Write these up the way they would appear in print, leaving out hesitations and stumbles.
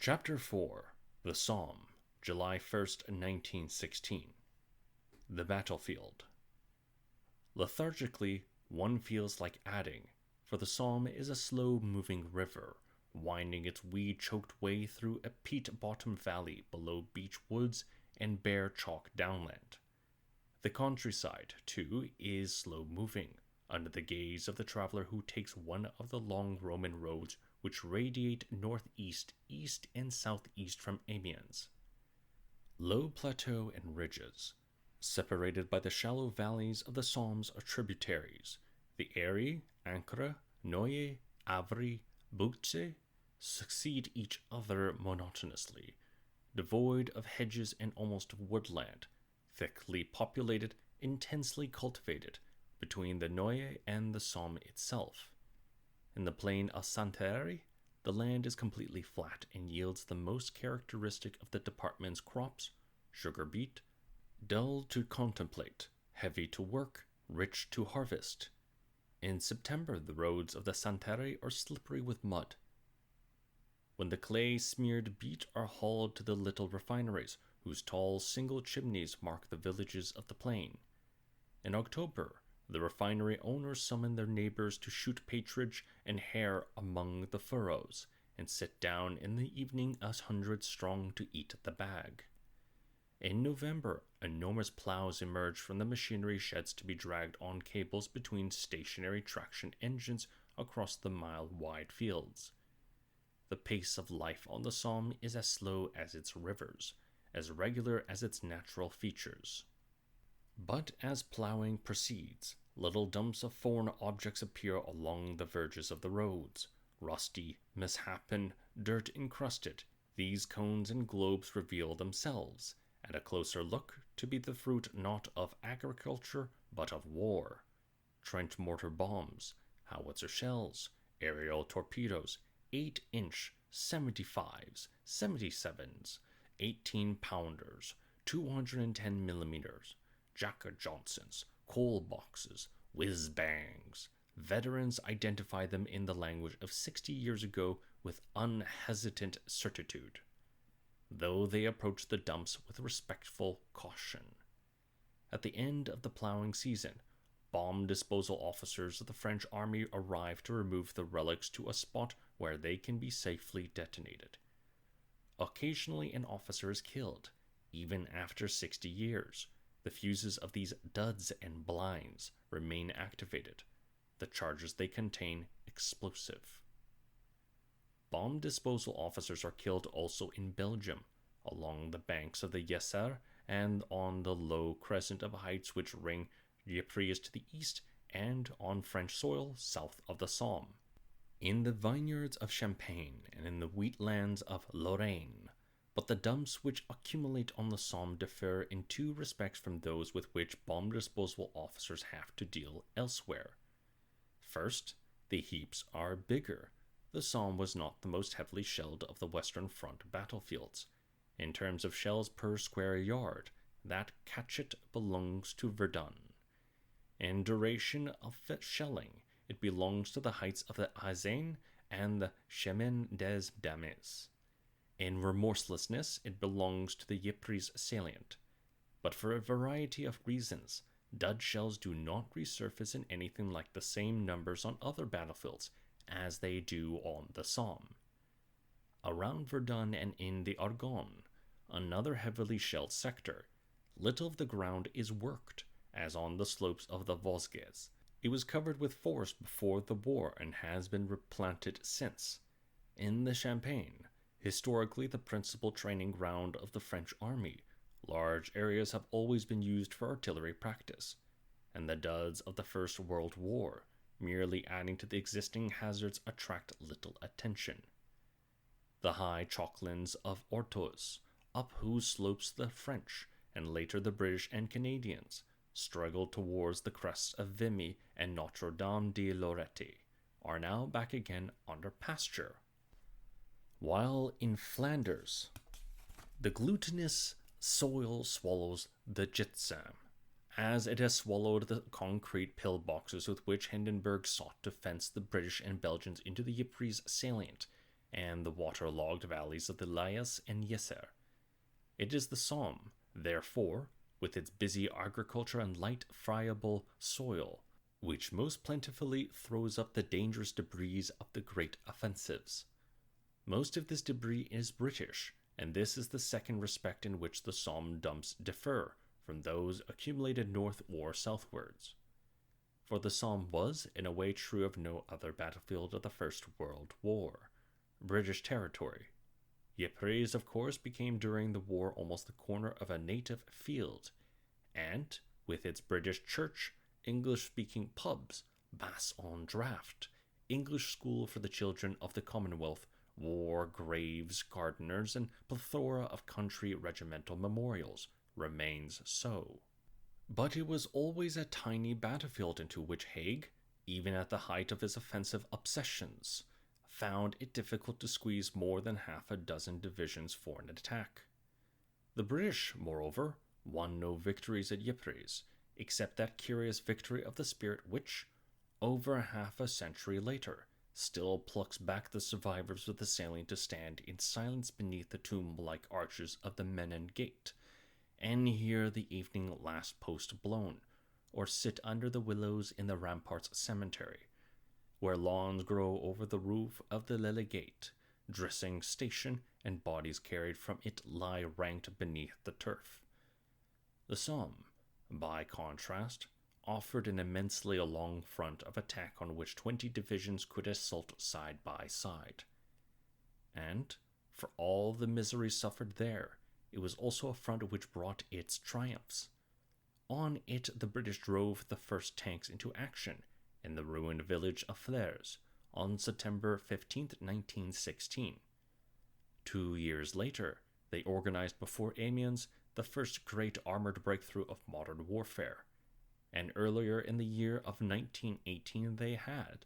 Chapter 4 The Somme, July 1st, 1916. The Battlefield. Lethargically, one feels like adding, for the Somme is a slow-moving river, winding its weed-choked way through a peat-bottom valley below beech woods and bare chalk downland. The countryside, too, is slow-moving, under the gaze of the traveler who takes one of the long Roman roads which radiate northeast, east, and southeast from Amiens. Low plateau and ridges, separated by the shallow valleys of the Somme's tributaries, the Erie, Ancre, Noye, Avry, Bouctze, succeed each other monotonously, devoid of hedges and almost woodland, thickly populated, intensely cultivated, between the Noye and the Somme itself. In the plain of Santerre, the land is completely flat and yields the most characteristic of the department's crops: sugar beet, dull to contemplate, heavy to work, rich to harvest. In September, the roads of the Santerre are slippery with mud, when the clay-smeared beet are hauled to the little refineries, whose tall single chimneys mark the villages of the plain. In October, the refinery owners summon their neighbors to shoot partridge and hare among the furrows, and sit down in the evening 100 strong to eat the bag. In November, enormous plows emerge from the machinery sheds to be dragged on cables between stationary traction engines across the mile-wide fields. The pace of life on the Somme is as slow as its rivers, as regular as its natural features. But as plowing proceeds, little dumps of foreign objects appear along the verges of the roads. Rusty, misshapen, dirt-encrusted, these cones and globes reveal themselves, at a closer look, to be the fruit not of agriculture, but of war. Trench mortar bombs, howitzer shells, aerial torpedoes, 8-inch 75s, 77s, 18-pounders, 210 millimeters, Jacker Johnsons, coal boxes, whiz-bangs. Veterans identify them in the language of 60 years ago with unhesitant certitude, though they approach the dumps with respectful caution. At the end of the plowing season, bomb disposal officers of the French army arrive to remove the relics to a spot where they can be safely detonated. Occasionally an officer is killed, even after 60 years. The fuses of these duds and blinds remain activated, the charges they contain explosive. Bomb disposal officers are killed also in Belgium, along the banks of the Yser and on the low crescent of heights which ring Ypres to the east, and on French soil south of the Somme. In the vineyards of Champagne and in the wheatlands of Lorraine. But the dumps which accumulate on the Somme differ in two respects from those with which bomb disposal officers have to deal elsewhere. First, the heaps are bigger. The Somme was not the most heavily shelled of the Western Front battlefields. In terms of shells per square yard, that cachet belongs to Verdun. In duration of shelling, it belongs to the heights of the Aisne and the Chemin des Dames. In remorselessness, it belongs to the Ypres salient. But for a variety of reasons, dud shells do not resurface in anything like the same numbers on other battlefields as they do on the Somme. Around Verdun and in the Argonne, another heavily shelled sector, little of the ground is worked, as on the slopes of the Vosges. It was covered with forest before the war and has been replanted since. In the Champagne, historically the principal training ground of the French army, large areas have always been used for artillery practice, and the duds of the First World War, merely adding to the existing hazards, attract little attention. The high chalklands of Orthoz, up whose slopes the French, and later the British and Canadians, struggled towards the crests of Vimy and Notre Dame de Lorette, are now back again under pasture. While in Flanders, the glutinous soil swallows the gypsum, as it has swallowed the concrete pillboxes with which Hindenburg sought to fence the British and Belgians into the Ypres salient, and the waterlogged valleys of the Lys and Yser. It is the Somme, therefore, with its busy agriculture and light, friable soil, which most plentifully throws up the dangerous debris of the great offensives. Most of this debris is British, and this is the second respect in which the Somme dumps differ from those accumulated north or southwards. For the Somme was, in a way, true of no other battlefield of the First World War, British territory. Ypres, of course, became during the war almost the corner of a native field, and, with its British church, English-speaking pubs, bass on draft, English school for the children of the Commonwealth, war graves, gardeners, and plethora of country regimental memorials, remains so. But it was always a tiny battlefield into which Haig, even at the height of his offensive obsessions, found it difficult to squeeze more than half a dozen divisions for an attack. The British, moreover, won no victories at Ypres, except that curious victory of the spirit which, over half a century later, still plucks back the survivors of the salient to stand in silence beneath the tomb-like arches of the Menin Gate, and hear the evening last post blown, or sit under the willows in the ramparts cemetery, where lawns grow over the roof of the Lily Gate, dressing station and bodies carried from it lie ranked beneath the turf. The Somme, by contrast, offered an immensely long front of attack on which 20 divisions could assault side by side. And, for all the misery suffered there, it was also a front which brought its triumphs. On it the British drove the first tanks into action in the ruined village of Flers on September 15, 1916. 2 years later, they organized before Amiens the first great armored breakthrough of modern warfare, and earlier in the year of 1918 they had,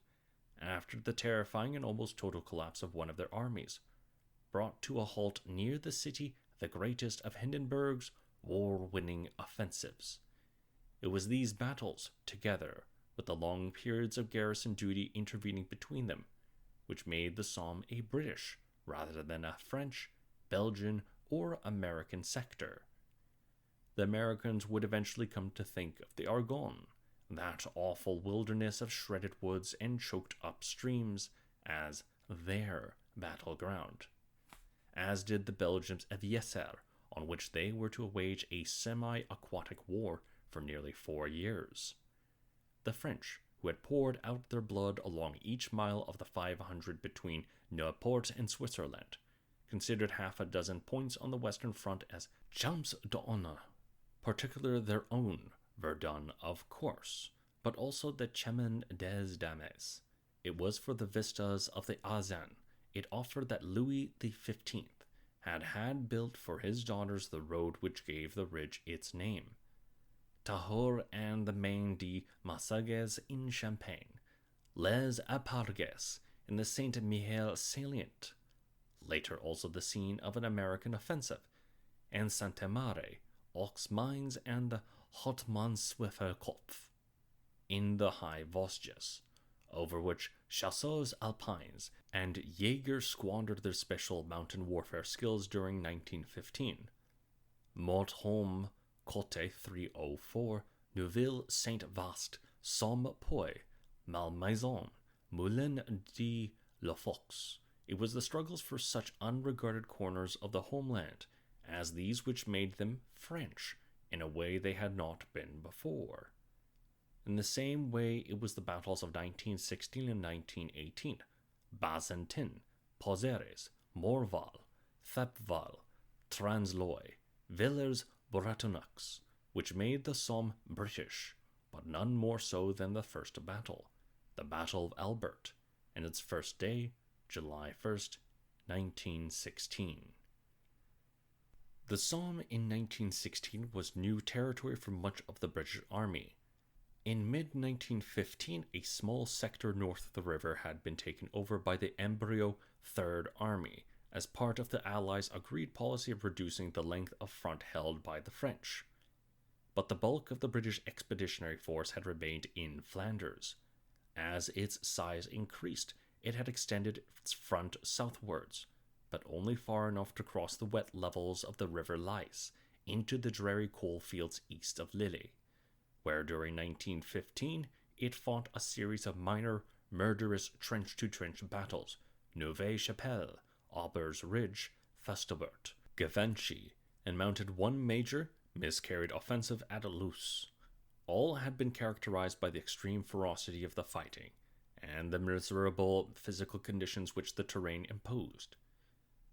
after the terrifying and almost total collapse of one of their armies, brought to a halt near the city the greatest of Hindenburg's war-winning offensives. It was these battles, together with the long periods of garrison duty intervening between them, which made the Somme a British rather than a French, Belgian, or American sector. The Americans would eventually come to think of the Argonne, that awful wilderness of shredded woods and choked-up streams, as their battleground, as did the Belgians of Yser, on which they were to wage a semi-aquatic war for nearly 4 years. The French, who had poured out their blood along each mile of the 500 between Nieuport and Switzerland, considered half a dozen points on the Western Front as champs d'honneur, particularly their own Verdun, of course, but also the Chemin des Dames. It was for the vistas of the Azan it offered that Louis XV had built for his daughters the road which gave the ridge its name. Tahor and the Main de Massagues in Champagne, Les Apargues in the Saint Mihiel salient, later also the scene of an American offensive, and Saint-Amare, Aux Mines, and the Hautmann-Swiffer-Kopf in the High Vosges, over which chasseurs alpines and Jaegers squandered their special mountain warfare skills during 1915. Mortholm, Côte 304, Neuville, Saint-Vaast, Somme-Puy, Malmaison, Moulin de la Fox. It was the struggles for such unregarded corners of the homeland as these which made them French in a way they had not been before. In the same way, it was the battles of 1916 and 1918, Bazentin, Pozieres, Morval, Thepval, Transloy, Villers-Bretonneux, which made the Somme British, but none more so than the first battle, the Battle of Albert, and its first day, July 1st, 1916. The Somme in 1916 was new territory for much of the British Army. In mid-1915, a small sector north of the river had been taken over by the embryo Third Army as part of the Allies' agreed policy of reducing the length of front held by the French. But the bulk of the British Expeditionary Force had remained in Flanders. As its size increased, it had extended its front southwards, but only far enough to cross the wet levels of the River Lys into the dreary coalfields east of Lille, where during 1915 it fought a series of minor, murderous trench-to-trench battles: Neuve-Chapelle, Aubers Ridge, Festubert, Givenchy, and mounted one major, miscarried offensive at Loos. All had been characterized by the extreme ferocity of the fighting and the miserable physical conditions which the terrain imposed.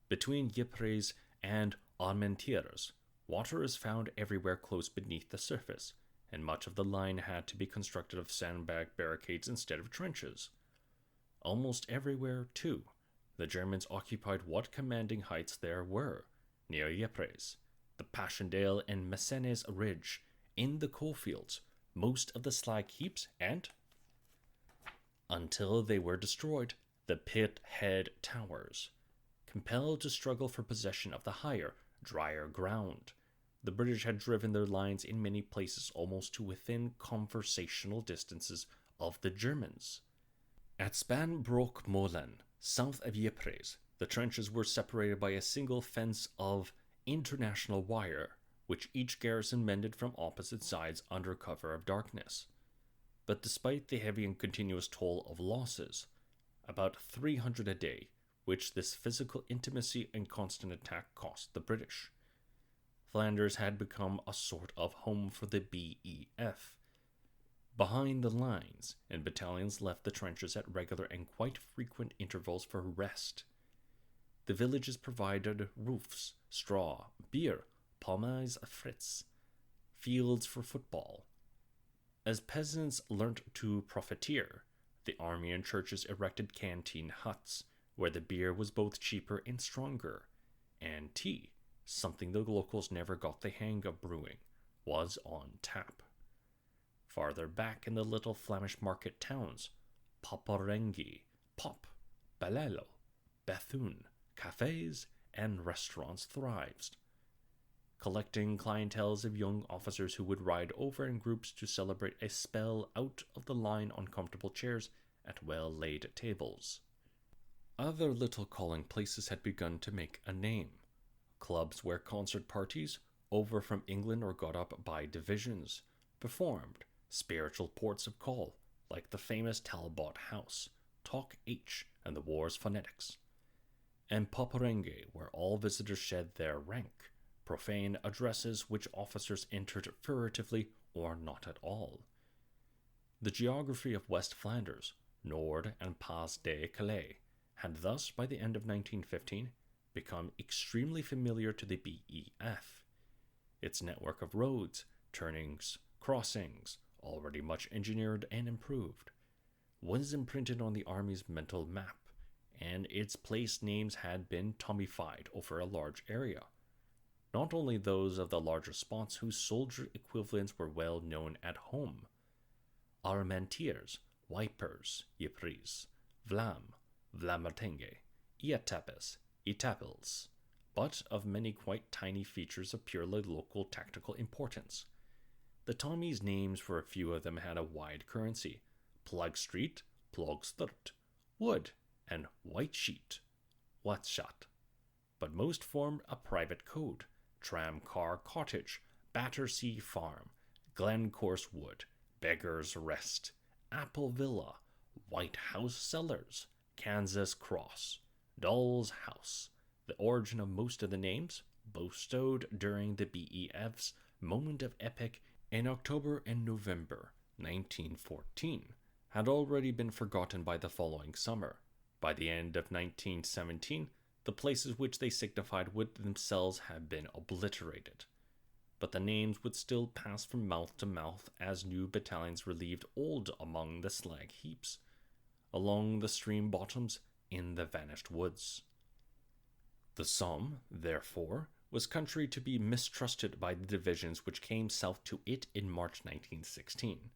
Between Ypres and Armentières, water is found everywhere close beneath the surface, and much of the line had to be constructed of sandbag barricades instead of trenches. Almost everywhere, too, the Germans occupied what commanding heights there were, near Ypres, the Passchendaele and Messines Ridge, in the coalfields, most of the slag heaps, and, until they were destroyed, the pit head towers. Compelled to struggle for possession of the higher, drier ground, the British had driven their lines in many places almost to within conversational distances of the Germans. At Spanbroek-Molen, south of Ypres, the trenches were separated by a single fence of international wire, which each garrison mended from opposite sides under cover of darkness. But despite the heavy and continuous toll of losses, about 300 a day, which this physical intimacy and constant attack cost the British, Flanders had become a sort of home for the BEF. Behind the lines, and battalions left the trenches at regular and quite frequent intervals for rest. The villages provided roofs, straw, beer, pommes frites, fields for football. As peasants learnt to profiteer, the army and churches erected canteen huts, where the beer was both cheaper and stronger, and tea, something the locals never got the hang of brewing, was on tap. Farther back in the little Flemish market towns, Popperengi, Pop, Balelo, Bethune, cafes, and restaurants thrived, collecting clienteles of young officers who would ride over in groups to celebrate a spell out of the line on comfortable chairs at well-laid tables. Other little calling places had begun to make a name. Clubs where concert parties, over from England or got up by divisions, performed, spiritual ports of call, like the famous Talbot House, Talk H, and the War's Phonetics. And Popperenge, where all visitors shed their rank, profane addresses which officers entered furtively or not at all. The geography of West Flanders, Nord and Pas de Calais, had thus, by the end of 1915, become extremely familiar to the BEF. Its network of roads, turnings, crossings, already much engineered and improved, was imprinted on the Army's mental map, and its place names had been Tommified over a large area. Not only those of the larger spots whose soldier equivalents were well known at home: Armentières, Wipers, Ypres, Vlam, Vlamertinge, Iatapes, Etaples, but of many quite tiny features of purely local tactical importance. The Tommies' names for a few of them had a wide currency: Plug Street, Plogstert, Wood, and White Sheet, Watschat. But most formed a private code: Tram Car Cottage, Battersea Farm, Glencorse Wood, Beggar's Rest, Apple Villa, White House Cellars, Kansas Cross, Doll's House. The origin of most of the names, bestowed during the BEF's moment of epic in October and November 1914, had already been forgotten by the following summer. By the end of 1917, the places which they signified would themselves have been obliterated. But the names would still pass from mouth to mouth as new battalions relieved old among the slag heaps, along the stream bottoms, in the vanished woods. The Somme, therefore, was country to be mistrusted by the divisions which came south to it in March 1916.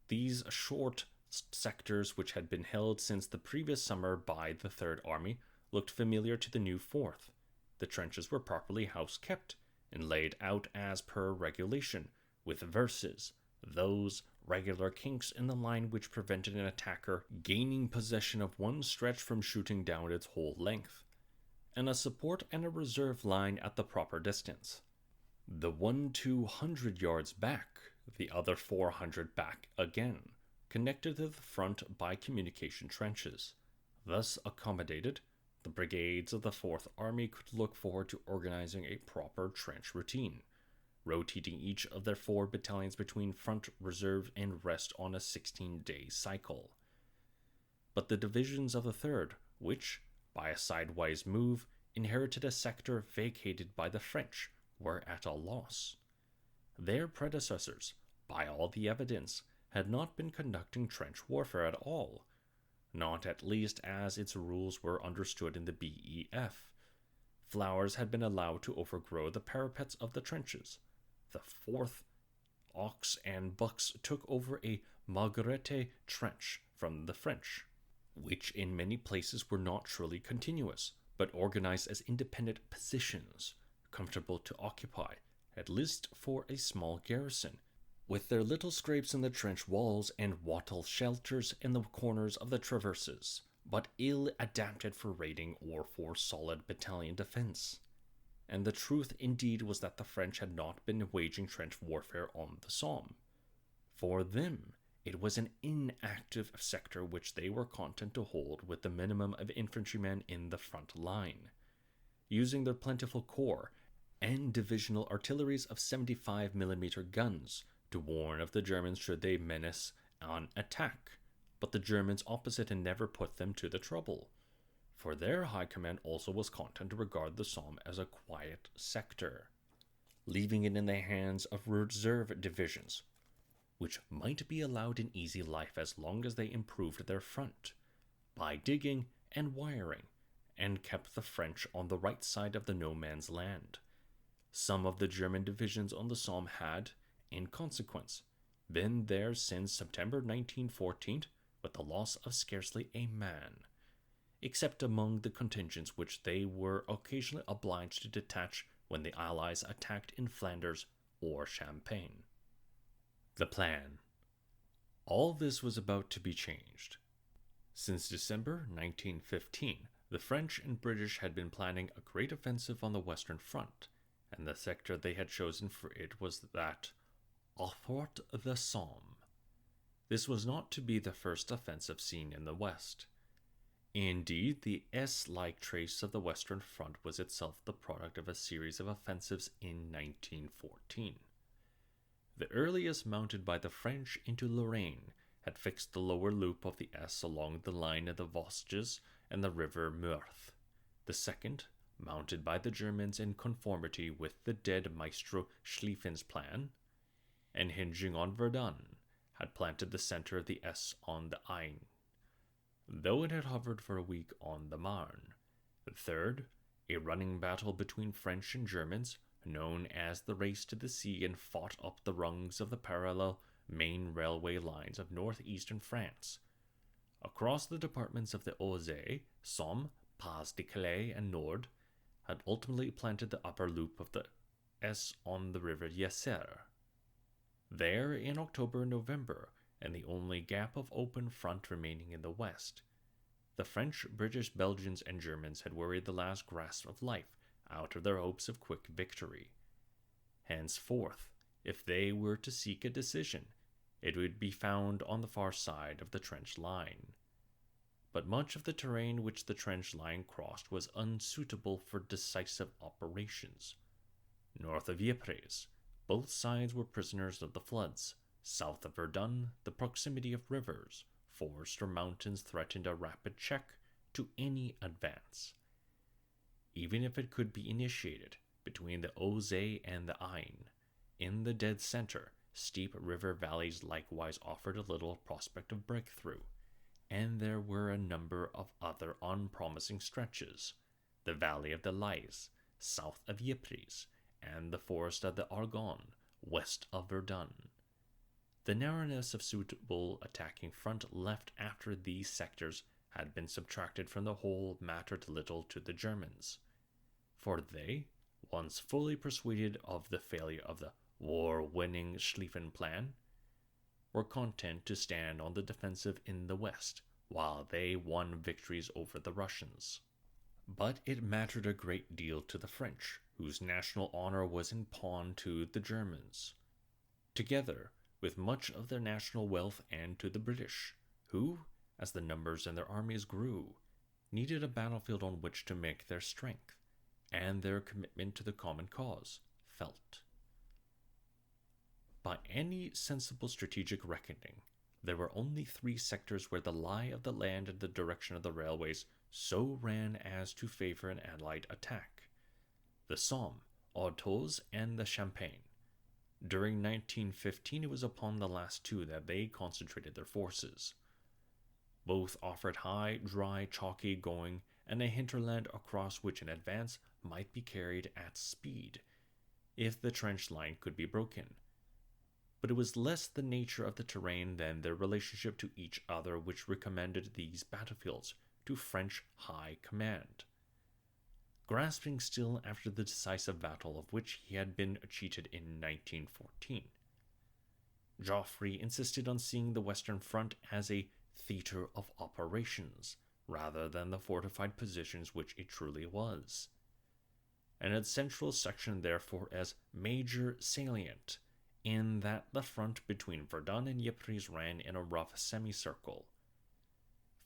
These short sectors, which had been held since the previous summer by the Third Army, looked familiar to the new Fourth. The trenches were properly house-kept, and laid out as per regulation, with verses, those regular kinks in the line which prevented an attacker gaining possession of one stretch from shooting down its whole length, and a support and a reserve line at the proper distance. The one 200 yards back, the other 400 back again, connected to the front by communication trenches. Thus accommodated, the brigades of the 4th Army could look forward to organizing a proper trench routine, rotating each of their 4 battalions between front, reserve, and rest on a 16-day cycle. But the divisions of the 3rd, which, by a sidewise move, inherited a sector vacated by the French, were at a loss. Their predecessors, by all the evidence, had not been conducting trench warfare at all, not at least as its rules were understood in the BEF. Flowers had been allowed to overgrow the parapets of the trenches. The 4th Ox and Bucks took over a Marguerite trench from the French, which in many places were not truly continuous, but organized as independent positions, comfortable to occupy, at least for a small garrison, with their little scrapes in the trench walls and wattle shelters in the corners of the traverses, but ill adapted for raiding or for solid battalion defense. And the truth indeed was that the French had not been waging trench warfare on the Somme. For them, it was an inactive sector which they were content to hold with the minimum of infantrymen in the front line, using their plentiful corps and divisional artilleries of 75mm guns to warn of the Germans should they menace an attack, but the Germans opposite had never put them to the trouble, for their high command also was content to regard the Somme as a quiet sector, leaving it in the hands of reserve divisions, which might be allowed an easy life as long as they improved their front by digging and wiring, and kept the French on the right side of the no man's land. Some of the German divisions on the Somme had, in consequence, been there since September 1914 with the loss of scarcely a man, except among the contingents which they were occasionally obliged to detach when the Allies attacked in Flanders or Champagne. The plan. All this was about to be changed. Since December 1915, the French and British had been planning a great offensive on the Western Front, and the sector they had chosen for it was that athwart the Somme. This was not to be the first offensive seen in the West. Indeed, the S-like trace of the Western Front was itself the product of a series of offensives in 1914. The earliest, mounted by the French into Lorraine, had fixed the lower loop of the S along the line of the Vosges and the river Meurthe. The second, mounted by the Germans in conformity with the dead Maestro Schlieffen's plan, and hinging on Verdun, had planted the center of the S on the Aisne, though it had hovered for a week on the Marne. The third, a running battle between French and Germans, known as the Race to the Sea, and fought up the rungs of the parallel main railway lines of northeastern France, across the departments of the Oise, Somme, Pas-de-Calais, and Nord, had ultimately planted the upper loop of the S on the river Yser. There, in October and November, and the only gap of open front remaining in the west, the French, British, Belgians, and Germans had worried the last grasp of life out of their hopes of quick victory. Henceforth, if they were to seek a decision, it would be found on the far side of the trench line. But much of the terrain which the trench line crossed was unsuitable for decisive operations. North of Ypres, both sides were prisoners of the floods. South of Verdun, the proximity of rivers, forests, or mountains threatened a rapid check to any advance. Even if it could be initiated between the Oise and the Aisne, in the dead center, steep river valleys likewise offered a little prospect of breakthrough, and there were a number of other unpromising stretches: the valley of the Lys, south of Ypres, and the forest of the Argonne, west of Verdun. The narrowness of suitable attacking front left after these sectors had been subtracted from the whole mattered little to the Germans, for they, once fully persuaded of the failure of the war-winning Schlieffen plan, were content to stand on the defensive in the west, while they won victories over the Russians. But it mattered a great deal to the French, whose national honor was in pawn to the Germans, together with much of their national wealth, and to the British, who, as the numbers in their armies grew, needed a battlefield on which to make their strength and their commitment to the common cause felt. By any sensible strategic reckoning, there were only 3 sectors where the lie of the land and the direction of the railways so ran as to favor an Allied attack: the Somme, Artois, and the Champagne. During 1915, it was upon the last 2 that they concentrated their forces. Both offered high, dry, chalky going, and a hinterland across which an advance might be carried at speed, if the trench line could be broken. But it was less the nature of the terrain than their relationship to each other which recommended these battlefields to French high command. Grasping still after the decisive battle of which he had been cheated in 1914, Joffre insisted on seeing the Western Front as a theater of operations, rather than the fortified positions which it truly was, and its central section therefore as major salient, in that the front between Verdun and Ypres ran in a rough semicircle,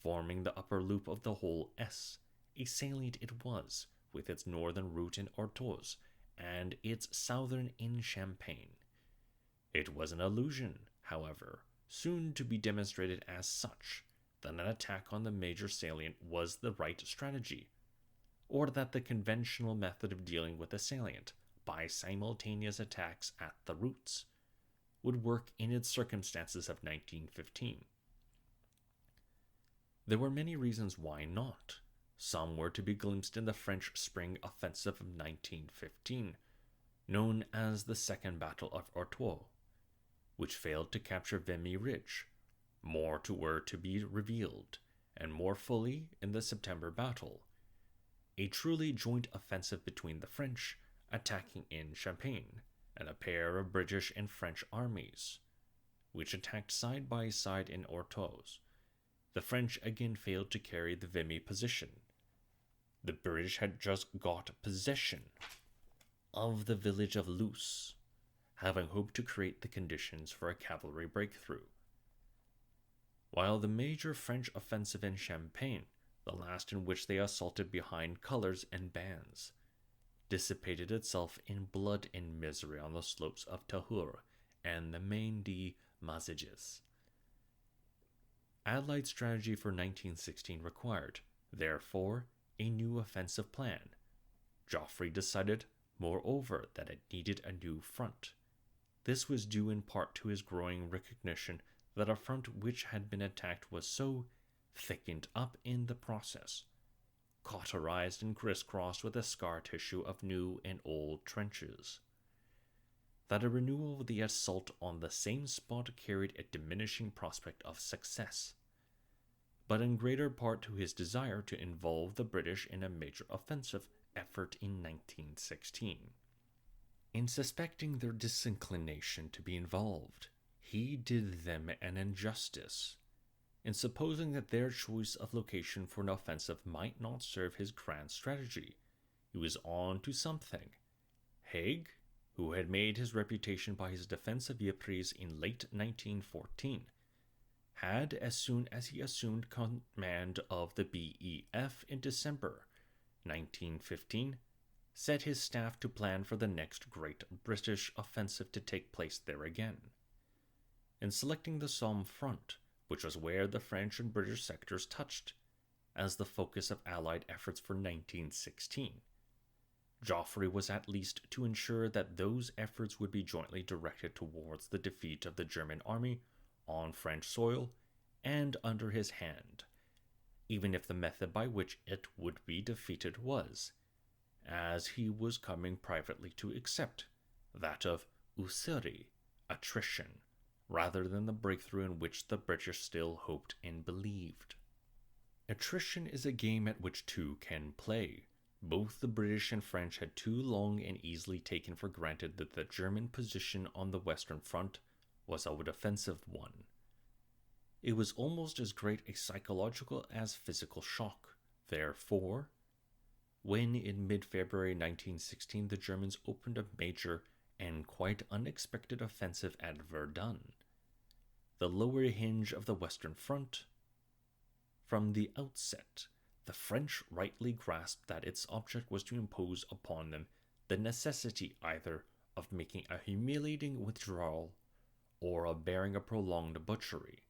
forming the upper loop of the whole S. A salient it was, with its northern route in Artois, and its southern in Champagne. It was an illusion, however, soon to be demonstrated as such, that an attack on the major salient was the right strategy, or that the conventional method of dealing with a salient, by simultaneous attacks at the routes, would work in its circumstances of 1915. There were many reasons why not. Some were to be glimpsed in the French spring offensive of 1915, known as the Second Battle of Artois, which failed to capture Vimy Ridge. More were to be revealed, and more fully in the September battle, a truly joint offensive between the French, attacking in Champagne, and a pair of British and French armies, which attacked side by side in Artois. The French again failed to carry the Vimy position. The British had just got possession of the village of Loos, having hoped to create the conditions for a cavalry breakthrough. While the major French offensive in Champagne, the last in which they assaulted behind colors and bands, dissipated itself in blood and misery on the slopes of Tahur and the Main de Mazages. Allied strategy for 1916 required, therefore, a new offensive plan. Joffre decided, moreover, that it needed a new front. This was due in part to his growing recognition that a front which had been attacked was so thickened up in the process, cauterized and crisscrossed with a scar tissue of new and old trenches, that a renewal of the assault on the same spot carried a diminishing prospect of success, but in greater part to his desire to involve the British in a major offensive effort in 1916. In suspecting their disinclination to be involved, he did them an injustice in supposing that their choice of location for an offensive might not serve his grand strategy. He was on to something. Haig, who had made his reputation by his defense of Ypres in late 1914, had, as soon as he assumed command of the BEF in December 1915, set his staff to plan for the next great British offensive to take place there again. In selecting the Somme front, which was where the French and British sectors touched, as the focus of Allied efforts for 1916, Joffre was at least to ensure that those efforts would be jointly directed towards the defeat of the German army on French soil and under his hand, even if the method by which it would be defeated was, as he was coming privately to accept, that of usury, attrition, rather than the breakthrough in which the British still hoped and believed. Attrition is a game at which two can play. Both the British and French had too long and easily taken for granted that the German position on the Western Front was a defensive one. It was almost as great a psychological as physical shock. Therefore, when in mid-February 1916 the Germans opened a major and quite unexpected offensive at Verdun, the lower hinge of the Western Front, from the outset, the French rightly grasped that its object was to impose upon them the necessity either of making a humiliating withdrawal or of bearing a prolonged butchery.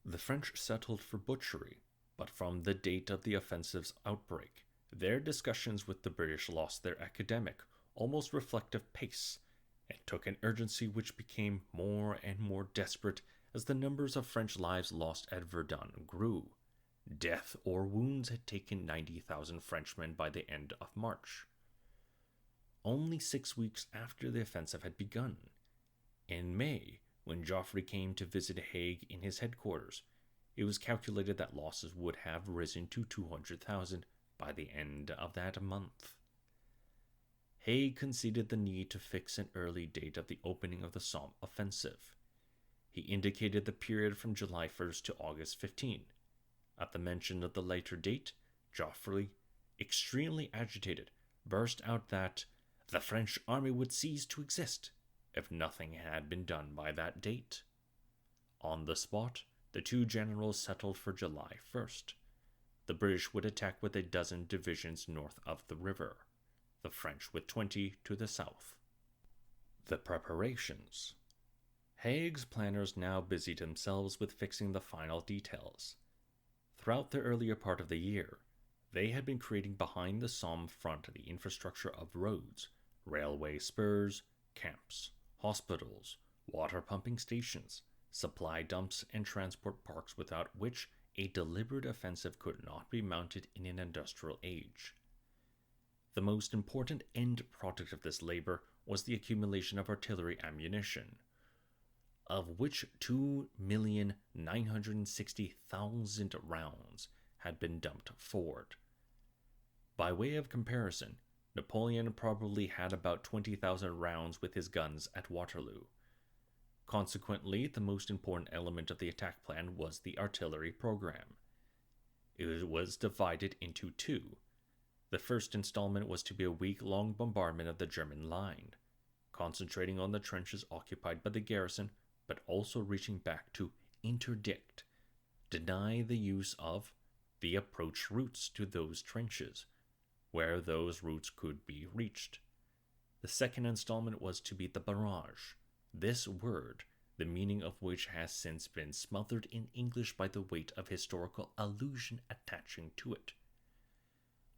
The French settled for butchery, but from the date of the offensive's outbreak, their discussions with the British lost their academic, almost reflective pace, and took an urgency which became more and more desperate as the numbers of French lives lost at Verdun grew. Death or wounds had taken 90,000 Frenchmen by the end of March. Only 6 weeks after the offensive had begun, in May, when Joffre came to visit Haig in his headquarters, it was calculated that losses would have risen to 200,000 by the end of that month. Haig conceded the need to fix an early date of the opening of the Somme offensive. He indicated the period from July 1st to August 15. At the mention of the later date, Joffre, extremely agitated, burst out that the French army would cease to exist if nothing had been done by that date. On the spot, the two generals settled for July 1st. The British would attack with a dozen divisions north of the river, the French with 20 to the south. The preparations. Haig's planners now busied themselves with fixing the final details. Throughout the earlier part of the year, they had been creating behind the Somme front the infrastructure of roads, railway spurs, camps, hospitals, water pumping stations, supply dumps, and transport parks without which a deliberate offensive could not be mounted in an industrial age. The most important end product of this labor was the accumulation of artillery ammunition, of which 2,960,000 rounds had been dumped forward. By way of comparison, Napoleon probably had about 20,000 rounds with his guns at Waterloo. Consequently, the most important element of the attack plan was the artillery program. It was divided into two. The first installment was to be a week-long bombardment of the German line, concentrating on the trenches occupied by the garrison, but also reaching back to interdict, deny the use of the approach routes to those trenches, where those routes could be reached. The second installment was to be the barrage. This word, the meaning of which has since been smothered in English by the weight of historical allusion attaching to it,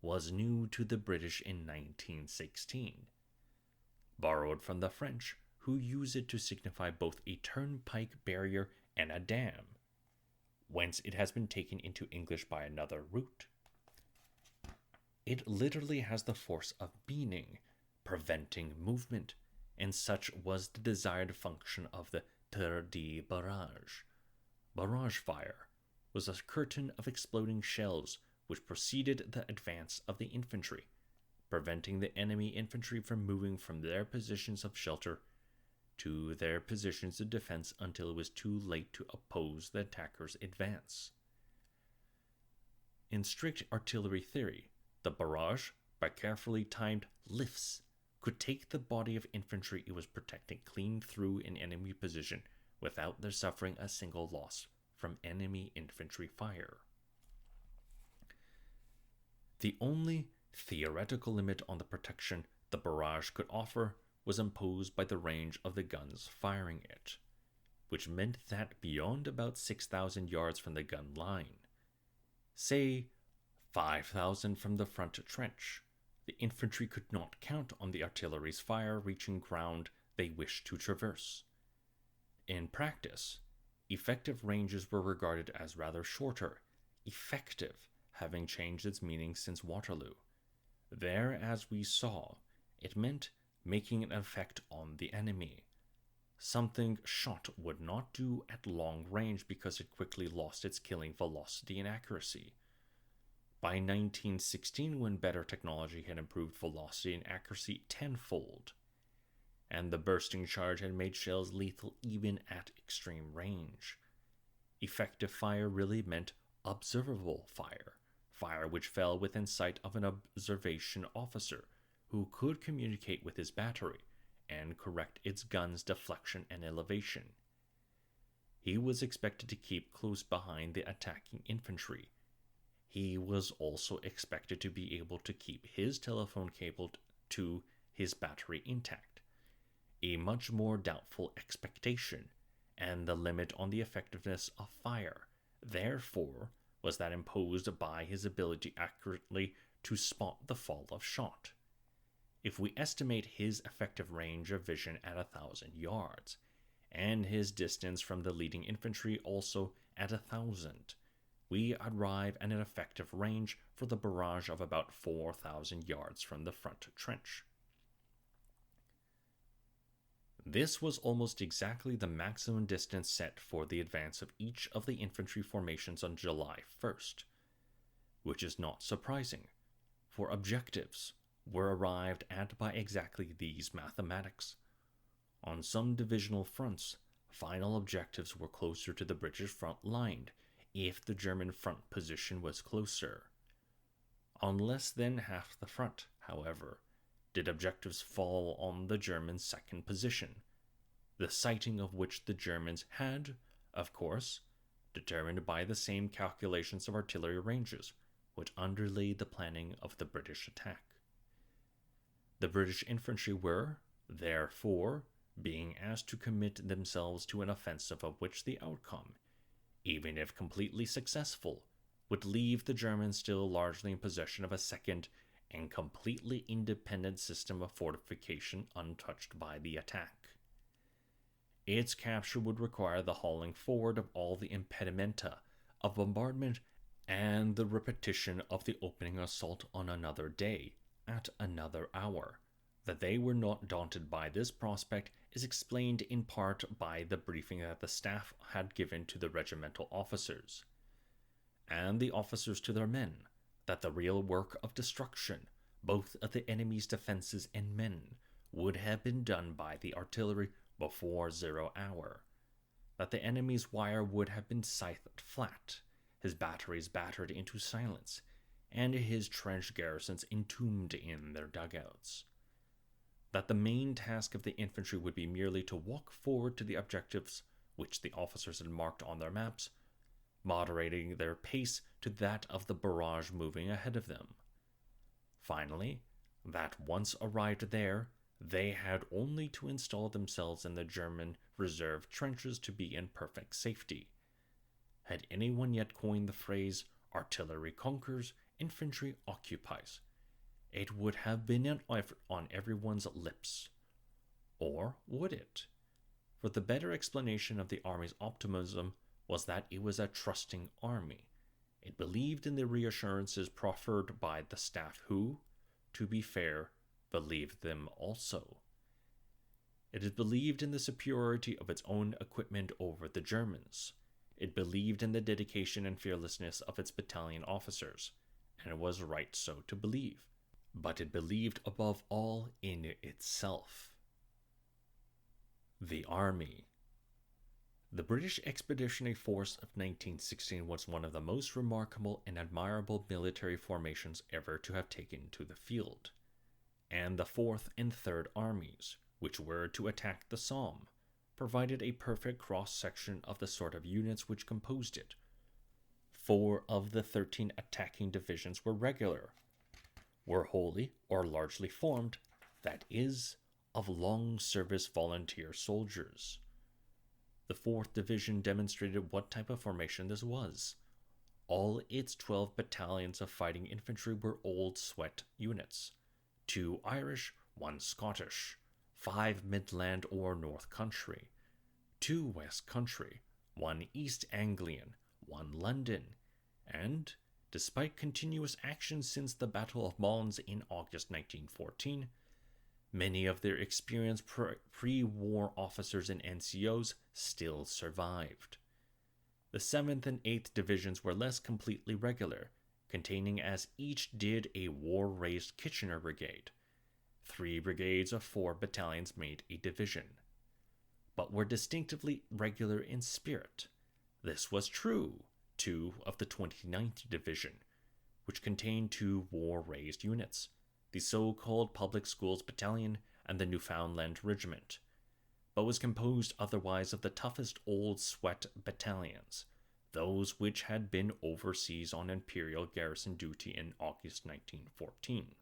was new to the British in 1916. Borrowed from the French, who use it to signify both a turnpike barrier and a dam, whence it has been taken into English by another route. It literally has the force of meaning, preventing movement, and such was the desired function of the tir de barrage. Barrage fire was a curtain of exploding shells which preceded the advance of the infantry, preventing the enemy infantry from moving from their positions of shelter to their positions of defense until it was too late to oppose the attacker's advance. In strict artillery theory, the barrage, by carefully timed lifts, could take the body of infantry it was protecting clean through an enemy position without their suffering a single loss from enemy infantry fire. The only theoretical limit on the protection the barrage could offer was imposed by the range of the guns firing it, which meant that beyond about 6,000 yards from the gun line, say 5,000 from the front trench, the infantry could not count on the artillery's fire reaching ground they wished to traverse. In practice, effective ranges were regarded as rather shorter, effective having changed its meaning since Waterloo. There, as we saw, it meant making an effect on the enemy, something shot would not do at long range because it quickly lost its killing velocity and accuracy. By 1916, when better technology had improved velocity and accuracy tenfold, and the bursting charge had made shells lethal even at extreme range. Effective fire really meant observable fire, fire which fell within sight of an observation officer who could communicate with his battery and correct its gun's deflection and elevation. He was expected to keep close behind the attacking infantry. He was also expected to be able to keep his telephone cable to his battery intact, a much more doubtful expectation, and the limit on the effectiveness of fire, therefore, was that imposed by his ability accurately to spot the fall of shot. If we estimate his effective range of vision at 1,000 yards, and his distance from the leading infantry also at 1,000, we arrive at an effective range for the barrage of about 4,000 yards from the front trench. This was almost exactly the maximum distance set for the advance of each of the infantry formations on July 1st, which is not surprising, for objectives were arrived at by exactly these mathematics. On some divisional fronts, final objectives were closer to the British front line if the German front position was closer. On less than half the front, however, did objectives fall on the German second position, the sighting of which the Germans had, of course, determined by the same calculations of artillery ranges, which underlaid the planning of the British attack. The British infantry were, therefore, being asked to commit themselves to an offensive of which the outcome, even if completely successful, would leave the Germans still largely in possession of a second and completely independent system of fortification untouched by the attack. Its capture would require the hauling forward of all the impedimenta of bombardment and the repetition of the opening assault on another day, at another hour. That they were not daunted by this prospect is explained in part by the briefing that the staff had given to the regimental officers, and the officers to their men, that the real work of destruction, both of the enemy's defenses and men, would have been done by the artillery before 0 hour, that the enemy's wire would have been scythed flat, his batteries battered into silence, and his trench garrisons entombed in their dugouts. That the main task of the infantry would be merely to walk forward to the objectives which the officers had marked on their maps, moderating their pace to that of the barrage moving ahead of them. Finally, that once arrived there, they had only to install themselves in the German reserve trenches to be in perfect safety. Had anyone yet coined the phrase, "artillery conquers, infantry occupies," it would have been on everyone's lips. Or would it? For the better explanation of the army's optimism was that it was a trusting army. It believed in the reassurances proffered by the staff who, to be fair, believed them also. It had believed in the superiority of its own equipment over the Germans. It believed in the dedication and fearlessness of its battalion officers, and it was right so to believe. But it believed above all in itself. The Army. The British Expeditionary Force of 1916 was one of the most remarkable and admirable military formations ever to have taken to the field. And the Fourth and Third Armies, which were to attack the Somme, provided a perfect cross-section of the sort of units which composed it. 4 of the 13 attacking divisions were regular, were wholly or largely formed, that is, of long-service volunteer soldiers. The 4th Division demonstrated what type of formation this was. All its 12 battalions of fighting infantry were Old Sweat units, 2 Irish, 1 Scottish, 5 Midland or North Country, 2 West Country, 1 East Anglian, 1 London, and, despite continuous action since the Battle of Mons in August 1914, many of their experienced pre-war officers and NCOs still survived. The 7th and 8th Divisions were less completely regular, containing as each did a war-raised Kitchener Brigade, 3 brigades of 4 battalions made a division, but were distinctively regular in spirit. This was true, too, of the 29th Division, which contained 2 war-raised units, the so-called Public Schools Battalion and the Newfoundland Regiment, but was composed otherwise of the toughest old sweat battalions, those which had been overseas on Imperial garrison duty in August 1914.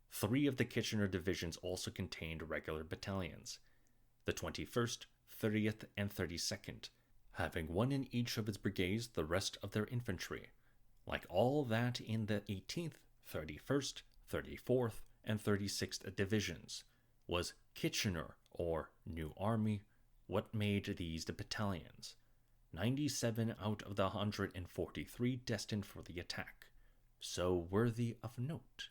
3 of the Kitchener divisions also contained regular battalions, the 21st, 30th, and 32nd, having 1 in each of its brigades, the rest of their infantry. Like all that in the 18th, 31st, 34th, and 36th divisions, was Kitchener, or New Army, what made these the battalions. 97 out of the 143 destined for the attack, so worthy of note.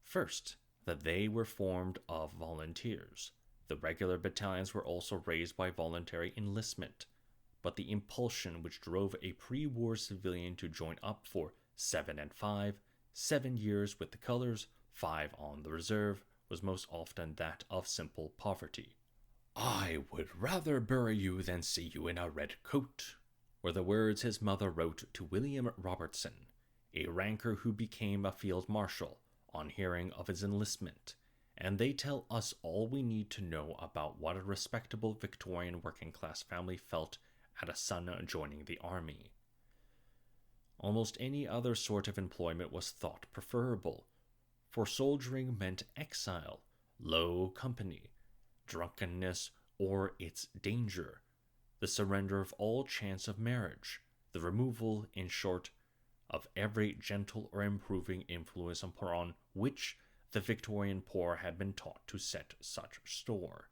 First, that they were formed of volunteers. The regular battalions were also raised by voluntary enlistment, but the impulsion which drove a pre-war civilian to join up for 7 and 5, 7 years with the colors, 5 on the reserve, was most often that of simple poverty. "I would rather bury you than see you in a red coat," were the words his mother wrote to William Robertson, a ranker who became a field marshal, on hearing of his enlistment, and they tell us all we need to know about what a respectable Victorian working-class family felt at a son joining the army. Almost any other sort of employment was thought preferable, for soldiering meant exile, low company, drunkenness, or its danger, the surrender of all chance of marriage, the removal, in short, of every gentle or improving influence upon which the Victorian poor had been taught to set such store.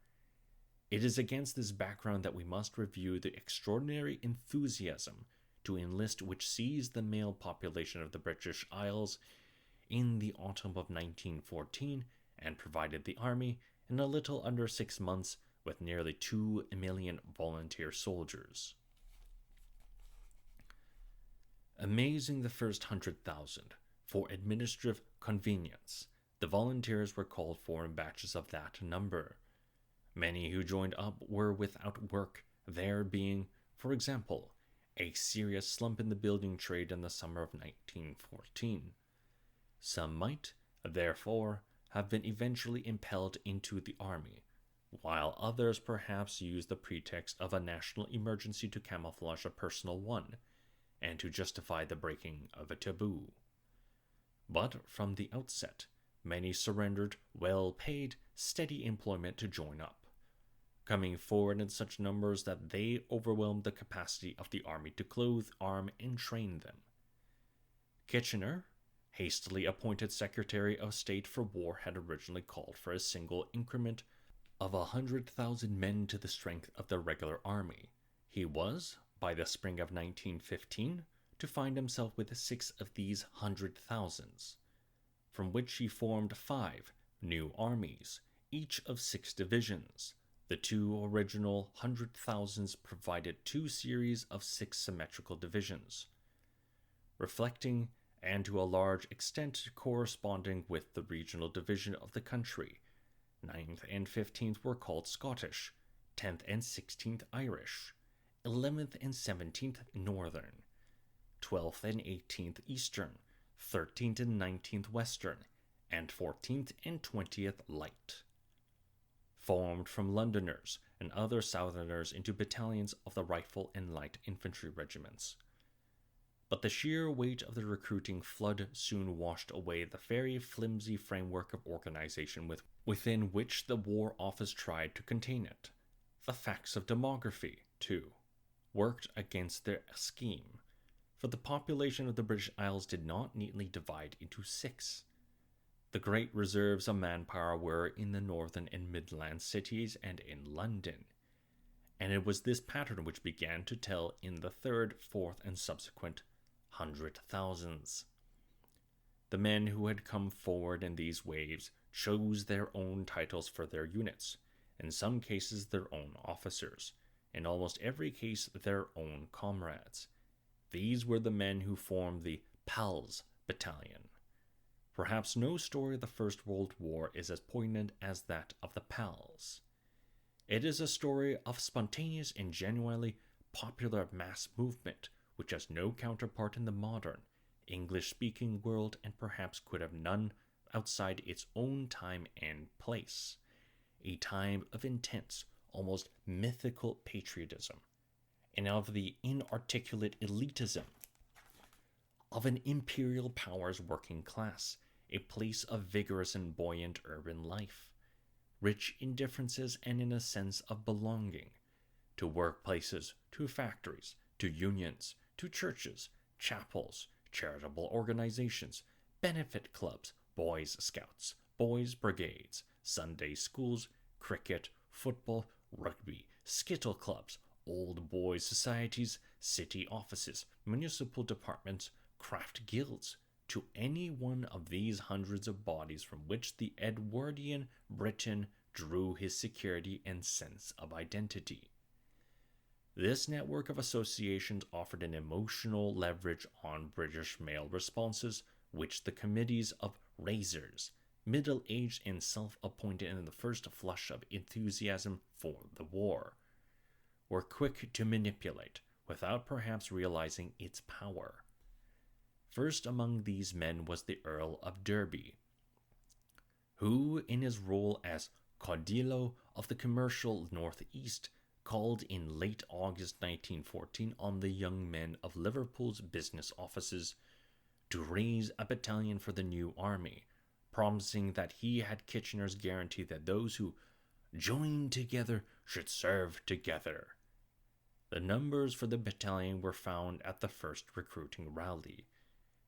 It is against this background that we must review the extraordinary enthusiasm to enlist which seized the male population of the British Isles in the autumn of 1914 and provided the army, in a little under 6 months, with nearly 2 million volunteer soldiers. Amazing the first 100,000, for administrative convenience, the volunteers were called for in batches of that number. Many who joined up were without work, there being, for example, a serious slump in the building trade in the summer of 1914. Some might, therefore, have been eventually impelled into the army, while others perhaps used the pretext of a national emergency to camouflage a personal one, and to justify the breaking of a taboo. But from the outset, many surrendered well-paid, steady employment to join up, coming forward in such numbers that they overwhelmed the capacity of the army to clothe, arm, and train them. Kitchener, hastily appointed Secretary of State for War, had originally called for a single increment of 100,000 men to the strength of the regular army. He was, by the spring of 1915, to find himself with 6 of these 100,000s, from which he formed 5 new armies, each of 6 divisions. The 2 original 100,000s provided 2 series of 6 symmetrical divisions, reflecting and to a large extent corresponding with the regional division of the country. 9th and 15th were called Scottish, 10th and 16th Irish, 11th and 17th Northern, 12th and 18th Eastern, 13th and 19th Western, and 14th and 20th Light. Formed from Londoners and other Southerners into battalions of the rifle and light infantry regiments. But the sheer weight of the recruiting flood soon washed away the very flimsy framework of organization within which the War Office tried to contain it. The facts of demography, too, worked against their scheme, for the population of the British Isles did not neatly divide into 6. The great reserves of manpower were in the northern and midland cities and in London, and it was this pattern which began to tell in the 3rd, 4th, and subsequent 100,000s. The men who had come forward in these waves chose their own titles for their units, in some cases their own officers, in almost every case their own comrades. These were the men who formed the PALS battalion. Perhaps no story of the First World War is as poignant as that of the Pals. It is a story of spontaneous and genuinely popular mass movement, which has no counterpart in the modern, English-speaking world and perhaps could have none outside its own time and place. A time of intense, almost mythical patriotism, and of the inarticulate elitism of an imperial power's working class, a place of vigorous and buoyant urban life, rich in differences and in a sense of belonging, to workplaces, to factories, to unions, to churches, chapels, charitable organizations, benefit clubs, boys' scouts, boys' brigades, Sunday schools, cricket, football, rugby, skittle clubs, old boys' societies, city offices, municipal departments, craft guilds, to any one of these hundreds of bodies from which the Edwardian Briton drew his security and sense of identity. This network of associations offered an emotional leverage on British male responses, which the committees of raisers, middle-aged and self-appointed in the first flush of enthusiasm for the war, were quick to manipulate, without perhaps realizing its power. First among these men was the Earl of Derby, who, in his role as caudillo of the commercial Northeast, called in late August 1914 on the young men of Liverpool's business offices to raise a battalion for the new army, promising that he had Kitchener's guarantee that those who joined together should serve together. The numbers for the battalion were found at the first recruiting rally,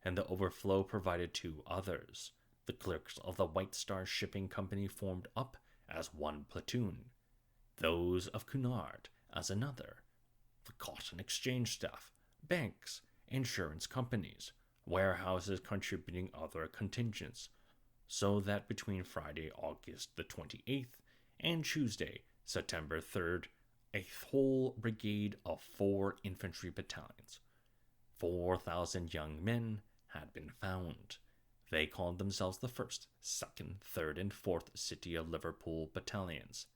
and the overflow provided two others. The clerks of the White Star Shipping Company formed up as one platoon, those of Cunard as another, the cotton exchange staff, banks, insurance companies, warehouses contributing other contingents, so that between Friday, August the 28th, and Tuesday, September 3rd, a whole brigade of 4 infantry battalions, 4,000 young men, had been found. They called themselves the 1st, 2nd, 3rd, and 4th City of Liverpool battalions.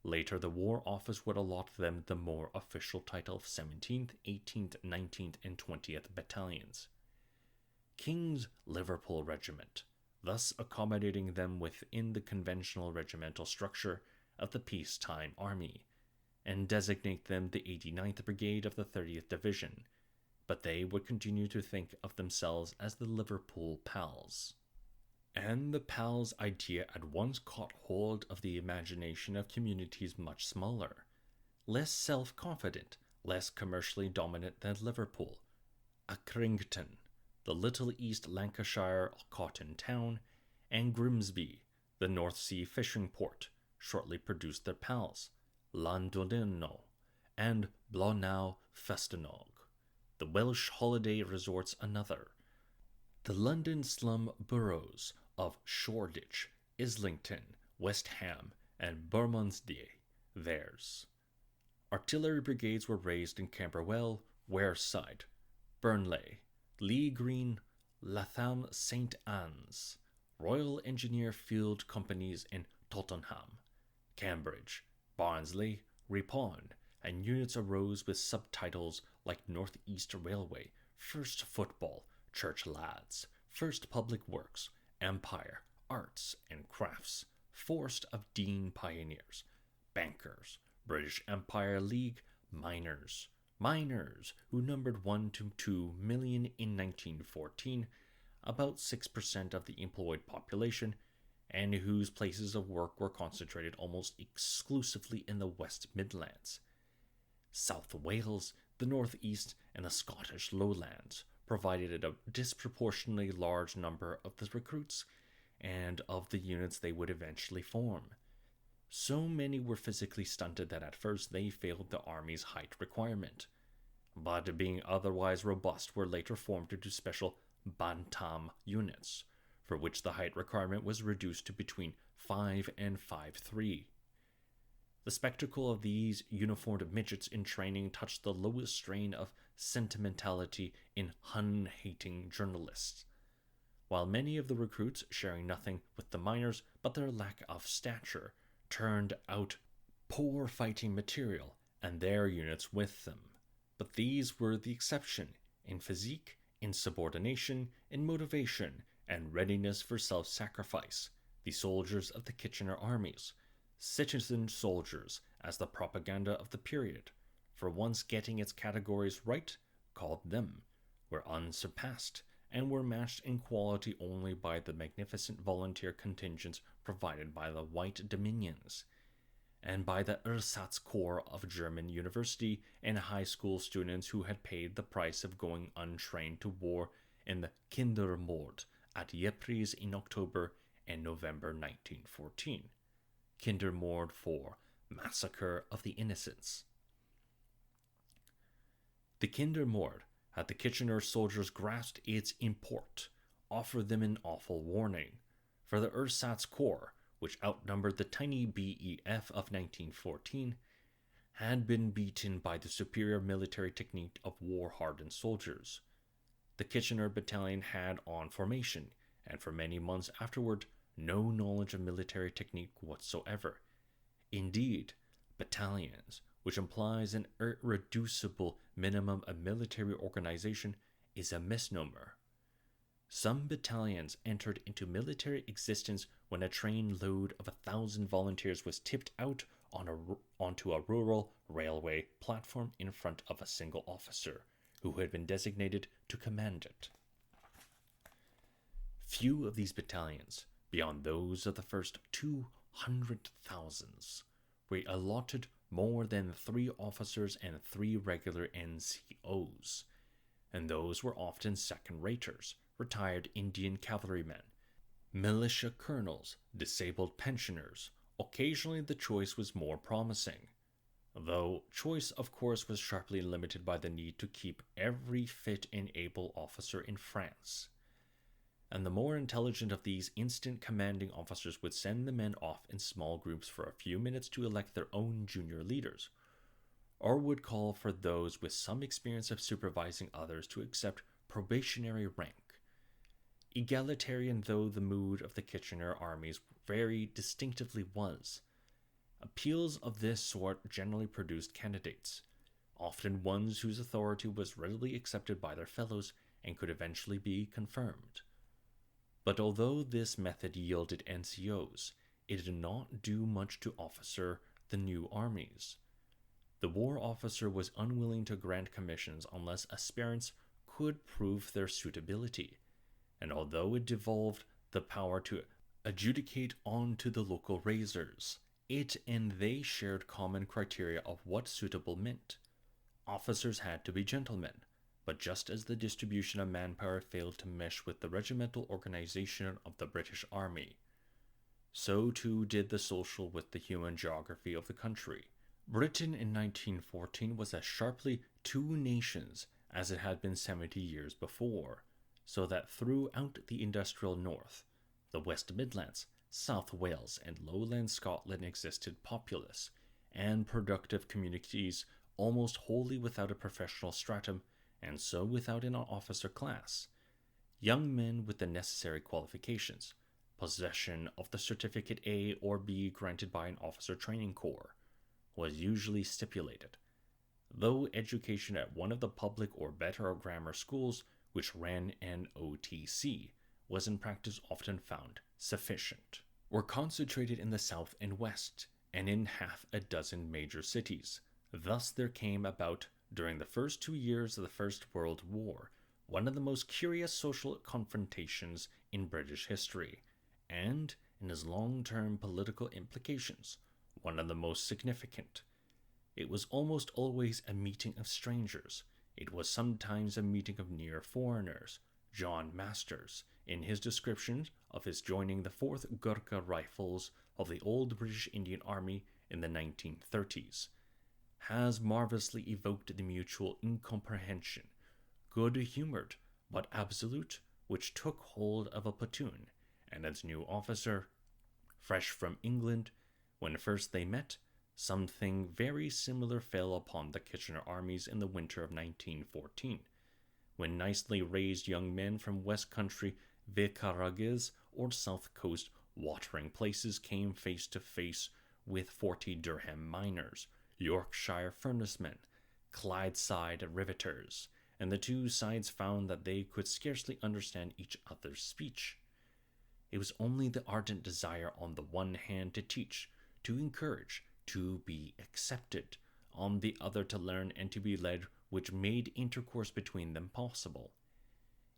Later, the War Office would allot them the more official title of 17th, 18th, 19th, and 20th Battalions. King's Liverpool Regiment, thus accommodating them within the conventional regimental structure of the peacetime army, and designate them the 89th Brigade of the 30th Division, but they would continue to think of themselves as the Liverpool Pals. And the Pals idea at once caught hold of the imagination of communities much smaller, less self-confident, less commercially dominant than Liverpool. Accrington, the little East Lancashire cotton town, and Grimsby, the North Sea fishing port, shortly produced their pals, Llandudno and Blonau Festiniog, the Welsh holiday resorts another, the London slum boroughs of Shoreditch, Islington, West Ham, and Bermondsey theirs. Artillery brigades were raised in Camberwell, Wearside, Burnley, Lee Green, Latham St. Anne's, Royal Engineer Field Companies in Tottenham, Cambridge, Barnsley, Ripon, and units arose with subtitles like North East Railway, First Football, Church Lads, First Public Works, Empire, Arts and Crafts, Forest of Dean Pioneers, Bankers, British Empire League, Miners, who numbered 1 to 2 million in 1914, about 6% of the employed population, and whose places of work were concentrated almost exclusively in the West Midlands. South Wales, the North East, and the Scottish Lowlands provided a disproportionately large number of the recruits and of the units they would eventually form. So many were physically stunted that at first they failed the army's height requirement, but being otherwise robust were later formed into special Bantam units, for which the height requirement was reduced to between 5 and 5'3". The spectacle of these uniformed midgets in training touched the lowest strain of sentimentality in Hun-hating journalists. while many of the recruits, sharing nothing with the miners but their lack of stature, turned out poor fighting material and their units with them. But these were the exception in physique, in subordination, in motivation, and readiness for self-sacrifice. The soldiers of the Kitchener armies, citizen soldiers as the propaganda of the period, for once getting its categories right, called them, were unsurpassed and were matched in quality only by the magnificent volunteer contingents provided by the White Dominions, and by the ersatz corps of German university and high school students who had paid the price of going untrained to war in the Kindermord at Ypres in October and November 1914. Kindermord for Massacre of the Innocents. The Kindermord had the Kitchener soldiers grasped its import, offered them an awful warning. For the ersatz corps, which outnumbered the tiny BEF of 1914, had been beaten by the superior military technique of war-hardened soldiers. The Kitchener battalion had on formation, and for many months afterward, no knowledge of military technique whatsoever. Indeed, battalions, which implies an irreducible minimum of military organization, is a misnomer. Some battalions entered into military existence when a train load of 1,000 volunteers was tipped out onto a rural railway platform in front of a single officer, who had been designated to command it. Few of these battalions, beyond those of the first 200,000, were allotted more than 3 officers and 3 regular NCOs, and those were often second-raters, retired Indian cavalrymen, militia colonels, disabled pensioners. Occasionally the choice was more promising, though choice of course was sharply limited by the need to keep every fit and able officer in France. And the more intelligent of these instant commanding officers would send the men off in small groups for a few minutes to elect their own junior leaders, or would call for those with some experience of supervising others to accept probationary rank. Egalitarian though the mood of the Kitchener armies very distinctively was, appeals of this sort generally produced candidates, often ones whose authority was readily accepted by their fellows and could eventually be confirmed. But although this method yielded NCOs, it did not do much to officer the new armies. The war officer was unwilling to grant commissions unless aspirants could prove their suitability, and although it devolved the power to adjudicate onto the local raisers, it and they shared common criteria of what suitable meant. Officers had to be gentlemen, but just as the distribution of manpower failed to mesh with the regimental organization of the British Army, so too did the social with the human geography of the country. Britain in 1914 was as sharply 2 nations as it had been 70 years before, so that throughout the industrial north, the West Midlands, South Wales, and lowland Scotland existed populous and productive communities almost wholly without a professional stratum, and so without an officer class. Young men with the necessary qualifications, possession of the certificate A or B granted by an officer training corps, was usually stipulated, though education at one of the public or better grammar schools which ran an OTC was in practice often found sufficient, were concentrated in the south and west, and in half a dozen major cities. Thus there came about, during the first 2 years of the First World War, one of the most curious social confrontations in British history, and, in its long-term political implications, one of the most significant. It was almost always a meeting of strangers. It was sometimes a meeting of near foreigners. John Masters, in his description of his joining the 4th Gurkha Rifles of the old British Indian Army in the 1930s, has marvelously evoked the mutual incomprehension, good-humored but absolute, which took hold of a platoon and its new officer, fresh from England. When first they met, something very similar fell upon the Kitchener armies in the winter of 1914, when nicely raised young men from West Country Vicarages or South Coast watering places came face to face with 40 Durham miners, Yorkshire furnacemen, Clydeside riveters, and the two sides found that they could scarcely understand each other's speech. It was only the ardent desire on the one hand to teach, to encourage, to be accepted, on the other to learn and to be led, which made intercourse between them possible.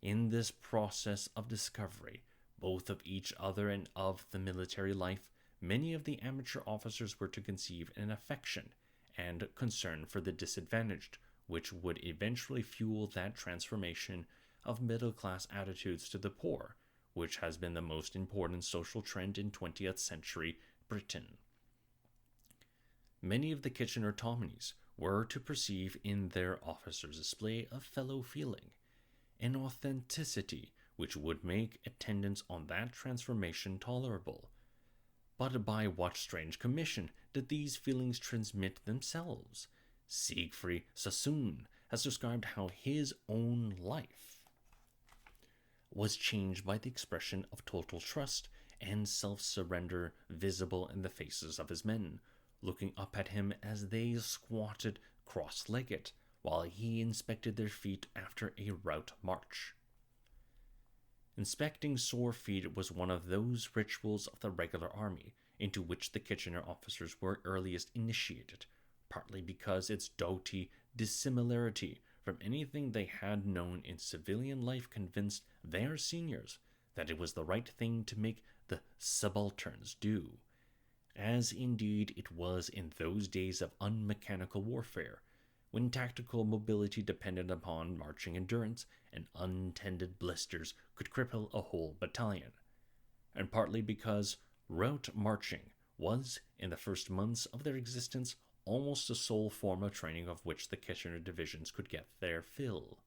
In this process of discovery, both of each other and of the military life, many of the amateur officers were to conceive an affection and concern for the disadvantaged, which would eventually fuel that transformation of middle-class attitudes to the poor, which has been the most important social trend in 20th century Britain. Many of the Kitchener Tommies were to perceive in their officers' display of fellow feeling, an authenticity which would make attendance on that transformation tolerable. But by what strange commission did these feelings transmit themselves? Siegfried Sassoon has described how his own life was changed by the expression of total trust and self-surrender visible in the faces of his men, looking up at him as they squatted cross-legged, while he inspected their feet after a route march. Inspecting sore feet was one of those rituals of the regular army into which the Kitchener officers were earliest initiated, partly because its doughty dissimilarity from anything they had known in civilian life convinced their seniors that it was the right thing to make the subalterns do, as indeed it was in those days of unmechanical warfare, when tactical mobility depended upon marching endurance and untended blisters could cripple a whole battalion, and partly because route marching was, in the first months of their existence, almost the sole form of training of which the Kitchener divisions could get their fill.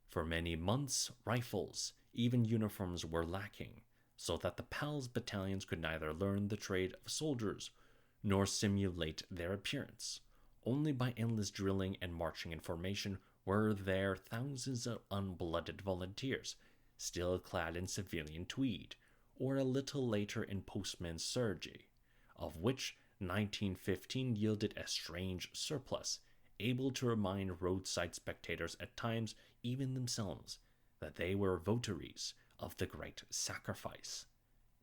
For many months, rifles, even uniforms were lacking, so that the PALS battalions could neither learn the trade of soldiers nor simulate their appearance. Only by endless drilling and marching in formation were there thousands of unblooded volunteers, still clad in civilian tweed, or a little later in postman's serge, of which 1915 yielded a strange surplus, able to remind roadside spectators at times, even themselves, that they were votaries of the great sacrifice.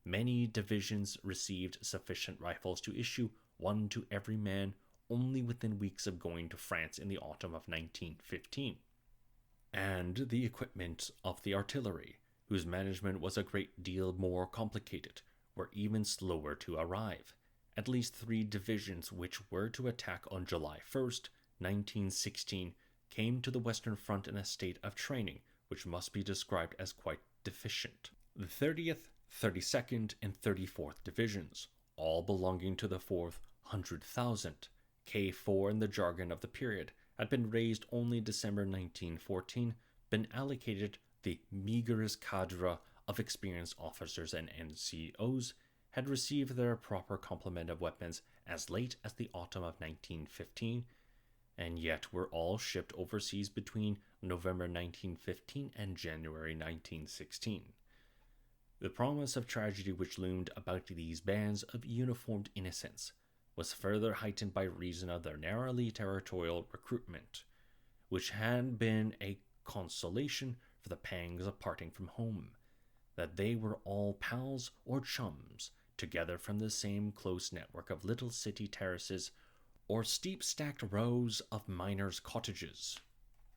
Many divisions received sufficient rifles to issue one to every man only within weeks of going to France in the autumn of 1915. And the equipment of the artillery, whose management was a great deal more complicated, were even slower to arrive. At least 3 divisions which were to attack on July 1st, 1916, came to the Western Front in a state of training which must be described as quite deficient. The 30th, 32nd, and 34th Divisions, all belonging to the 4th 100,000, K4 in the jargon of the period, had been raised only December 1914, been allocated the meagerest cadre of experienced officers and NCOs, had received their proper complement of weapons as late as the autumn of 1915, and yet were all shipped overseas between November 1915 and January 1916. The promise of tragedy which loomed about these bands of uniformed innocents was further heightened by reason of their narrowly territorial recruitment, which had been a consolation for the pangs of parting from home, that they were all pals or chums, together from the same close network of little city terraces or steep-stacked rows of miners' cottages,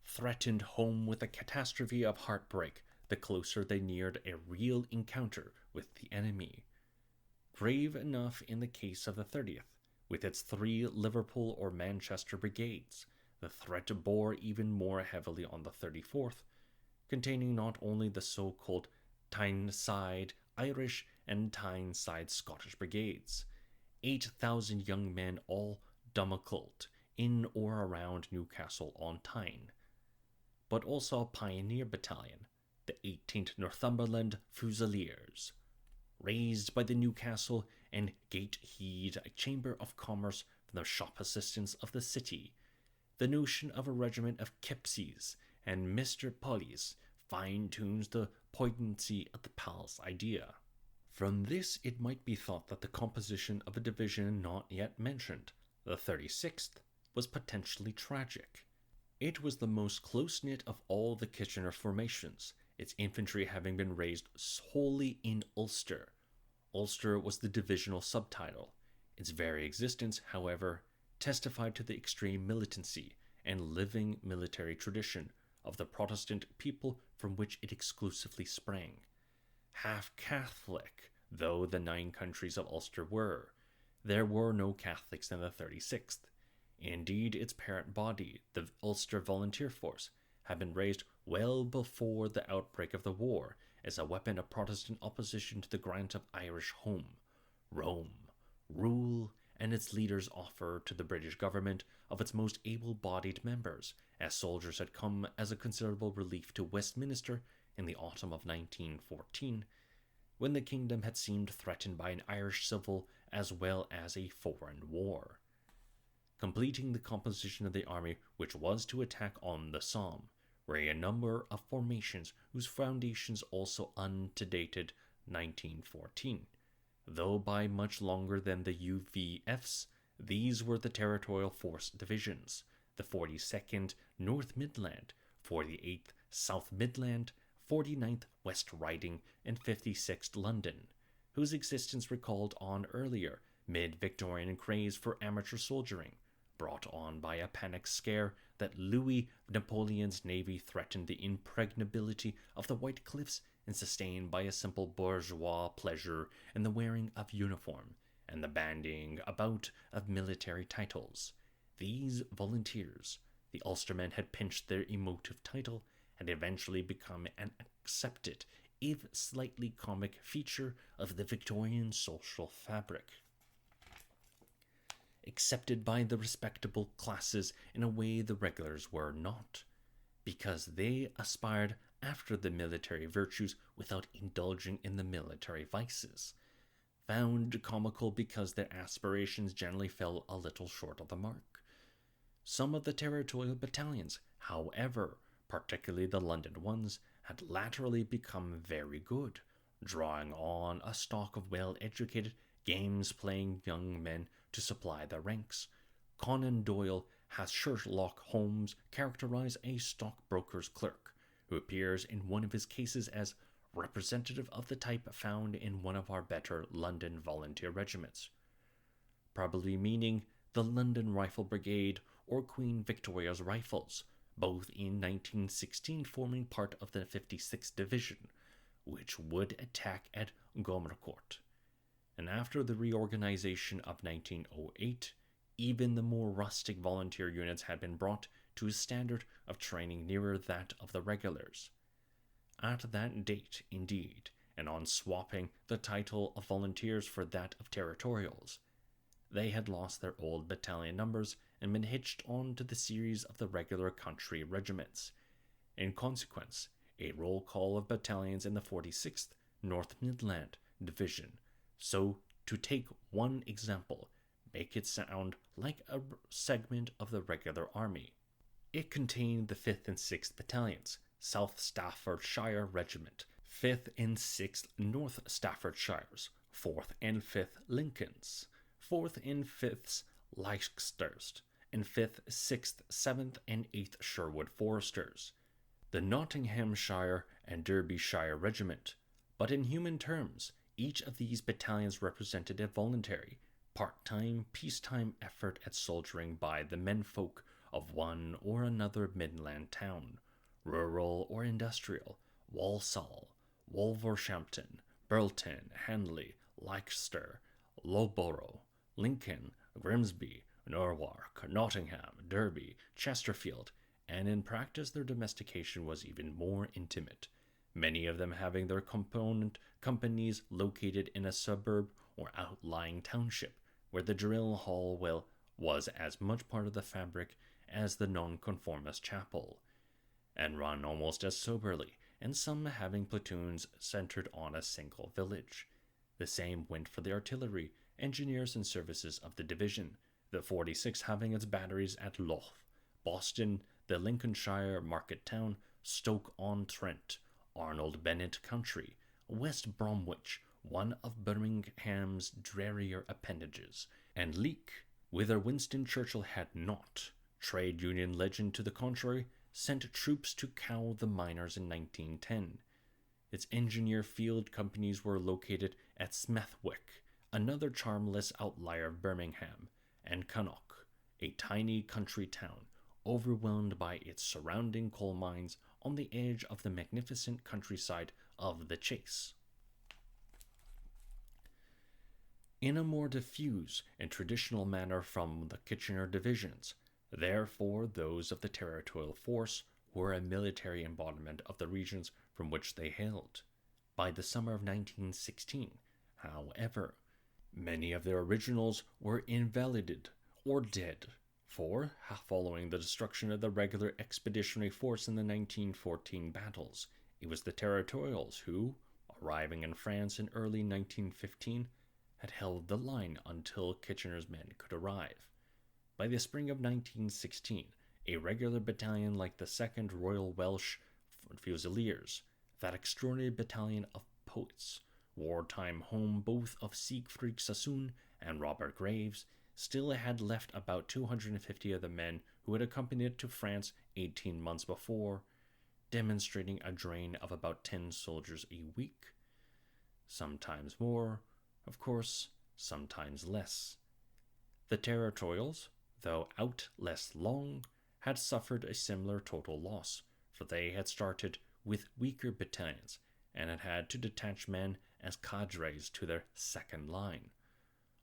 threatened home with a catastrophe of heartbreak the closer they neared a real encounter with the enemy. Grave enough in the case of the 30th, with its 3 Liverpool or Manchester brigades, the threat bore even more heavily on the 34th, containing not only the so-called Tyneside Irish and Tyneside Scottish brigades, 8,000 young men all domiciled in or around Newcastle on Tyne, but also a pioneer battalion, the 18th Northumberland Fusiliers, raised by the Newcastle and Gateshead Chamber of Commerce from the shop assistants of the city. The notion of a regiment of Kipsies and Mr. Pollies fine-tunes the poignancy of the palace idea. From this, it might be thought that the composition of a division not yet mentioned, the 36th, was potentially tragic. It was the most close-knit of all the Kitchener formations, its infantry having been raised wholly in Ulster. Ulster was the divisional subtitle. Its very existence, however, testified to the extreme militancy and living military tradition of the Protestant people from which it exclusively sprang. Half Catholic though the 9 countries of Ulster were, there were no Catholics in the 36th. Indeed, its parent body, the Ulster Volunteer Force, had been raised well before the outbreak of the war as a weapon of Protestant opposition to the grant of Irish home, Rome, rule, and its leaders' offer to the British government of its most able-bodied members, as soldiers had come as a considerable relief to Westminster in the autumn of 1914, when the kingdom had seemed threatened by an Irish civil as well as a foreign war. Completing the composition of the army which was to attack on the Somme were a number of formations whose foundations also antedated 1914. Though by much longer than the UVFs, these were the Territorial Force Divisions, the 42nd North Midland, 48th South Midland, 49th West Riding, and 56th London, whose existence recalled on earlier mid-Victorian craze for amateur soldiering, brought on by a panic scare that Louis Napoleon's navy threatened the impregnability of the White Cliffs and sustained by a simple bourgeois pleasure in the wearing of uniform and the bandying about of military titles. These volunteers, the Ulstermen had pinched their emotive title, had eventually become an accepted, if slightly comic, feature of the Victorian social fabric. Accepted by the respectable classes in a way the regulars were not, because they aspired after the military virtues without indulging in the military vices, found comical because their aspirations generally fell a little short of the mark. Some of the territorial battalions, however, particularly the London ones, had latterly become very good, drawing on a stock of well-educated, games-playing young men to supply their ranks. Conan Doyle has Sherlock Holmes characterize a stockbroker's clerk, who appears in one of his cases as representative of the type found in one of our better London volunteer regiments, probably meaning the London Rifle Brigade or Queen Victoria's Rifles, both in 1916 forming part of the 56th Division, which would attack at Gomercourt. And after the reorganization of 1908, even the more rustic volunteer units had been brought to a standard of training nearer that of the regulars. At that date, indeed, and on swapping the title of volunteers for that of territorials, they had lost their old battalion numbers and been hitched on to the series of the regular country regiments. In consequence, a roll call of battalions in the 46th North Midland Division, so to take one example, make it sound like a segment of the regular army. It contained the 5th and 6th Battalions, South Staffordshire Regiment, 5th and 6th North Staffordshires, 4th and 5th Lincolns, 4th and 5th Leicesters, and 5th, 6th, 7th, and 8th Sherwood Foresters, the Nottinghamshire and Derbyshire Regiment. But in human terms, each of these battalions represented a voluntary, part-time, peacetime effort at soldiering by the menfolk of one or another Midland town, rural or industrial, Walsall, Wolverhampton, Burlton, Henley, Leicester, Loughborough, Lincoln, Grimsby, Norwalk, Nottingham, Derby, Chesterfield, and in practice their domestication was even more intimate, many of them having their component companies located in a suburb or outlying township, where the drill hall was as much part of the fabric as the nonconformist chapel, and run almost as soberly, and some having platoons centered on a single village. The same went for the artillery, engineers, and services of the division, the 46th having its batteries at Louth, Boston, the Lincolnshire market town, Stoke-on-Trent, Arnold Bennett Country, West Bromwich, one of Birmingham's drearier appendages, and Leek, whither Winston Churchill had not, trade union legend to the contrary, sent troops to cow the miners in 1910. Its engineer field companies were located at Smethwick, another charmless outlier of Birmingham, and Cannock, a tiny country town, overwhelmed by its surrounding coal mines on the edge of the magnificent countryside of the Chase. In a more diffuse and traditional manner from the Kitchener divisions, therefore those of the Territorial Force were a military embodiment of the regions from which they hailed. By the summer of 1916, however, many of their originals were invalided or dead, for, following the destruction of the regular expeditionary force in the 1914 battles, it was the Territorials who, arriving in France in early 1915, had held the line until Kitchener's men could arrive. By the spring of 1916, a regular battalion like the 2nd Royal Welsh Fusiliers, that extraordinary battalion of poets, wartime home both of Siegfried Sassoon and Robert Graves, still had left about 250 of the men who had accompanied it to France 18 months before, demonstrating a drain of about 10 soldiers a week. Sometimes more, of course, sometimes less. The Territorials, though out less long, had suffered a similar total loss, for they had started with weaker battalions and had had to detach men as cadres to their second line,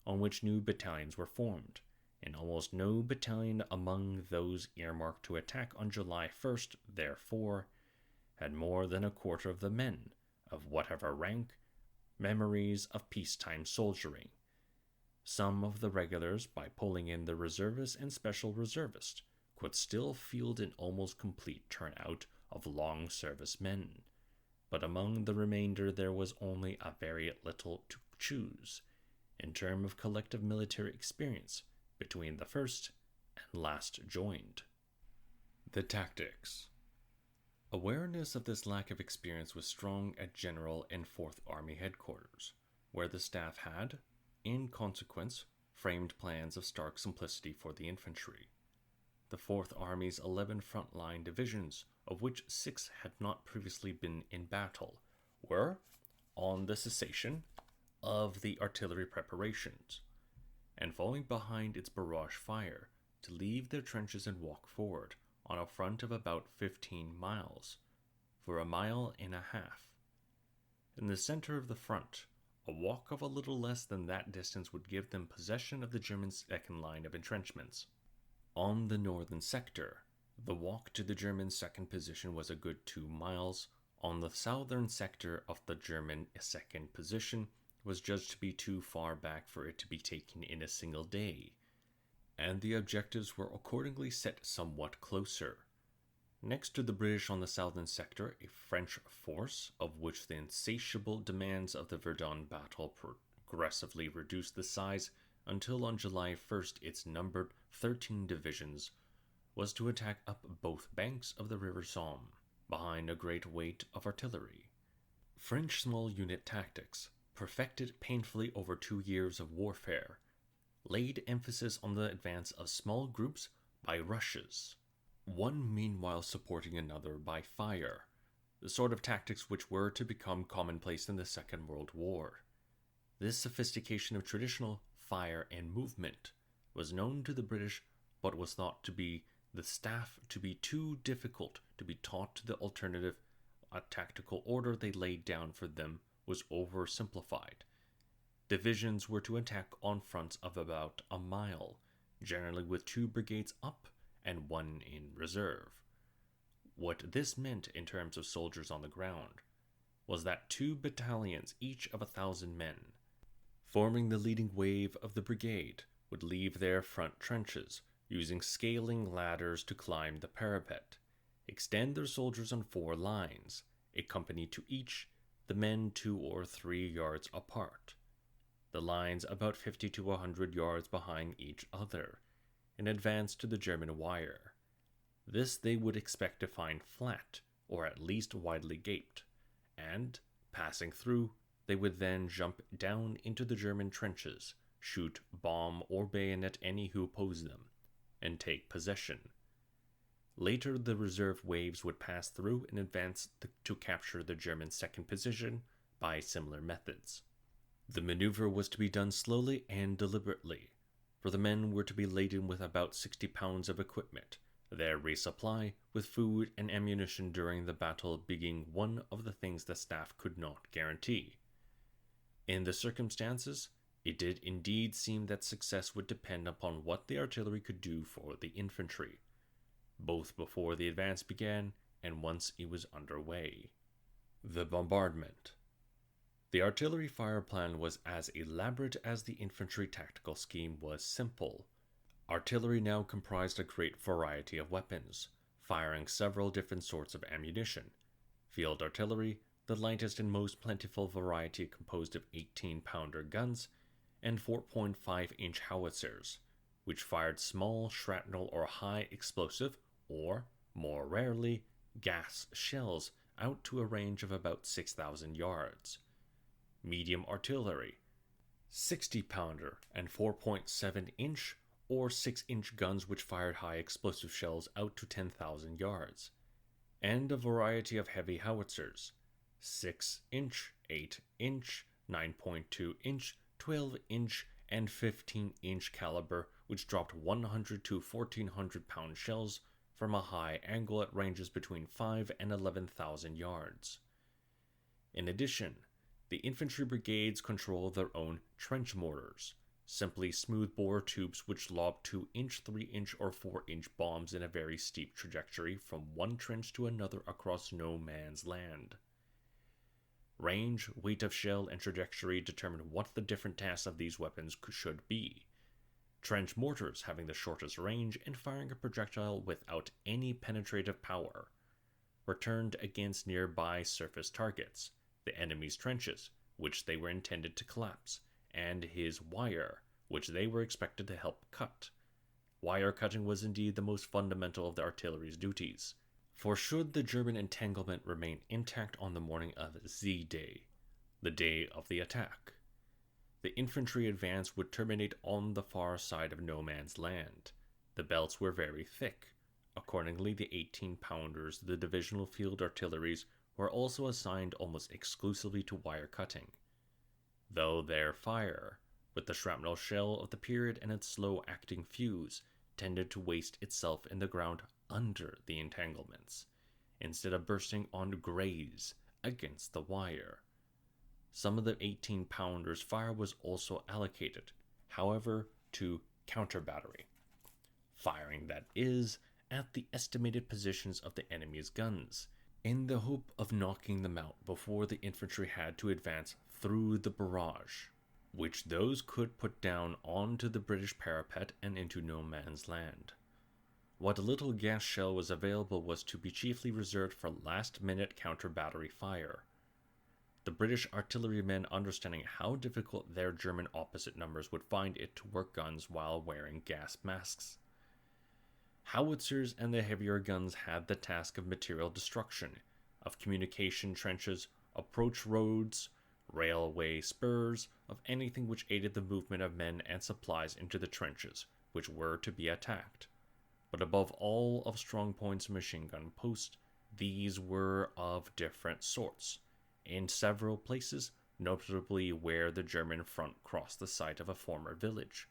on which new battalions were formed, and almost no battalion among those earmarked to attack on July 1st, therefore, had more than a quarter of the men, of whatever rank, memories of peacetime soldiering. Some of the regulars, by pulling in the reservists and special reservists, could still field an almost complete turnout of long-service men, but among the remainder there was only a very little to choose, in terms of collective military experience, between the first and last joined. The tactics. Awareness of this lack of experience was strong at General and 4th Army headquarters, where the staff had, in consequence, framed plans of stark simplicity for the infantry. The 4th Army's 11 frontline divisions, of which 6 had not previously been in battle, were, on the cessation of the artillery preparations, and falling behind its barrage fire, to leave their trenches and walk forward on a front of about 15 miles, for a mile and a half. In the center of the front, a walk of a little less than that distance would give them possession of the German second line of entrenchments. On the northern sector, the walk to the German second position was a good 2 miles. On the southern sector of the German second position was judged to be too far back for it to be taken in a single day, and the objectives were accordingly set somewhat closer. Next to the British on the southern sector, a French force, of which the insatiable demands of the Verdun battle progressively reduced the size until on July 1st its numbered 13 divisions, was to attack up both banks of the river Somme, behind a great weight of artillery. French small unit tactics, perfected painfully over 2 years of warfare, laid emphasis on the advance of small groups by rushes, one meanwhile supporting another by fire, the sort of tactics which were to become commonplace in the Second World War. This sophistication of traditional fire and movement was known to the British, but was thought to be the staff to be too difficult to be taught to the alternative. A tactical order they laid down for them was oversimplified. Divisions were to attack on fronts of about a mile, generally with 2 brigades up and 1 in reserve. What this meant in terms of soldiers on the ground was that 2 battalions, each of 1,000 men, forming the leading wave of the brigade, would leave their front trenches, using scaling ladders to climb the parapet, extend their soldiers on 4 lines, a company to each, the men 2 or 3 yards apart, the lines about 50 to 100 yards behind each other, and advance to the German wire. This they would expect to find flat, or at least widely gaped, and, passing through, they would then jump down into the German trenches, shoot, bomb, or bayonet any who opposed them, and take possession. Later, the reserve waves would pass through and advance to capture the German second position by similar methods. The maneuver was to be done slowly and deliberately, for the men were to be laden with about 60 pounds of equipment, their resupply with food and ammunition during the battle being one of the things the staff could not guarantee. In the circumstances, it did indeed seem that success would depend upon what the artillery could do for the infantry, both before the advance began and once it was underway. The bombardment. The artillery fire plan was as elaborate as the infantry tactical scheme was simple. Artillery now comprised a great variety of weapons, firing several different sorts of ammunition. Field artillery, the lightest and most plentiful variety, composed of 18-pounder guns, and 4.5-inch howitzers, which fired small shrapnel or high explosive, or, more rarely, gas shells out to a range of about 6,000 yards. Medium artillery, 60-pounder and 4.7-inch or 6-inch guns which fired high explosive shells out to 10,000 yards, and a variety of heavy howitzers, 6-inch, 8-inch, 9.2-inch, 12-inch, and 15-inch caliber, which dropped 100 to 1,400 pound shells from a high angle at ranges between 5 and 11,000 yards. In addition, the infantry brigades controlled their own trench mortars, simply smooth-bore tubes which lobbed 2-inch, 3-inch, or 4-inch bombs in a very steep trajectory from one trench to another across no man's land. Range, weight of shell, and trajectory determined what the different tasks of these weapons should be. Trench mortars having the shortest range and firing a projectile without any penetrative power, were turned against nearby surface targets, the enemy's trenches, which they were intended to collapse, and his wire, which they were expected to help cut. Wire cutting was indeed the most fundamental of the artillery's duties, for should the German entanglement remain intact on the morning of Z-Day, the day of the attack, the infantry advance would terminate on the far side of no man's land. The belts were very thick. Accordingly, the 18-pounders, the divisional field artilleries, were also assigned almost exclusively to wire cutting, though their fire, with the shrapnel shell of the period and its slow-acting fuse, tended to waste itself in the ground under the entanglements, instead of bursting on graze against the wire. Some of the 18-pounders' fire was also allocated, however, to counter-battery, firing, that is, at the estimated positions of the enemy's guns, in the hope of knocking them out before the infantry had to advance through the barrage, which those could put down onto the British parapet and into no man's land. What little gas shell was available was to be chiefly reserved for last-minute counter-battery fire. The British artillerymen, understanding how difficult their German opposite numbers would find it to work guns while wearing gas masks. Howitzers and the heavier guns had the task of material destruction, of communication trenches, approach roads, railway spurs, of anything which aided the movement of men and supplies into the trenches, which were to be attacked. But above all, of strong points and machine gun posts, these were of different sorts. In several places, notably where the German front crossed the site of a former village,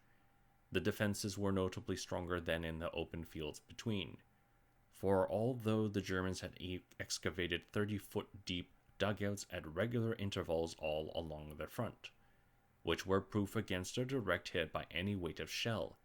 the defenses were notably stronger than in the open fields between. For although the Germans had excavated 30-foot deep dugouts at regular intervals all along their front, which were proof against a direct hit by any weight of shell,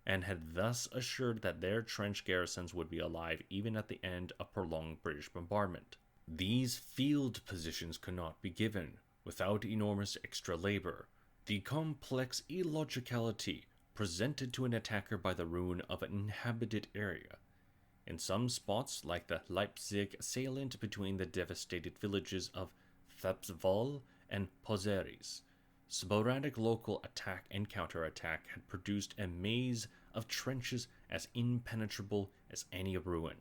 and had thus assured that their trench garrisons would be alive even at the end of prolonged British bombardment, these field positions could not be given without enormous extra labor. The complex illogicality presented to an attacker by the ruin of an inhabited area. In some spots, like the Leipzig salient between the devastated villages of Thebswal and Pozeris, sporadic local attack and counterattack had produced a maze of trenches as impenetrable as any ruin,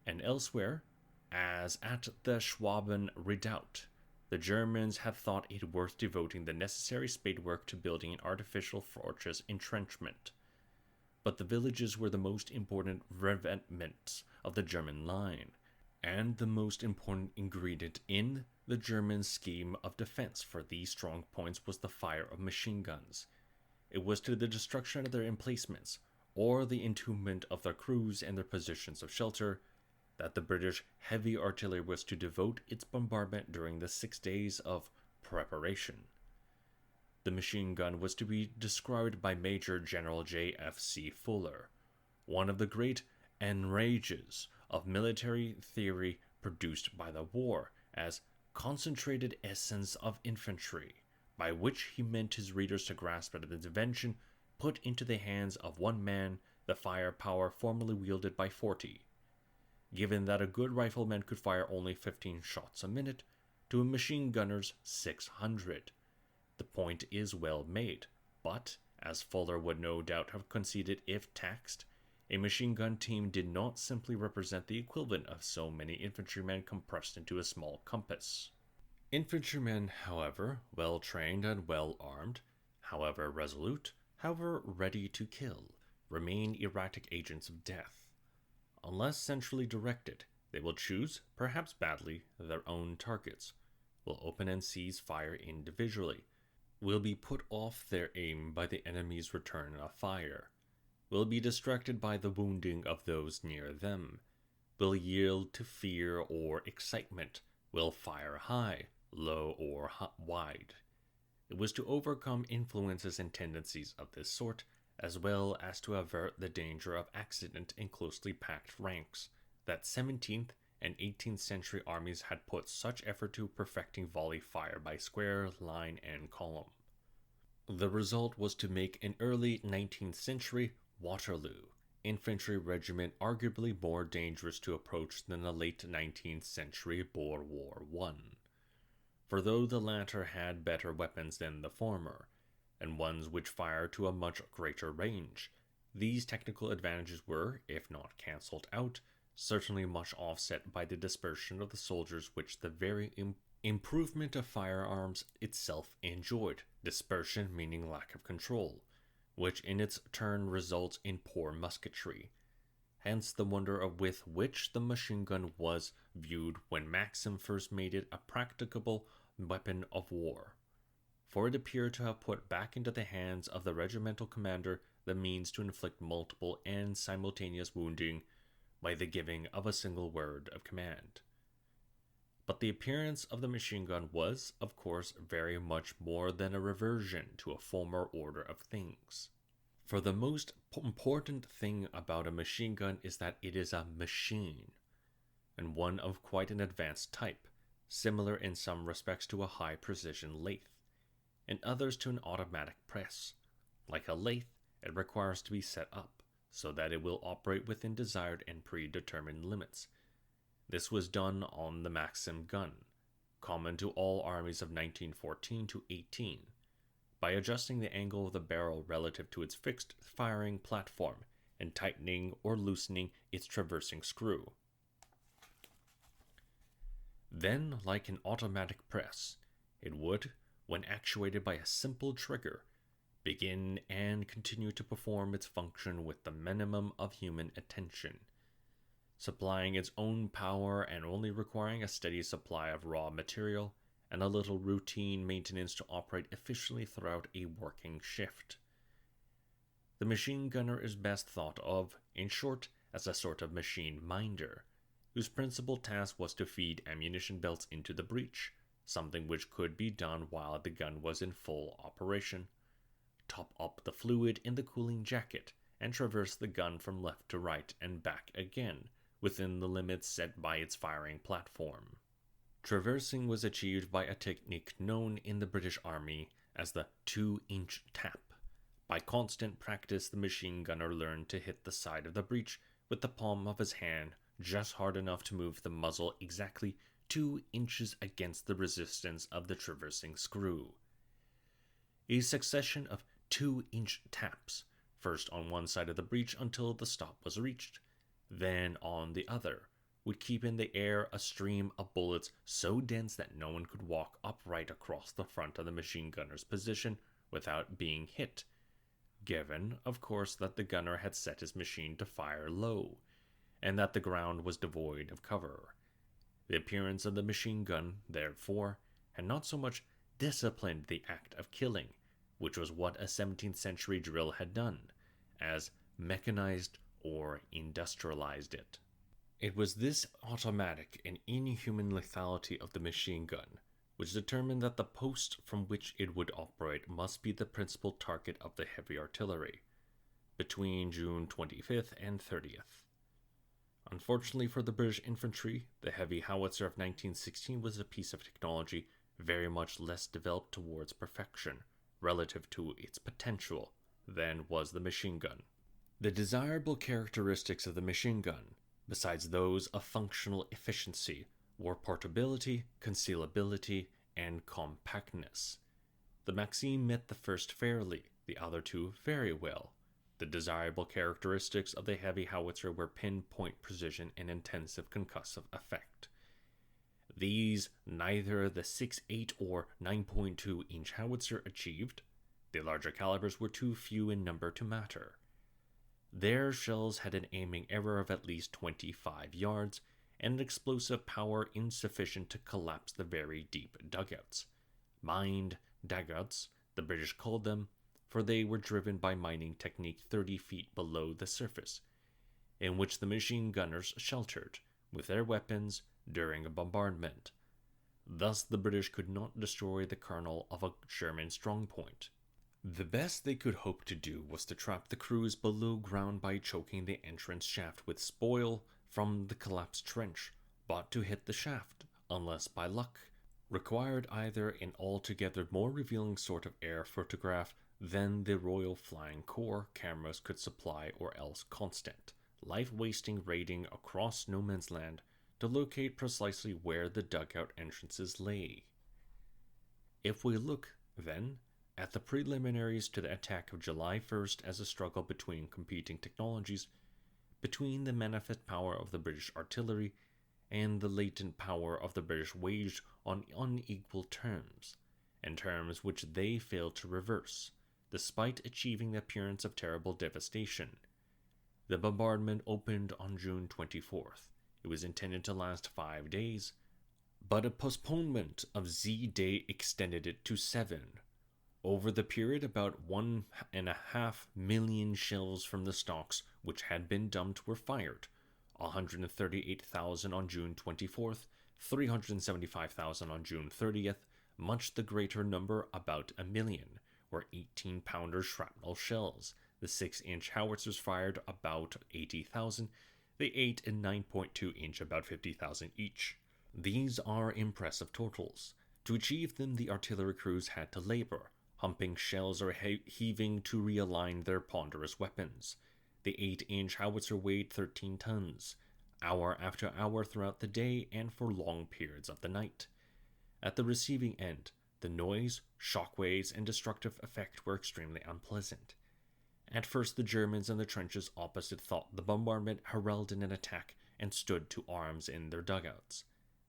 and elsewhere, as at the Schwaben redoubt. The Germans had thought it worth devoting the necessary spadework to building an artificial fortress entrenchment. But the villages were the most important revetments of the German line, and the most important ingredient in the German scheme of defense for these strong points was the fire of machine guns. It was to the destruction of their emplacements, or the entombment of their crews and their positions of shelter, that the British heavy artillery was to devote its bombardment during the 6 days of preparation. The machine gun was to be described by Major General J.F.C. Fuller, one of the great enrages of military theory produced by the war, as concentrated essence of infantry, by which he meant his readers to grasp that the invention put into the hands of one man the firepower formerly wielded by 40. Given that a good rifleman could fire only 15 shots a minute, to a machine gunner's 600. The point is well made, but, as Fuller would no doubt have conceded if taxed, a machine gun team did not simply represent the equivalent of so many infantrymen compressed into a small compass. Infantrymen, however well trained and well armed, however resolute, however ready to kill, remain erratic agents of death. Unless centrally directed, they will choose, perhaps badly, their own targets, will open and seize fire individually, will be put off their aim by the enemy's return of fire, will be distracted by the wounding of those near them, will yield to fear or excitement, will fire high, low, or wide. It was to overcome influences and tendencies of this sort, as well as to avert the danger of accident in closely packed ranks, that 17th and 18th century armies had put such effort to perfecting volley fire by square, line, and column. The result was to make an early 19th century Waterloo infantry regiment arguably more dangerous to approach than a late 19th century Boer War I. For though the latter had better weapons than the former, and ones which fire to a much greater range, these technical advantages were, if not cancelled out, certainly much offset by the dispersion of the soldiers which the very improvement of firearms itself enjoyed, dispersion meaning lack of control, which in its turn results in poor musketry. Hence the wonder with which the machine gun was viewed when Maxim first made it a practicable weapon of war. For it appeared to have put back into the hands of the regimental commander the means to inflict multiple and simultaneous wounding by the giving of a single word of command. But the appearance of the machine gun was, of course, very much more than a reversion to a former order of things. For the most important thing about a machine gun is that it is a machine, and one of quite an advanced type, similar in some respects to a high-precision lathe, in others to an automatic press. Like a lathe, it requires to be set up, so that it will operate within desired and predetermined limits. This was done on the Maxim gun, common to all armies of 1914 to 18, by adjusting the angle of the barrel relative to its fixed firing platform and tightening or loosening its traversing screw. Then, like an automatic press, it would, when actuated by a simple trigger, begin and continue to perform its function with the minimum of human attention, supplying its own power and only requiring a steady supply of raw material and a little routine maintenance to operate efficiently throughout a working shift. The machine gunner is best thought of, in short, as a sort of machine minder, whose principal task was to feed ammunition belts into the breech, something which could be done while the gun was in full operation, top up the fluid in the cooling jacket, and traverse the gun from left to right and back again, within the limits set by its firing platform. Traversing was achieved by a technique known in the British Army as the 2-inch tap. By constant practice, the machine gunner learned to hit the side of the breech with the palm of his hand just hard enough to move the muzzle exactly 2 inches against the resistance of the traversing screw. A succession of 2-inch taps, first on one side of the breech until the stop was reached, then on the other, would keep in the air a stream of bullets so dense that no one could walk upright across the front of the machine gunner's position without being hit, given, of course, that the gunner had set his machine to fire low, and that the ground was devoid of cover. The appearance of the machine gun, therefore, had not so much disciplined the act of killing, which was what a 17th century drill had done, as mechanized or industrialized it. It was this automatic and inhuman lethality of the machine gun which determined that the post from which it would operate must be the principal target of the heavy artillery, between June 25th and 30th. Unfortunately for the British infantry, the heavy howitzer of 1916 was a piece of technology very much less developed towards perfection, relative to its potential, than was the machine gun. The desirable characteristics of the machine gun, besides those of functional efficiency, were portability, concealability, and compactness. The Maxim met the first fairly, the other two very well. The desirable characteristics of the heavy howitzer were pinpoint precision and intensive concussive effect. These neither the 6.8 or 9.2-inch howitzer achieved. The larger calibers were too few in number to matter. Their shells had an aiming error of at least 25 yards, and an explosive power insufficient to collapse the very deep dugouts. Mined dugouts, the British called them, for they were driven by mining technique 30 feet below the surface, in which the machine gunners sheltered, with their weapons, during a bombardment. Thus the British could not destroy the kernel of a German strongpoint. The best they could hope to do was to trap the crews below ground by choking the entrance shaft with spoil from the collapsed trench, but to hit the shaft, unless by luck, required either an altogether more revealing sort of air photograph than the Royal Flying Corps cameras could supply, or else constant, life-wasting raiding across no man's land to locate precisely where the dugout entrances lay. If we look, then, at the preliminaries to the attack of July 1st as a struggle between competing technologies, between the manifest power of the British artillery and the latent power of the British waged on unequal terms, and terms which they failed to reverse, despite achieving the appearance of terrible devastation. The bombardment opened on June 24th. It was intended to last 5 days, but a postponement of Z-Day extended it to 7. Over the period, about 1.5 million shells from the stocks which had been dumped were fired. 138,000 on June 24th, 375,000 on June 30th, much the greater number, about 1 million, were 18-pounder shrapnel shells. The 6-inch howitzers fired about 80,000, the 8 and 9.2-inch about 50,000 each. These are impressive totals. To achieve them, the artillery crews had to labor, humping shells or heaving to realign their ponderous weapons. The 8-inch howitzer weighed 13 tons, hour after hour throughout the day and for long periods of the night. At the receiving end, the noise, shockwaves, and destructive effect were extremely unpleasant. At first, the Germans in the trenches opposite thought the bombardment heralded an attack and stood to arms in their dugouts.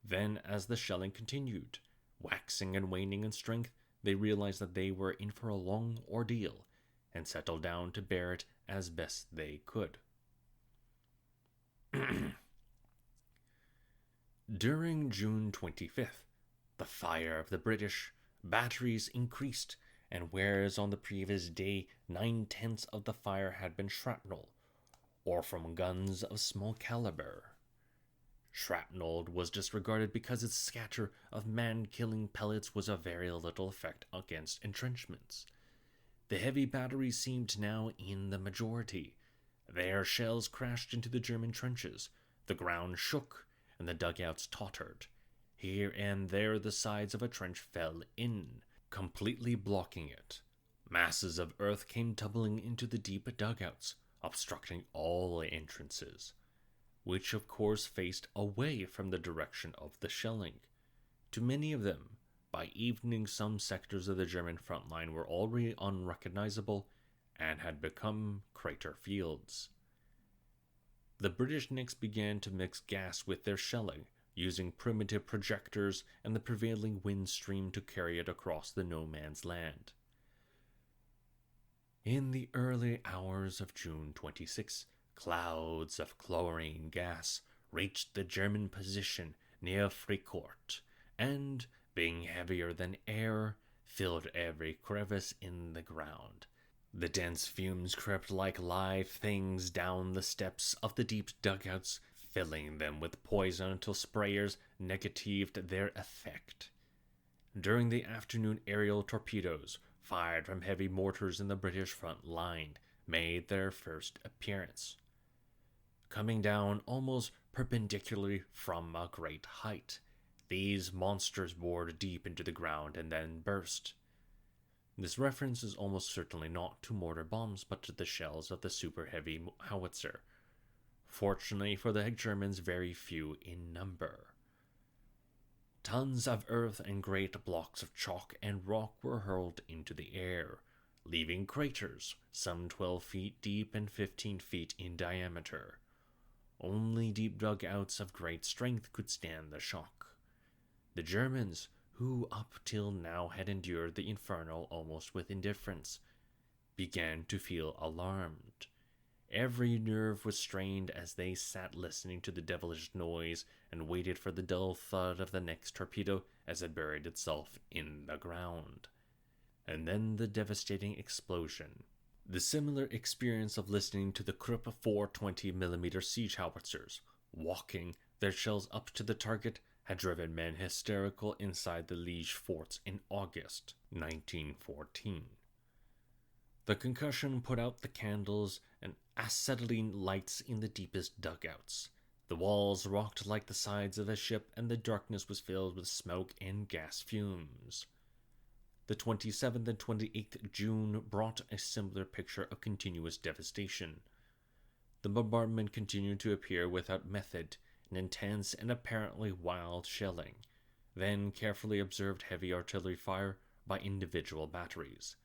Then, as the shelling continued, waxing and waning in strength, they realized that they were in for a long ordeal, and settled down to bear it as best they could. During June 25th, the fire of the British batteries increased, and whereas on the previous day 9/10 of the fire had been shrapnel, or from guns of small caliber, shrapnel was disregarded because its scatter of man-killing pellets was of very little effect against entrenchments. The heavy batteries seemed now in the majority. Their shells crashed into the German trenches, the ground shook, and the dugouts tottered. Here and there the sides of a trench fell in, completely blocking it. Masses of earth came tumbling into the deep dugouts, obstructing all entrances, which of course faced away from the direction of the shelling. To many of them, by evening some sectors of the German front line were already unrecognizable and had become crater fields. The British next began to mix gas with their shelling, using primitive projectors and the prevailing wind stream to carry it across the no man's land. In the early hours of June 26, clouds of chlorine gas reached the German position near Fricourt, and, being heavier than air, filled every crevice in the ground. The dense fumes crept like live things down the steps of the deep dugouts, filling them with poison until sprayers negatived their effect. During the afternoon, aerial torpedoes, fired from heavy mortars in the British front line, made their first appearance, coming down almost perpendicularly from a great height. These monsters bored deep into the ground and then burst. This reference is almost certainly not to mortar bombs, but to the shells of the super heavy howitzer. Fortunately for the Germans, very few in number. Tons of earth and great blocks of chalk and rock were hurled into the air, leaving craters some 12 feet deep and 15 feet in diameter. Only deep dugouts of great strength could stand the shock. The Germans, who up till now had endured the inferno almost with indifference, began to feel alarmed. Every nerve was strained as they sat listening to the devilish noise and waited for the dull thud of the next torpedo as it buried itself in the ground. And then the devastating explosion. The similar experience of listening to the Krupp 420mm siege howitzers, walking their shells up to the target, had driven men hysterical inside the Liege forts in August 1914. The concussion put out the candles and acetylene lights in the deepest dugouts. The walls rocked like the sides of a ship, and the darkness was filled with smoke and gas fumes. The 27th and 28th June brought a similar picture of continuous devastation. The bombardment continued to appear without method, an intense and apparently wild shelling, then carefully observed heavy artillery fire by individual batteries,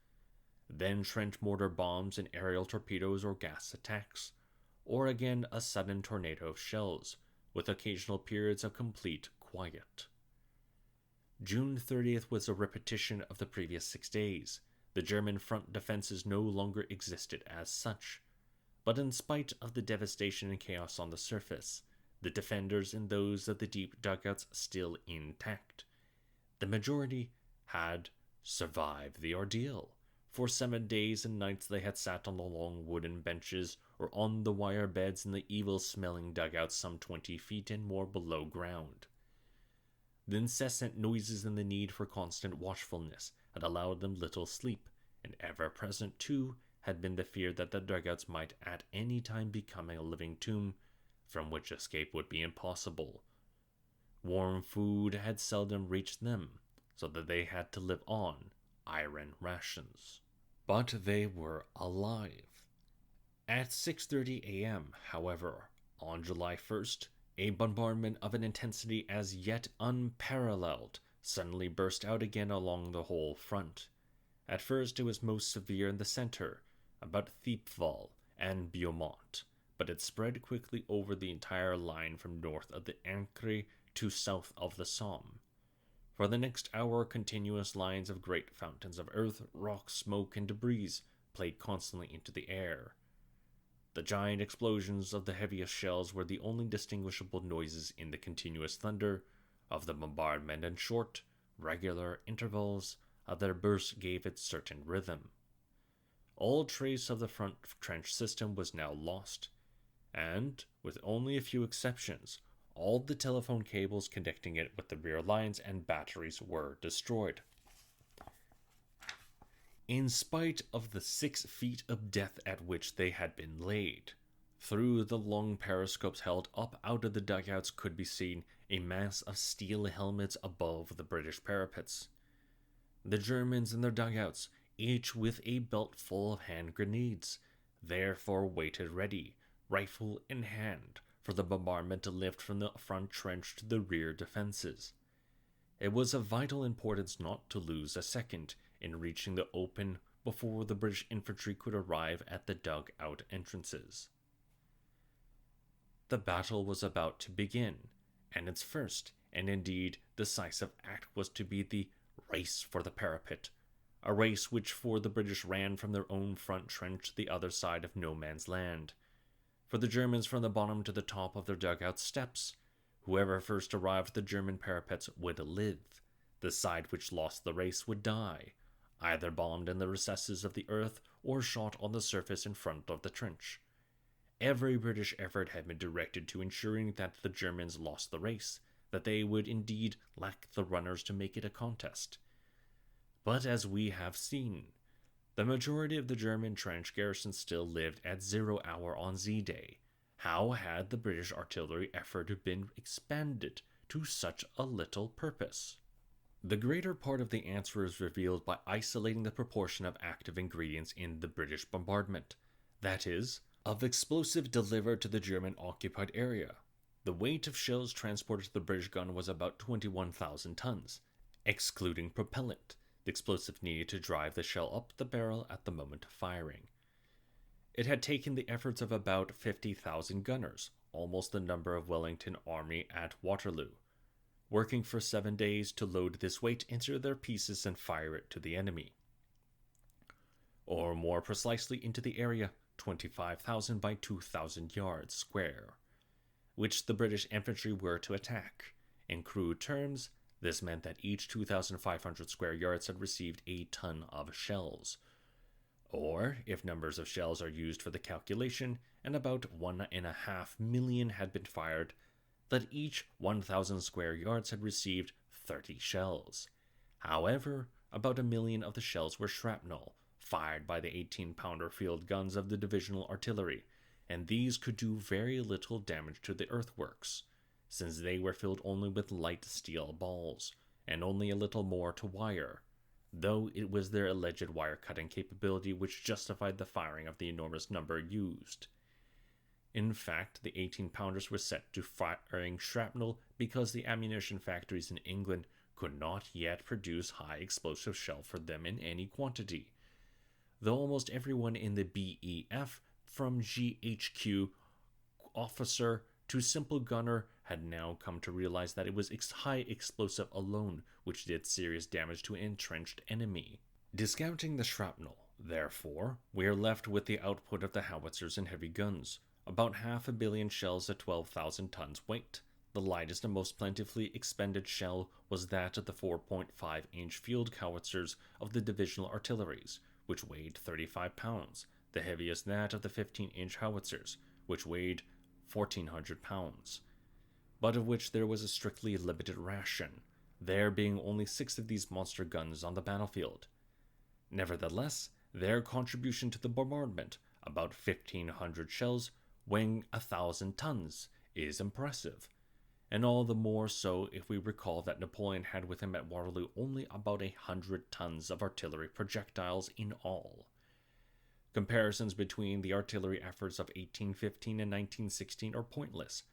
then trench mortar bombs and aerial torpedoes or gas attacks, or again a sudden tornado of shells, with occasional periods of complete quiet. June 30th was a repetition of the previous 6 days. The German front defenses no longer existed as such, but in spite of the devastation and chaos on the surface, the defenders and those of the deep dugouts still intact. The majority had survived the ordeal. For 7 days and nights they had sat on the long wooden benches or on the wire beds in the evil-smelling dugouts some 20 feet and more below ground. The incessant noises and the need for constant watchfulness had allowed them little sleep, and ever present, too, had been the fear that the dugouts might at any time become a living tomb from which escape would be impossible. Warm food had seldom reached them, so that they had to live on iron rations. But they were alive. At 6:30 a.m., however, on July 1st, a bombardment of an intensity as yet unparalleled suddenly burst out again along the whole front. At first it was most severe in the center, about Thiepval and Beaumont, but it spread quickly over the entire line from north of the Ancre to south of the Somme. For the next hour, continuous lines of great fountains of earth, rock, smoke, and debris played constantly into the air. The giant explosions of the heaviest shells were the only distinguishable noises in the continuous thunder of the bombardment, and short, regular intervals of their bursts gave it certain rhythm. All trace of the front trench system was now lost, and, with only a few exceptions, all the telephone cables connecting it with the rear lines and batteries were destroyed. In spite of the 6 feet of death at which they had been laid, through the long periscopes held up out of the dugouts could be seen a mass of steel helmets above the British parapets. The Germans in their dugouts, each with a belt full of hand grenades, therefore waited ready, rifle in hand, for the bombardment to lift from the front trench to the rear defenses. It was of vital importance not to lose a second in reaching the open before the British infantry could arrive at the dugout entrances. the battle was about to begin, and its first, and indeed decisive act was to be the race for the parapet, a race which for the British ran from their own front trench to the other side of no man's land. For the Germans from the bottom to the top of their dugout steps. Whoever first arrived at the German parapets would live. The side which lost the race would die, either bombed in the recesses of the earth or shot on the surface in front of the trench. Every British effort had been directed to ensuring that the Germans lost the race, that they would indeed lack the runners to make it a contest. But as we have seen, the majority of the German trench garrisons still lived at 0 hour on Z-Day. How had the British artillery effort been expanded to such a little purpose? The greater part of the answer is revealed by isolating the proportion of active ingredients in the British bombardment, that is, of explosive delivered to the German-occupied area. The weight of shells transported to the British gun was about 21,000 tons, excluding propellant, the explosive needed to drive the shell up the barrel at the moment of firing. It had taken the efforts of about 50,000 gunners, almost the number of Wellington Army at Waterloo, working for 7 days to load this weight into their pieces and fire it to the enemy. Or more precisely into the area, 25,000 by 2,000 yards square, which the British infantry were to attack. In crude terms, this meant that each 2,500 square yards had received a ton of shells. Or, if numbers of shells are used for the calculation, and about 1.5 million had been fired, that each 1,000 square yards had received 30 shells. However, about 1 million of the shells were shrapnel, fired by the 18-pounder field guns of the divisional artillery, and these could do very little damage to the earthworks, since they were filled only with light steel balls, and only a little more to wire, though it was their alleged wire-cutting capability which justified the firing of the enormous number used. In fact, the 18-pounders were set to firing shrapnel because the ammunition factories in England could not yet produce high explosive shell for them in any quantity, though almost everyone in the BEF, from GHQ officer to simple gunner, had now come to realize that it was high explosive alone which did serious damage to an entrenched enemy. Discounting the shrapnel, therefore, we are left with the output of the howitzers and heavy guns, about 500 million shells at 12,000 tons weight. The lightest and most plentifully expended shell was that of the 4.5-inch field howitzers of the divisional artilleries, which weighed 35 pounds, the heaviest that of the 15-inch howitzers, which weighed 1,400 pounds, but of which there was a strictly limited ration, there being only 6 of these monster guns on the battlefield. Nevertheless, their contribution to the bombardment, about 1,500 shells weighing 1,000 tons, is impressive, and all the more so if we recall that Napoleon had with him at Waterloo only about 100 tons of artillery projectiles in all. Comparisons between the artillery efforts of 1815 and 1916 are pointless.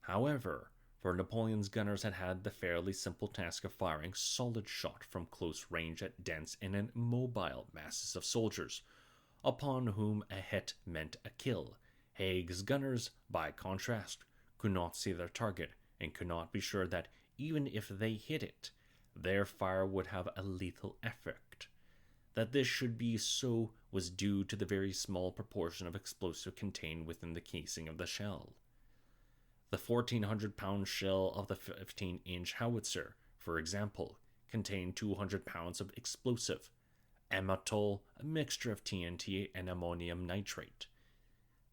However, for Napoleon's gunners had had the fairly simple task of firing solid shot from close range at dense and immobile masses of soldiers, upon whom a hit meant a kill. Haig's gunners, by contrast, could not see their target, and could not be sure that, even if they hit it, their fire would have a lethal effect. That this should be so was due to the very small proportion of explosive contained within the casing of the shell. The 1,400-pound shell of the 15-inch howitzer, for example, contained 200 pounds of explosive, amatol, a mixture of TNT and ammonium nitrate.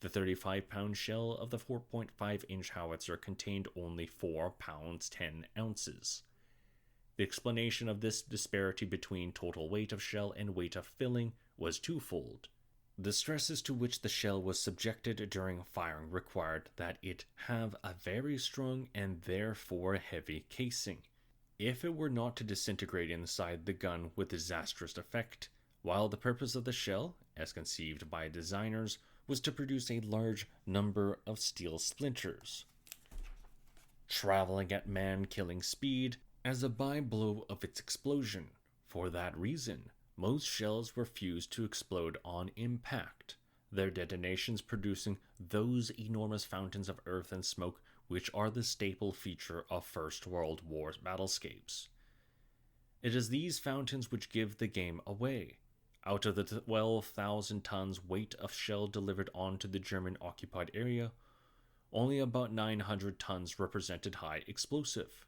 The 35-pound shell of the 4.5-inch howitzer contained only 4 pounds 10 ounces. The explanation of this disparity between total weight of shell and weight of filling was twofold. The stresses to which the shell was subjected during firing required that it have a very strong and therefore heavy casing, if it were not to disintegrate inside the gun with disastrous effect, while the purpose of the shell, as conceived by designers, was to produce a large number of steel splinters, traveling at man-killing speed as a by-blow of its explosion. For that reason, most shells were fused to explode on impact, their detonations producing those enormous fountains of earth and smoke which are the staple feature of First World War battlescapes. It is these fountains which give the game away. Out of the 12,000 tons weight of shell delivered onto the German occupied area, only about 900 tons represented high explosive,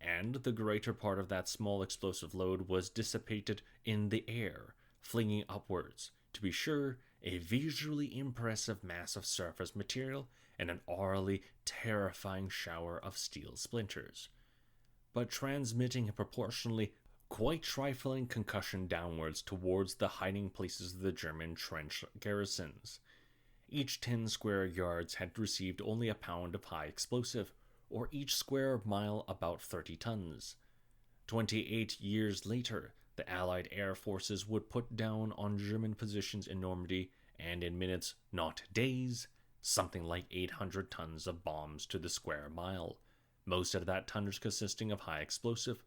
and the greater part of that small explosive load was dissipated in the air, flinging upwards, to be sure, a visually impressive mass of surface material and an aurally terrifying shower of steel splinters, but transmitting a proportionally quite trifling concussion downwards towards the hiding places of the German trench garrisons. Each 10 square yards had received only a pound of high explosive, or each square mile about 30 tons. 28 years later, the Allied air forces would put down on German positions in Normandy, and in minutes, not days, something like 800 tons of bombs to the square mile, most of that tonnage consisting of high explosive,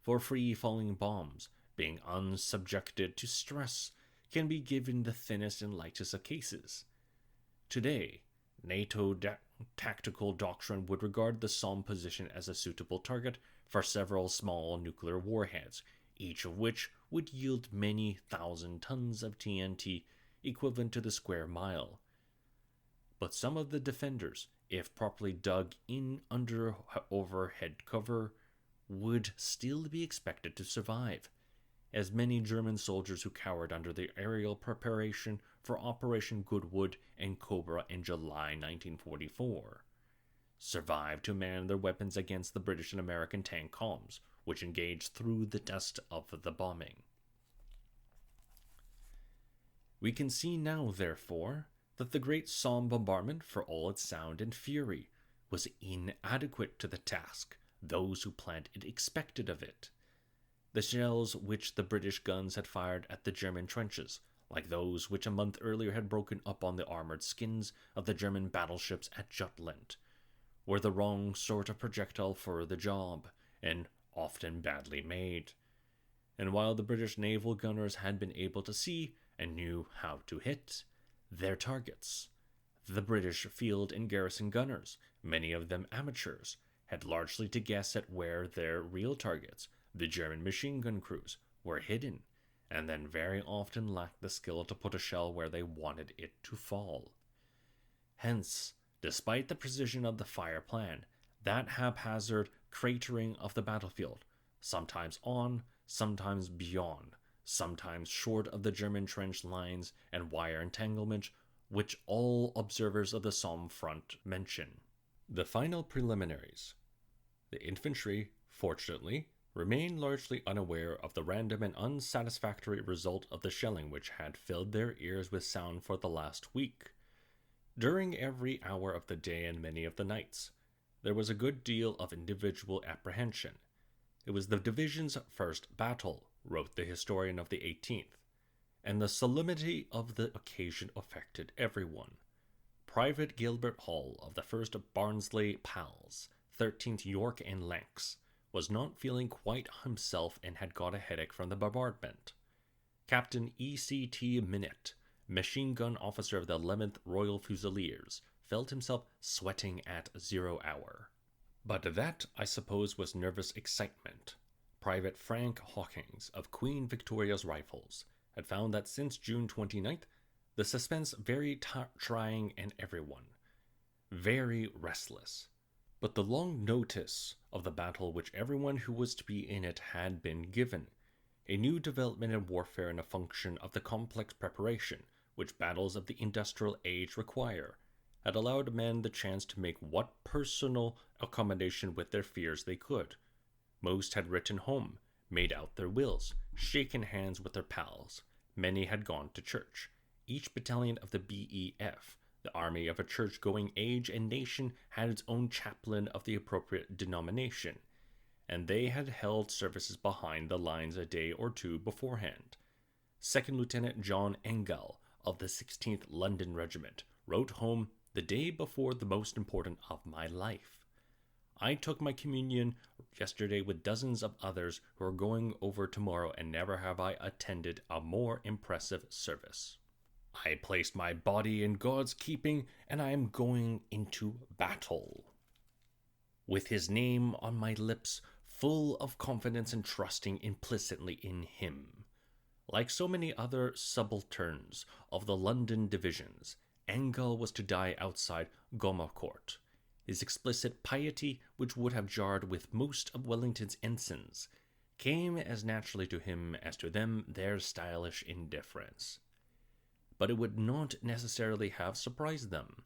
for free-falling bombs, being unsubjected to stress, can be given the thinnest and lightest of cases. Today, NATO tactical doctrine would regard the Somme position as a suitable target for several small nuclear warheads, each of which would yield many thousand tons of TNT equivalent to the square mile. But some of the defenders, if properly dug in under overhead cover, would still be expected to survive, as many German soldiers who cowered under the aerial preparation for Operation Goodwood and Cobra in July 1944 survived to man their weapons against the British and American tank columns, which engaged through the dust of the bombing. We can see now, therefore, that the great Somme bombardment, for all its sound and fury, was inadequate to the task those who planned it expected of it. The shells which the British guns had fired at the German trenches, like those which a month earlier had broken up on the armored skins of the German battleships at Jutland, were the wrong sort of projectile for the job, and often badly made. And while the British naval gunners had been able to see and knew how to hit their targets, the British field and garrison gunners, many of them amateurs, had largely to guess at where their real targets, the German machine gun crews, were hidden, and then very often lacked the skill to put a shell where they wanted it to fall. Hence, despite the precision of the fire plan, that haphazard cratering of the battlefield, sometimes on, sometimes beyond, sometimes short of the German trench lines and wire entanglement, which all observers of the Somme front mention. The final preliminaries. The infantry, fortunately, remained largely unaware of the random and unsatisfactory result of the shelling which had filled their ears with sound for the last week. During every hour of the day and many of the nights, there was a good deal of individual apprehension. It was the division's first battle, wrote the historian of the 18th, and the solemnity of the occasion affected everyone. Private Gilbert Hall of the 1st Barnsley Pals, 13th York and Lancs, was not feeling quite himself and had got a headache from the bombardment. Captain E.C.T. Minett, machine gun officer of the 11th Royal Fusiliers, felt himself sweating at 0 hour. But that, I suppose, was nervous excitement. Private Frank Hawkins of Queen Victoria's Rifles had found that since June 29th, the suspense very trying and everyone very restless. But the long notice of the battle which everyone who was to be in it had been given, a new development in warfare and a function of the complex preparation which battles of the industrial age require, had allowed men the chance to make what personal accommodation with their fears they could. Most had written home, made out their wills, shaken hands with their pals. Many had gone to church. Each battalion of the BEF, the army of a church-going age and nation, had its own chaplain of the appropriate denomination, and they had held services behind the lines a day or two beforehand. Second Lieutenant John Engel of the 16th London Regiment wrote home the day before the most important of my life. I took my communion yesterday with dozens of others who are going over tomorrow, and never have I attended a more impressive service. I placed my body in God's keeping, and I am going into battle. With his name on my lips, full of confidence and trusting implicitly in him. Like so many other subalterns of the London divisions, Engel was to die outside Gommercourt. His explicit piety, which would have jarred with most of Wellington's ensigns, came as naturally to him as to them their stylish indifference. But it would not necessarily have surprised them.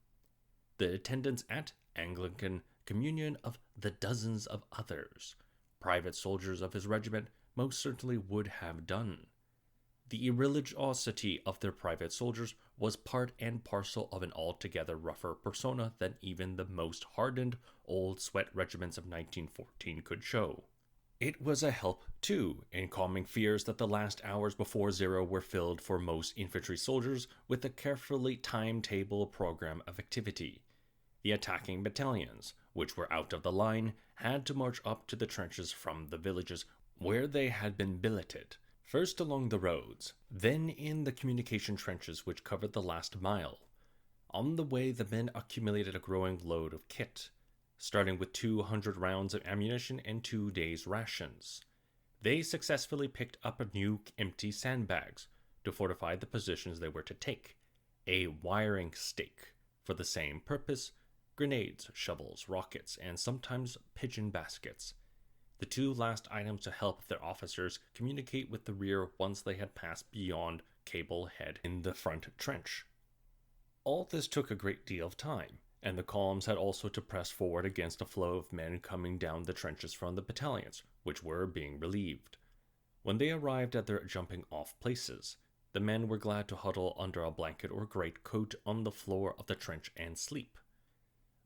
The attendance at Anglican communion of the dozens of others, private soldiers of his regiment, most certainly would have done. The irreligiosity of their private soldiers was part and parcel of an altogether rougher persona than even the most hardened old sweat regiments of 1914 could show. It was a help, too, in calming fears that the last hours before zero were filled for most infantry soldiers with a carefully timetable program of activity. The attacking battalions, which were out of the line, had to march up to the trenches from the villages where they had been billeted, first along the roads, then in the communication trenches which covered the last mile. On the way the men accumulated a growing load of kit, starting with 200 rounds of ammunition and 2 days' rations. They successfully picked up a new empty sandbags to fortify the positions they were to take, a wiring stake for the same purpose, grenades, shovels, rockets, and sometimes pigeon baskets. The two last items to help their officers communicate with the rear once they had passed beyond Cable Head in the front trench. All this took a great deal of time, and the columns had also to press forward against a flow of men coming down the trenches from the battalions, which were being relieved. When they arrived at their jumping-off places, the men were glad to huddle under a blanket or greatcoat on the floor of the trench and sleep.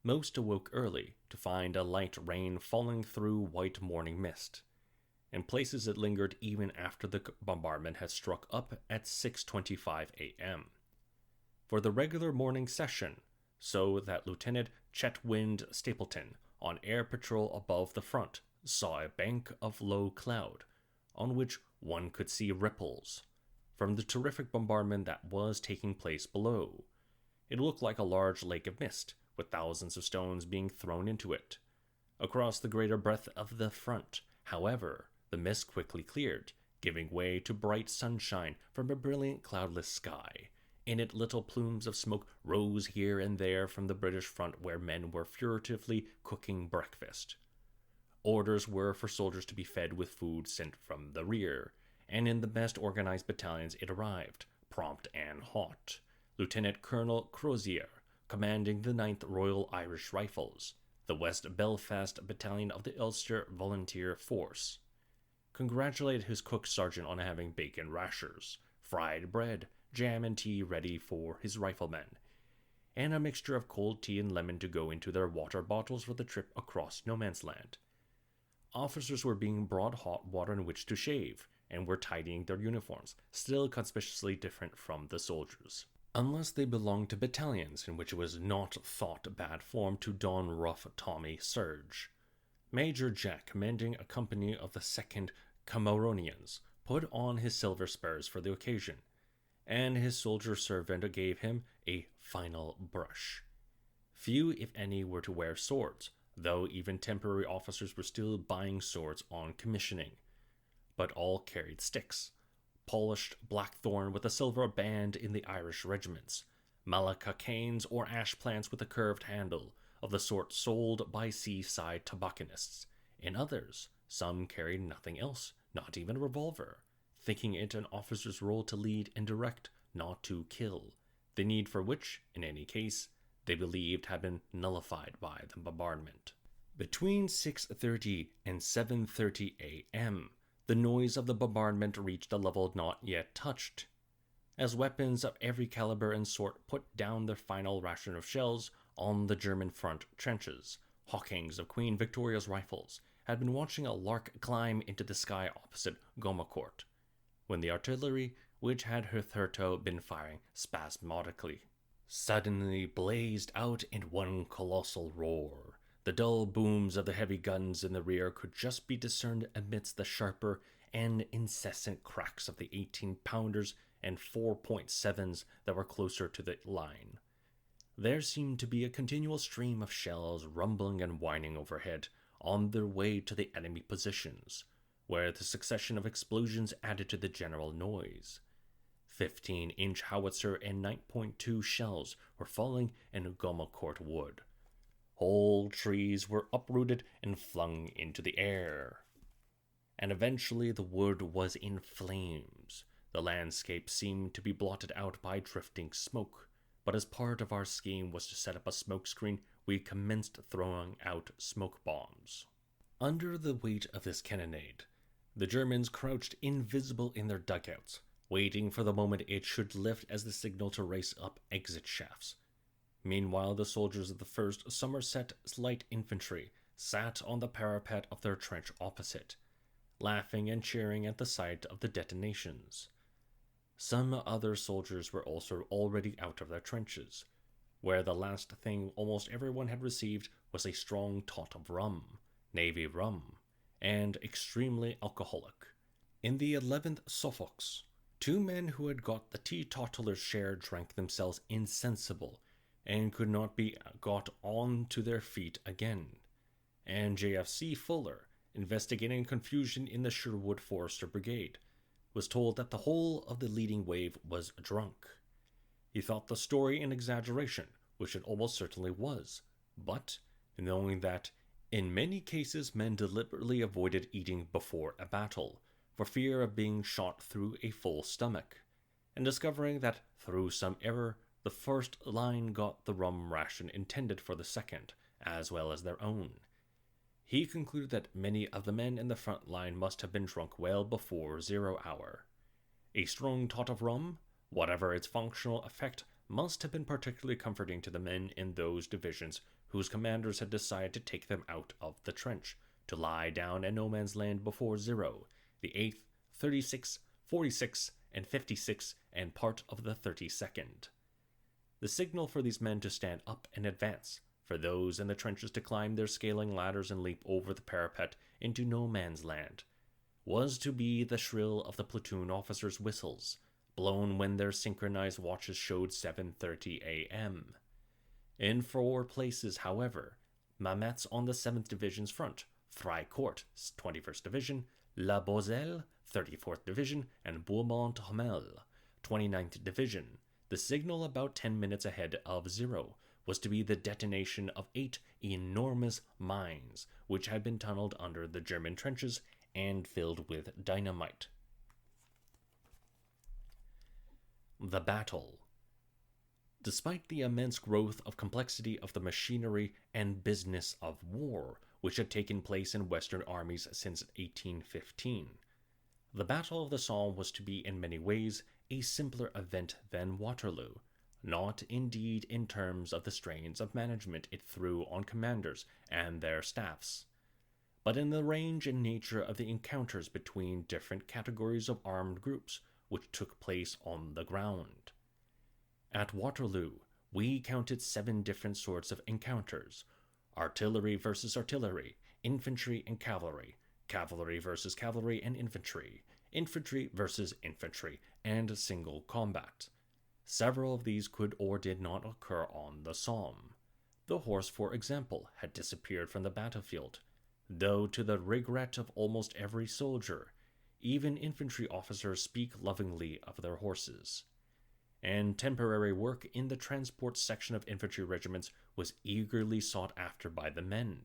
Most awoke early to find a light rain falling through white morning mist. In places it lingered even after the bombardment had struck up at 6:25 a.m. For the regular morning session, so that Lieutenant Chetwynd Stapleton, on air patrol above the front, saw a bank of low cloud, on which one could see ripples, from the terrific bombardment that was taking place below. It looked like a large lake of mist, with thousands of stones being thrown into it. Across the greater breadth of the front, however, the mist quickly cleared, giving way to bright sunshine from a brilliant cloudless sky. In it little plumes of smoke rose here and there from the British front where men were furtively cooking breakfast. Orders were for soldiers to be fed with food sent from the rear, and in the best organized battalions it arrived, prompt and hot. Lieutenant Colonel Crozier, commanding the 9th Royal Irish Rifles, the West Belfast Battalion of the Ulster Volunteer Force, congratulated his cook sergeant on having bacon rashers, fried bread, jam and tea ready for his riflemen, and a mixture of cold tea and lemon to go into their water bottles for the trip across no man's land. Officers were being brought hot water in which to shave, and were tidying their uniforms, still conspicuously different from the soldiers, unless they belonged to battalions in which it was not thought bad form to don rough Tommy serge. Major Jack, commanding a company of the 2nd Cameronians, put on his silver spurs for the occasion, and his soldier servant gave him a final brush. Few, if any, were to wear swords, though even temporary officers were still buying swords on commissioning. But all carried sticks, polished blackthorn with a silver band in the Irish regiments, malacca canes or ash plants with a curved handle, of the sort sold by seaside tobacconists. In others, some carried nothing else, not even a revolver, thinking it an officer's role to lead and direct, not to kill, the need for which, in any case, they believed had been nullified by the bombardment. Between 6:30 and 7:30 a.m., the noise of the bombardment reached a level not yet touched. As weapons of every caliber and sort put down their final ration of shells on the German front trenches, Hawkings of Queen Victoria's rifles had been watching a lark climb into the sky opposite Gommercourt, when the artillery, which had hitherto been firing spasmodically, suddenly blazed out in one colossal roar. The dull booms of the heavy guns in the rear could just be discerned amidst the sharper and incessant cracks of the 18-pounders and 4.7s that were closer to the line. There seemed to be a continual stream of shells rumbling and whining overhead on their way to the enemy positions, where the succession of explosions added to the general noise. 15-inch howitzer and 9.2 shells were falling in Gomacourt Wood. Whole trees were uprooted and flung into the air. And eventually the wood was in flames. The landscape seemed to be blotted out by drifting smoke, but as part of our scheme was to set up a smoke screen, we commenced throwing out smoke bombs. Under the weight of this cannonade, the Germans crouched invisible in their dugouts, waiting for the moment it should lift as the signal to race up exit shafts. Meanwhile, the soldiers of the 1st Somerset Light Infantry sat on the parapet of their trench opposite, laughing and cheering at the sight of the detonations. Some other soldiers were also already out of their trenches, where the last thing almost everyone had received was a strong tot of rum, navy rum, and extremely alcoholic. In the 11th Suffolks, 2 men who had got the teetotaler's share drank themselves insensible and could not be got on to their feet again, and JFC Fuller, investigating confusion in the Sherwood Forester Brigade, was told that the whole of the leading wave was drunk. He thought the story an exaggeration, which it almost certainly was, but, knowing that in many cases men deliberately avoided eating before a battle, for fear of being shot through a full stomach, and discovering that through some error the first line got the rum ration intended for the second, as well as their own, he concluded that many of the men in the front line must have been drunk well before 0 hour. A strong tot of rum, whatever its functional effect, must have been particularly comforting to the men in those divisions whose commanders had decided to take them out of the trench, to lie down in no man's land before 0, the 8th, 36th, 46th, and 56th, and part of the 32nd. The signal for these men to stand up and advance, for those in the trenches to climb their scaling ladders and leap over the parapet into no man's land, was to be the shrill of the platoon officers' whistles, blown when their synchronized watches showed 7:30 a.m. In 4 places, however, Mametz on the 7th Division's front, Fricourt, 21st Division, La Bozelle, 34th Division, and Beaumont-Hamel, 29th Division, the signal about 10 minutes ahead of 0 was to be the detonation of 8 enormous mines, which had been tunneled under the German trenches and filled with dynamite. The battle. Despite the immense growth of complexity of the machinery and business of war, which had taken place in Western armies since 1815, the Battle of the Somme was to be in many ways a simpler event than Waterloo, not indeed in terms of the strains of management it threw on commanders and their staffs, but in the range and nature of the encounters between different categories of armed groups which took place on the ground. At Waterloo, we counted 7 different sorts of encounters: artillery versus artillery, infantry and cavalry, cavalry versus cavalry and infantry versus infantry, and single combat. Several of these could or did not occur on the Somme. The horse, for example, had disappeared from the battlefield, though to the regret of almost every soldier, even infantry officers speak lovingly of their horses. And temporary work in the transport section of infantry regiments was eagerly sought after by the men,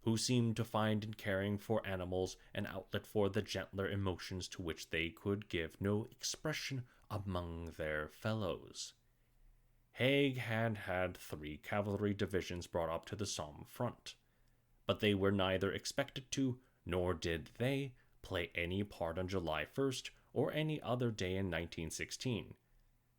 who seemed to find in caring for animals an outlet for the gentler emotions to which they could give no expression among their fellows. Haig had 3 cavalry divisions brought up to the Somme front, but they were neither expected to, nor did they, play any part on July 1st or any other day in 1916.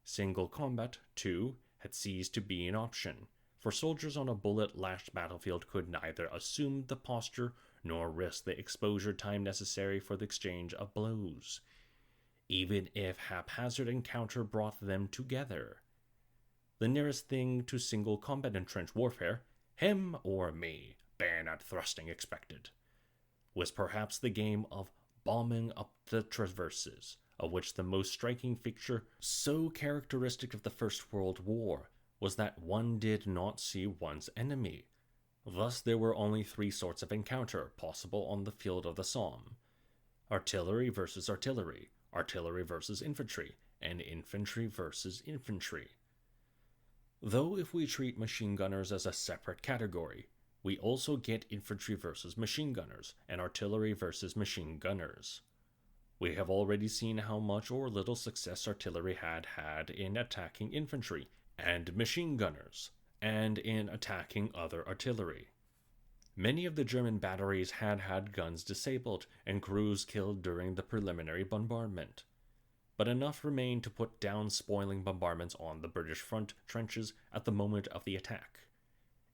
Single combat, too, had ceased to be an option, for soldiers on a bullet-lashed battlefield could neither assume the posture nor risk the exposure time necessary for the exchange of blows, even if haphazard encounter brought them together. The nearest thing to single combat in trench warfare, him or me, bayonet thrusting expected, was perhaps the game of bombing up the traverses, of which the most striking feature, so characteristic of the First World War, was that one did not see one's enemy. Thus, there were only three sorts of encounter possible on the field of the Somme: artillery versus artillery, artillery versus infantry, and infantry versus infantry. Though if we treat machine gunners as a separate category, we also get infantry versus machine gunners and artillery versus machine gunners. We have already seen how much or little success artillery had in attacking infantry and machine gunners, and in attacking other artillery. Many of the German batteries had guns disabled and crews killed during the preliminary bombardment. But enough remained to put down spoiling bombardments on the British front trenches at the moment of the attack.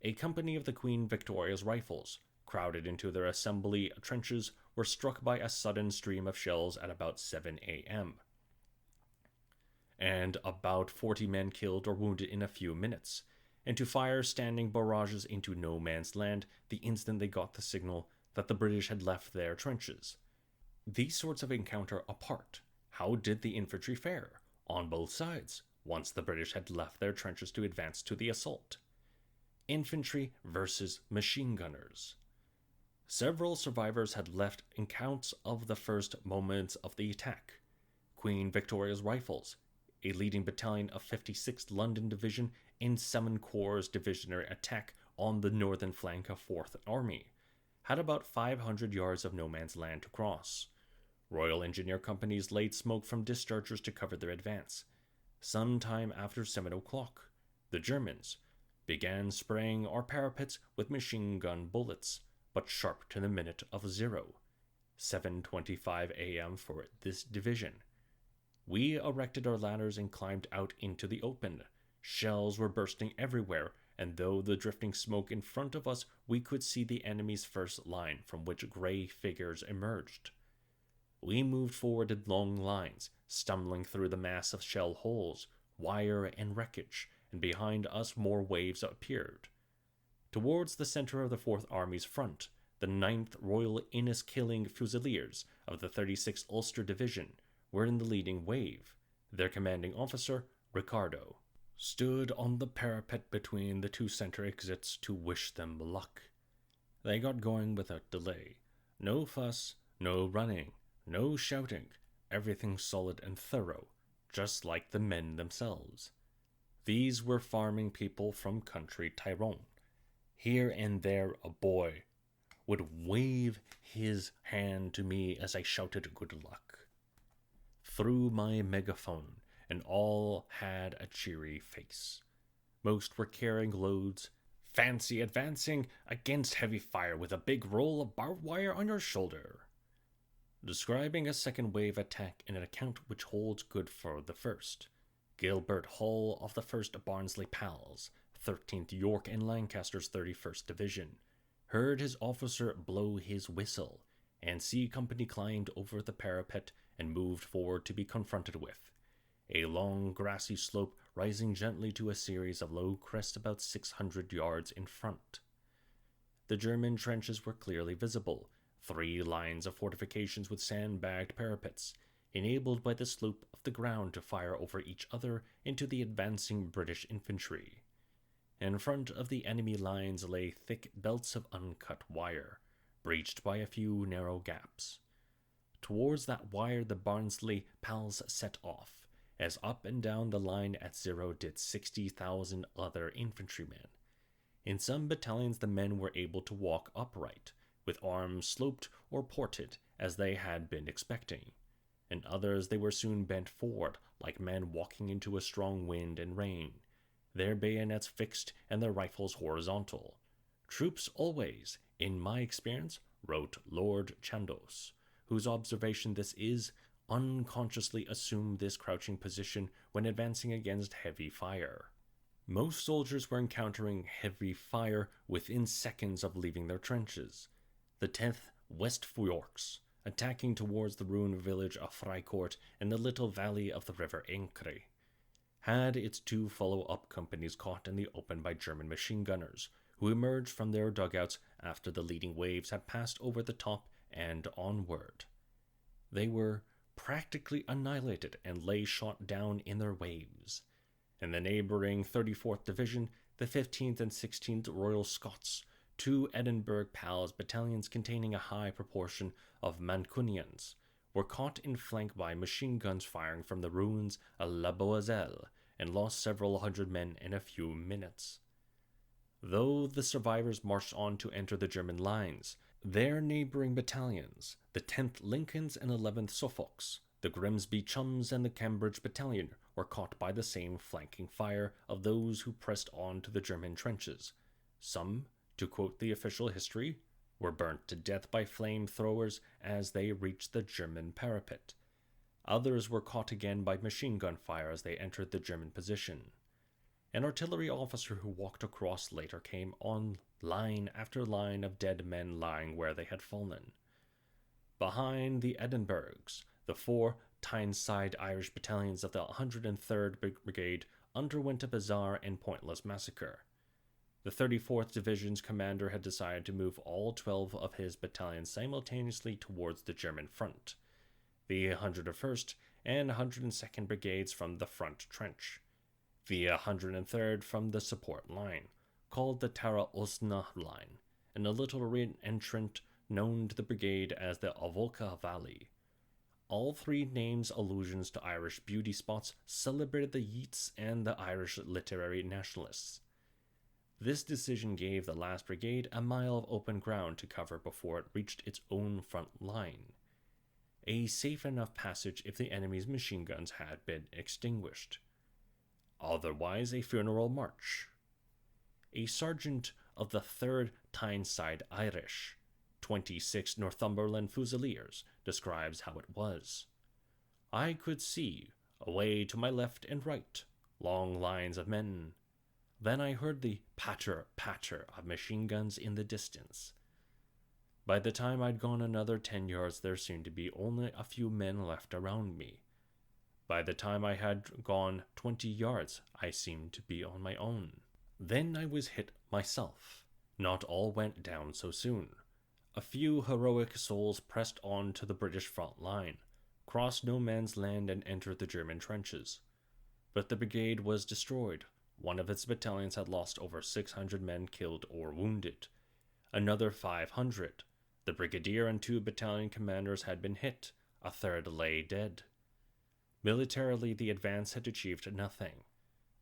A company of the Queen Victoria's Rifles, crowded into their assembly trenches, were struck by a sudden stream of shells at about 7 a.m. and about 40 men killed or wounded in a few minutes, and to fire standing barrages into no man's land the instant they got the signal that the British had left their trenches. These sorts of encounter apart, how did the infantry fare, on both sides, once the British had left their trenches to advance to the assault? Infantry versus machine gunners. Several survivors had left accounts of the first moments of the attack. Queen Victoria's Rifles, a leading battalion of 56th London Division in 7 Corps' divisionary attack on the northern flank of 4th Army, had about 500 yards of no man's land to cross. Royal Engineer Companies laid smoke from dischargers to cover their advance. Some time after 7 o'clock, the Germans began spraying our parapets with machine gun bullets, but sharp to the minute of 0, 7:25 a.m. for this division. We erected our ladders and climbed out into the open. Shells were bursting everywhere, and though the drifting smoke in front of us, we could see the enemy's first line from which gray figures emerged. We moved forward in long lines, stumbling through the mass of shell holes, wire, and wreckage, and behind us more waves appeared. Towards the center of the 4th Army's front, the 9th Royal Inniskilling Fusiliers of the 36th Ulster Division were in the leading wave. Their commanding officer, Ricardo, stood on the parapet between the two center exits to wish them luck. They got going without delay. No fuss, no running, no shouting, everything solid and thorough, just like the men themselves. These were farming people from country Tyrone. Here and there a boy would wave his hand to me as I shouted good luck through my megaphone, and all had a cheery face. Most were carrying loads. Fancy advancing against heavy fire with a big roll of barbed wire on your shoulder. Describing a second wave attack in an account which holds good for the first. Gilbert Hull of the 1st Barnsley Pals, 13th York and Lancaster's 31st Division, heard his officer blow his whistle, and C Company climbed over the parapet and moved forward to be confronted with a long grassy slope rising gently to a series of low crests about 600 yards in front. The German trenches were clearly visible, 3 lines of fortifications with sandbagged parapets, enabled by the slope of the ground to fire over each other into the advancing British infantry. In front of the enemy lines lay thick belts of uncut wire, breached by a few narrow gaps. Towards that wire the Barnsley Pals set off, as up and down the line at 0 did 60,000 other infantrymen. In some battalions the men were able to walk upright, with arms sloped or ported as they had been expecting. In others they were soon bent forward, like men walking into a strong wind and rain, their bayonets fixed and their rifles horizontal. Troops always, in my experience, wrote Lord Chandos, whose observation this is, unconsciously assume this crouching position when advancing against heavy fire. Most soldiers were encountering heavy fire within seconds of leaving their trenches. The 10th West Yorks, attacking towards the ruined village of Freicourt in the little valley of the river Incre, had its 2 follow-up companies caught in the open by German machine gunners, who emerged from their dugouts after the leading waves had passed over the top and onward. They were practically annihilated and lay shot down in their waves. In the neighbouring 34th Division, the 15th and 16th Royal Scots, two Edinburgh Pals battalions containing a high proportion of Mancunians, were caught in flank by machine guns firing from the ruins of La Boiselle and lost several hundred men in a few minutes. Though the survivors marched on to enter the German lines, their neighbouring battalions, the 10th Lincolns and 11th Suffolks, the Grimsby Chums and the Cambridge Battalion, were caught by the same flanking fire of those who pressed on to the German trenches. Some, to quote the official history, were burnt to death by flamethrowers as they reached the German parapet. Others were caught again by machine gun fire as they entered the German position. An artillery officer who walked across later came on line after line of dead men lying where they had fallen. Behind the Edinburghs, the 4 Tyneside Irish battalions of the 103rd Brigade underwent a bizarre and pointless massacre. The 34th Division's commander had decided to move all 12 of his battalions simultaneously towards the German front, the 101st and 102nd Brigades from the front trench, the 103rd from the support line, called the Tara Osna line, and a little entrant known to the brigade as the Avoca Valley. All three names allusions to Irish beauty spots celebrated the Yeats and the Irish literary nationalists. This decision gave the last brigade a mile of open ground to cover before it reached its own front line, a safe enough passage if the enemy's machine guns had been extinguished. Otherwise, a funeral march. A sergeant of the 3rd Tyneside Irish, 26 Northumberland Fusiliers, describes how it was. I could see, away to my left and right, long lines of men. Then I heard the patter, patter of machine guns in the distance. By the time I'd gone another 10 yards, there seemed to be only a few men left around me. By the time I had gone 20 yards, I seemed to be on my own. Then I was hit myself. Not all went down so soon. A few heroic souls pressed on to the British front line, crossed no man's land and entered the German trenches. But the brigade was destroyed. One of its battalions had lost over 600 men killed or wounded. Another 500. The brigadier and 2 battalion commanders had been hit. A third lay dead. Militarily, the advance had achieved nothing.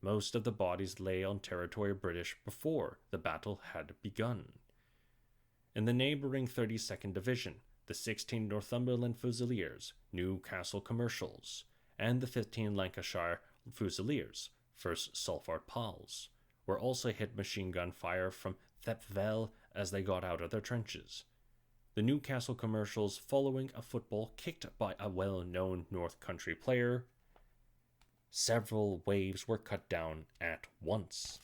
Most of the bodies lay on territory British before the battle had begun. In the neighbouring 32nd Division, the 16 Northumberland Fusiliers, Newcastle Commercials, and the 15 Lancashire Fusiliers, 1st Salford Pals, were also hit machine gun fire from Thepfel as they got out of their trenches. The Newcastle Commercials, following a football kicked by a well-known North Country player, several waves were cut down at once,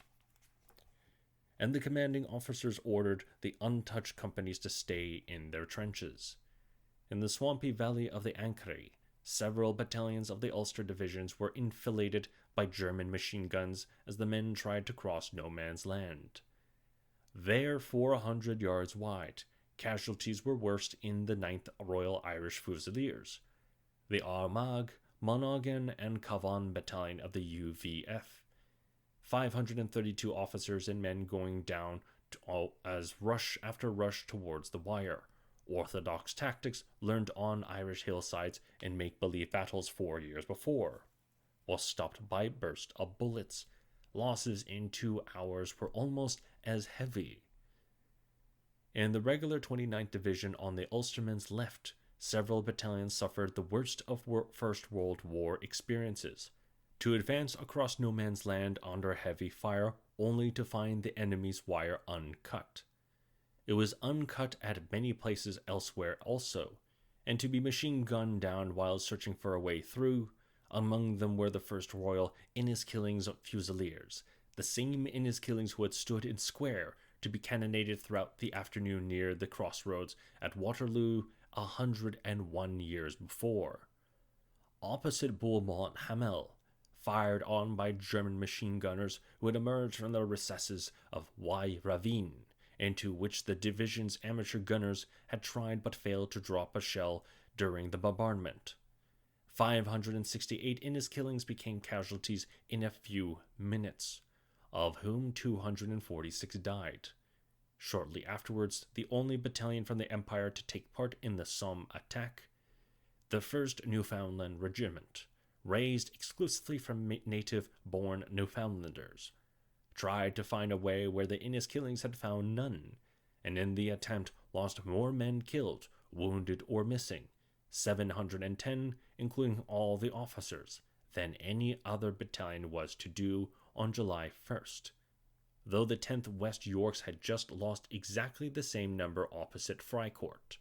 and the commanding officers ordered the untouched companies to stay in their trenches. In the swampy valley of the Ancre, several battalions of the Ulster divisions were enfiladed by German machine guns as the men tried to cross no man's land. There, 400 yards wide, casualties were worst in the 9th Royal Irish Fusiliers, the Armagh, Monaghan and Cavan battalion of the UVF. 532 officers and men going down as rush after rush towards the wire. Orthodox tactics learned on Irish hillsides and make-believe battles 4 years before, was stopped by burst of bullets. Losses in 2 hours were almost as heavy. In the regular 29th Division on the Ulstermen's left, several battalions suffered the worst of First World War experiences. To advance across no man's land under heavy fire, only to find the enemy's wire uncut. It was uncut at many places elsewhere also, and to be machine gunned down while searching for a way through. Among them were the 1st Royal Inniskillings Fusiliers, the same Inniskillings who had stood in square to be cannonaded throughout the afternoon near the crossroads at Waterloo 101 years before. Opposite Beaumont Hamel, fired on by German machine gunners who had emerged from the recesses of Y Ravine, into which the division's amateur gunners had tried but failed to drop a shell during the bombardment. 568 Inniskillings became casualties in a few minutes, of whom 246 died. Shortly afterwards, the only battalion from the Empire to take part in the Somme attack, the 1st Newfoundland Regiment, raised exclusively from native-born Newfoundlanders, tried to find a way where the Inniskillings had found none, and in the attempt lost more men killed, wounded, or missing, 710, including all the officers, than any other battalion was to do on July 1st, though the 10th West Yorks had just lost exactly the same number opposite Fricourt,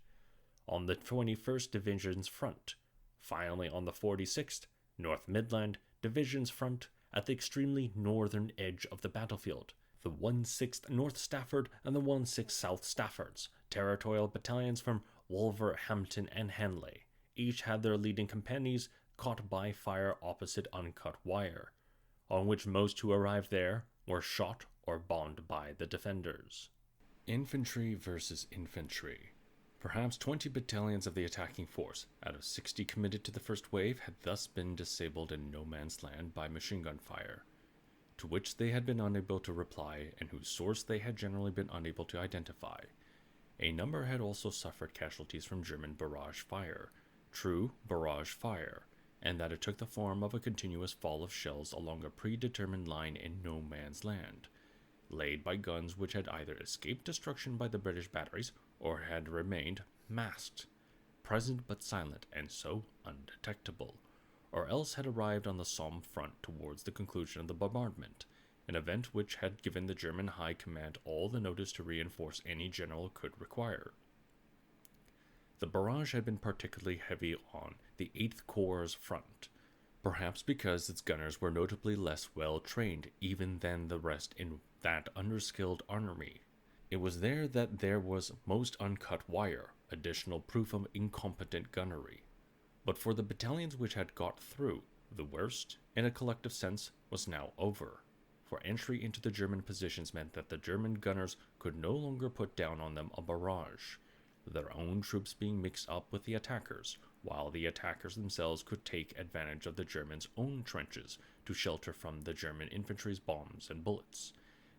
on the 21st Division's front, finally on the 46th North Midland Division's front at the extremely northern edge of the battlefield. The 1/6th North Stafford and the 1/6th South Staffords, territorial battalions from Wolverhampton and Henley, each had their leading companies caught by fire opposite Uncut Wire, on which most who arrived there were shot or bombed by the defenders. Infantry versus infantry. Perhaps 20 battalions of the attacking force, out of 60 committed to the first wave, had thus been disabled in no man's land by machine gun fire, to which they had been unable to reply and whose source they had generally been unable to identify. A number had also suffered casualties from German barrage fire, true barrage fire, and that it took the form of a continuous fall of shells along a predetermined line in no man's land, laid by guns which had either escaped destruction by the British batteries or had remained masked, present but silent and so undetectable, or else had arrived on the Somme front towards the conclusion of the bombardment, an event which had given the German High Command all the notice to reinforce any general could require. The barrage had been particularly heavy on the 8th Corps' front, perhaps because its gunners were notably less well trained even than the rest in that underskilled army. It was there that there was most uncut wire, additional proof of incompetent gunnery. But for the battalions which had got through, the worst, in a collective sense, was now over, for entry into the German positions meant that the German gunners could no longer put down on them a barrage, their own troops being mixed up with the attackers, while the attackers themselves could take advantage of the Germans' own trenches to shelter from the German infantry's bombs and bullets.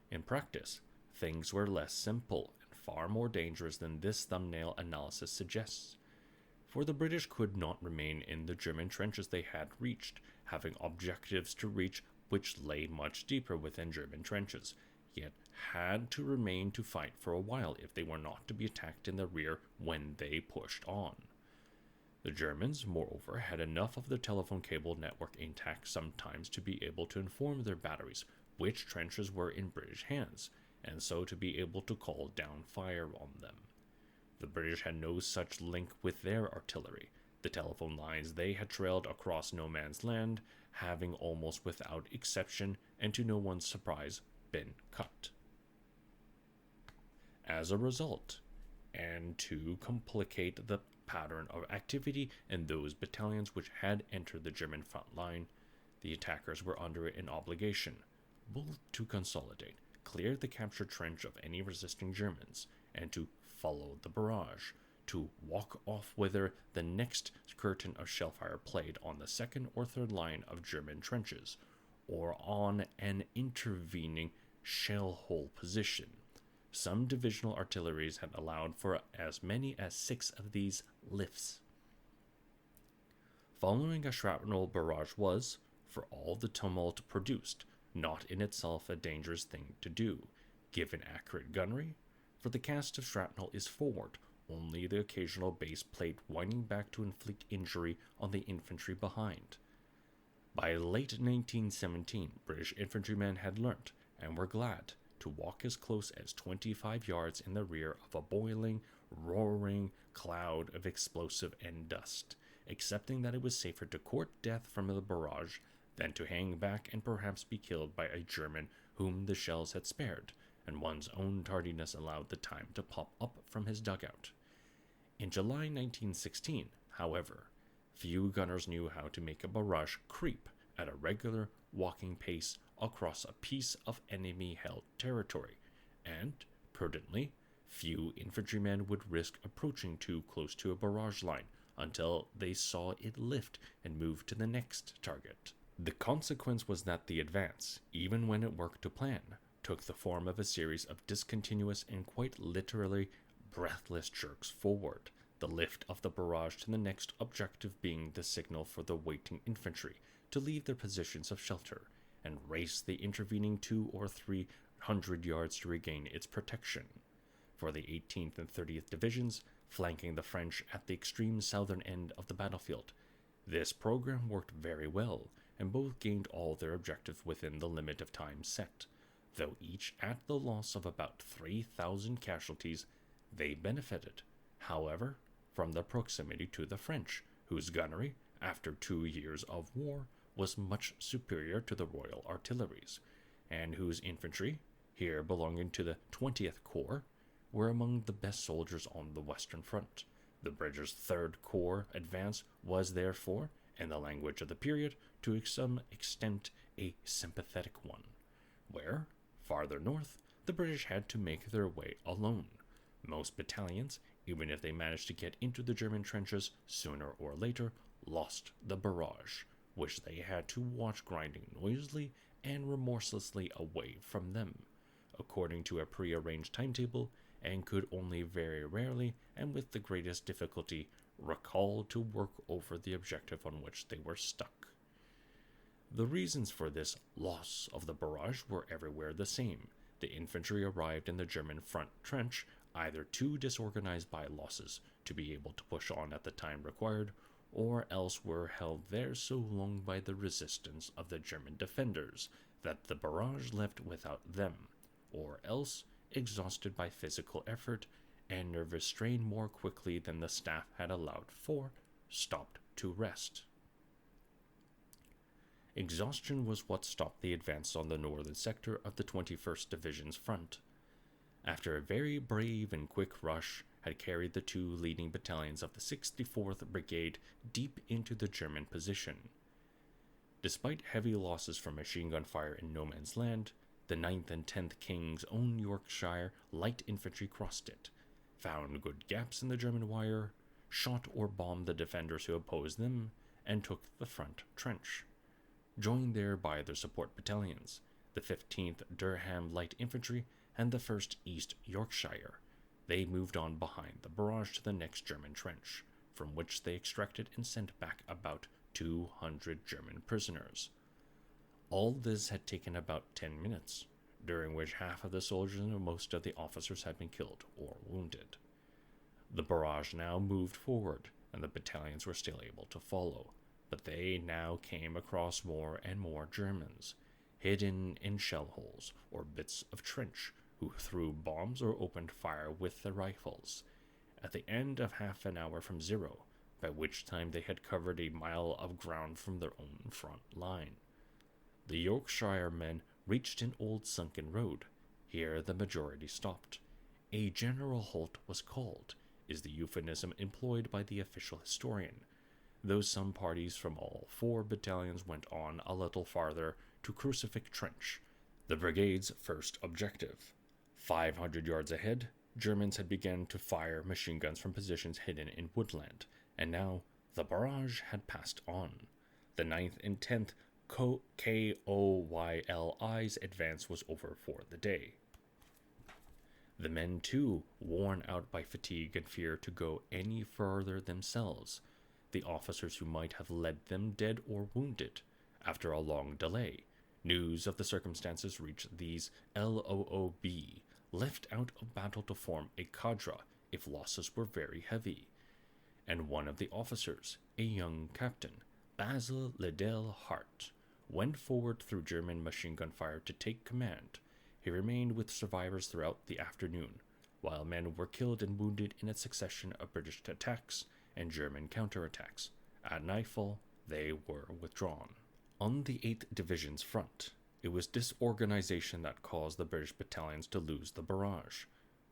In practice, things were less simple and far more dangerous than this thumbnail analysis suggests, for the British could not remain in the German trenches they had reached, having objectives to reach which lay much deeper within German trenches, yet had to remain to fight for a while if they were not to be attacked in the rear when they pushed on. The Germans, moreover, had enough of the telephone cable network intact sometimes to be able to inform their batteries which trenches were in British hands, and so to be able to call down fire on them. The British had no such link with their artillery, the telephone lines they had trailed across no man's land having almost without exception, and to no one's surprise, been cut. As a result, and to complicate the pattern of activity in those battalions which had entered the German front line, the attackers were under an obligation, both to consolidate, clear the captured trench of any resisting Germans, and to follow the barrage, to walk off whither the next curtain of shellfire played on the second or third line of German trenches, or on an intervening shell hole position. Some divisional artilleries had allowed for as many as 6 of these lifts. Following a shrapnel barrage was, for all the tumult produced, not in itself a dangerous thing to do, given accurate gunnery, for the cast of shrapnel is forward, only the occasional base plate winding back to inflict injury on the infantry behind. By late 1917, British infantrymen had learnt, and were glad, to walk as close as 25 yards in the rear of a boiling, roaring cloud of explosive and dust, accepting that it was safer to court death from the barrage than to hang back and perhaps be killed by a German whom the shells had spared, and one's own tardiness allowed the time to pop up from his dugout. In July 1916, however, few gunners knew how to make a barrage creep at a regular walking pace across a piece of enemy-held territory, and, prudently, few infantrymen would risk approaching too close to a barrage line, until they saw it lift and move to the next target. The consequence was that the advance, even when it worked to plan, took the form of a series of discontinuous and quite literally breathless jerks forward, the lift of the barrage to the next objective being the signal for the waiting infantry to leave their positions of shelter and race the intervening 200 or 300 yards to regain its protection. For the 18th and 30th Divisions, flanking the French at the extreme southern end of the battlefield, this program worked very well, and both gained all their objectives within the limit of time set. Though each at the loss of about 3,000 casualties, they benefited, however, from their proximity to the French, whose gunnery, after 2 years of war, was much superior to the Royal Artillery's, and whose infantry, here belonging to the 20th Corps, were among the best soldiers on the Western Front. The British 3rd Corps advance was therefore, in the language of the period, to some extent a sympathetic one, where, farther north, the British had to make their way alone. Most battalions, even if they managed to get into the German trenches sooner or later, lost the barrage, which they had to watch grinding noisily and remorselessly away from them, according to a prearranged timetable, and could only very rarely and with the greatest difficulty recall to work over the objective on which they were stuck. The reasons for this loss of the barrage were everywhere the same. The infantry arrived in the German front trench either too disorganized by losses to be able to push on at the time required, or else were held there so long by the resistance of the German defenders that the barrage left without them, or else, exhausted by physical effort and nervous strain more quickly than the staff had allowed for, stopped to rest. Exhaustion was what stopped the advance on the northern sector of the 21st Division's front. After a very brave and quick rush had carried the 2 leading battalions of the 64th Brigade deep into the German position. Despite heavy losses from machine gun fire in no man's land, the 9th and 10th King's Own Yorkshire light infantry crossed it, found good gaps in the German wire, shot or bombed the defenders who opposed them, and took the front trench. Joined there by their support battalions, the 15th Durham Light Infantry and the 1st East Yorkshire, they moved on behind the barrage to the next German trench, from which they extracted and sent back about 200 German prisoners. All this had taken about 10 minutes, during which half of the soldiers and most of the officers had been killed or wounded. The barrage now moved forward, and the battalions were still able to follow, but they now came across more and more Germans, hidden in shell holes or bits of trench, who threw bombs or opened fire with their rifles. At the end of half an hour from zero, by which time they had covered a mile of ground from their own front line, the Yorkshire men reached an old sunken road. Here the majority stopped. A general halt was called, is the euphemism employed by the official historian, though some parties from all 4 battalions went on a little farther to Crucifix Trench, the brigade's first objective. 500 yards ahead, Germans had begun to fire machine guns from positions hidden in woodland, and now the barrage had passed on. The 9th and 10th KOYLI's advance was over for the day. The men, too, worn out by fatigue and fear to go any further themselves, the officers who might have led them dead or wounded. After a long delay, news of the circumstances reached these LOOB, left out of battle to form a cadre if losses were very heavy, and one of the officers, a young captain, Basil Liddell Hart, went forward through German machine gun fire to take command. He remained with survivors throughout the afternoon, while men were killed and wounded in a succession of British attacks and German counterattacks. At nightfall, they were withdrawn. On the 8th Division's front, it was disorganization that caused the British battalions to lose the barrage.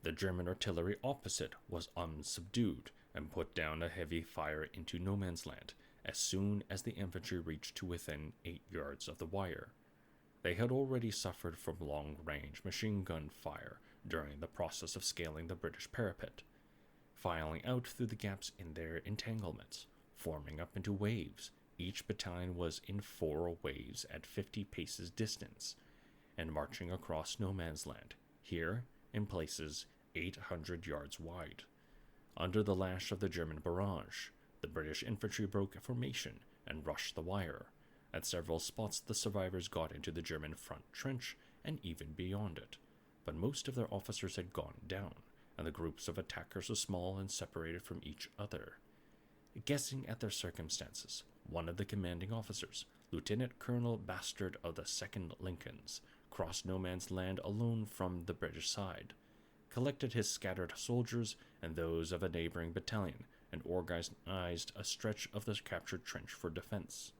The German artillery opposite was unsubdued and put down a heavy fire into no man's land as soon as the infantry reached to within 8 yards of the wire. They had already suffered from long-range machine gun fire during the process of scaling the British parapet. filing out through the gaps in their entanglements, forming up into waves. Each battalion was in 4 waves at 50 paces distance, and marching across no man's land, here, in places 800 yards wide. Under the lash of the German barrage, the British infantry broke formation and rushed the wire. At several spots, the survivors got into the German front trench and even beyond it, but most of their officers had gone down, and the groups of attackers were small and separated from each other. Guessing at their circumstances, one of the commanding officers, Lieutenant Colonel Bastard of the 2nd Lincolns, crossed no man's land alone from the British side, collected his scattered soldiers and those of a neighboring battalion, and organized a stretch of the captured trench for defense.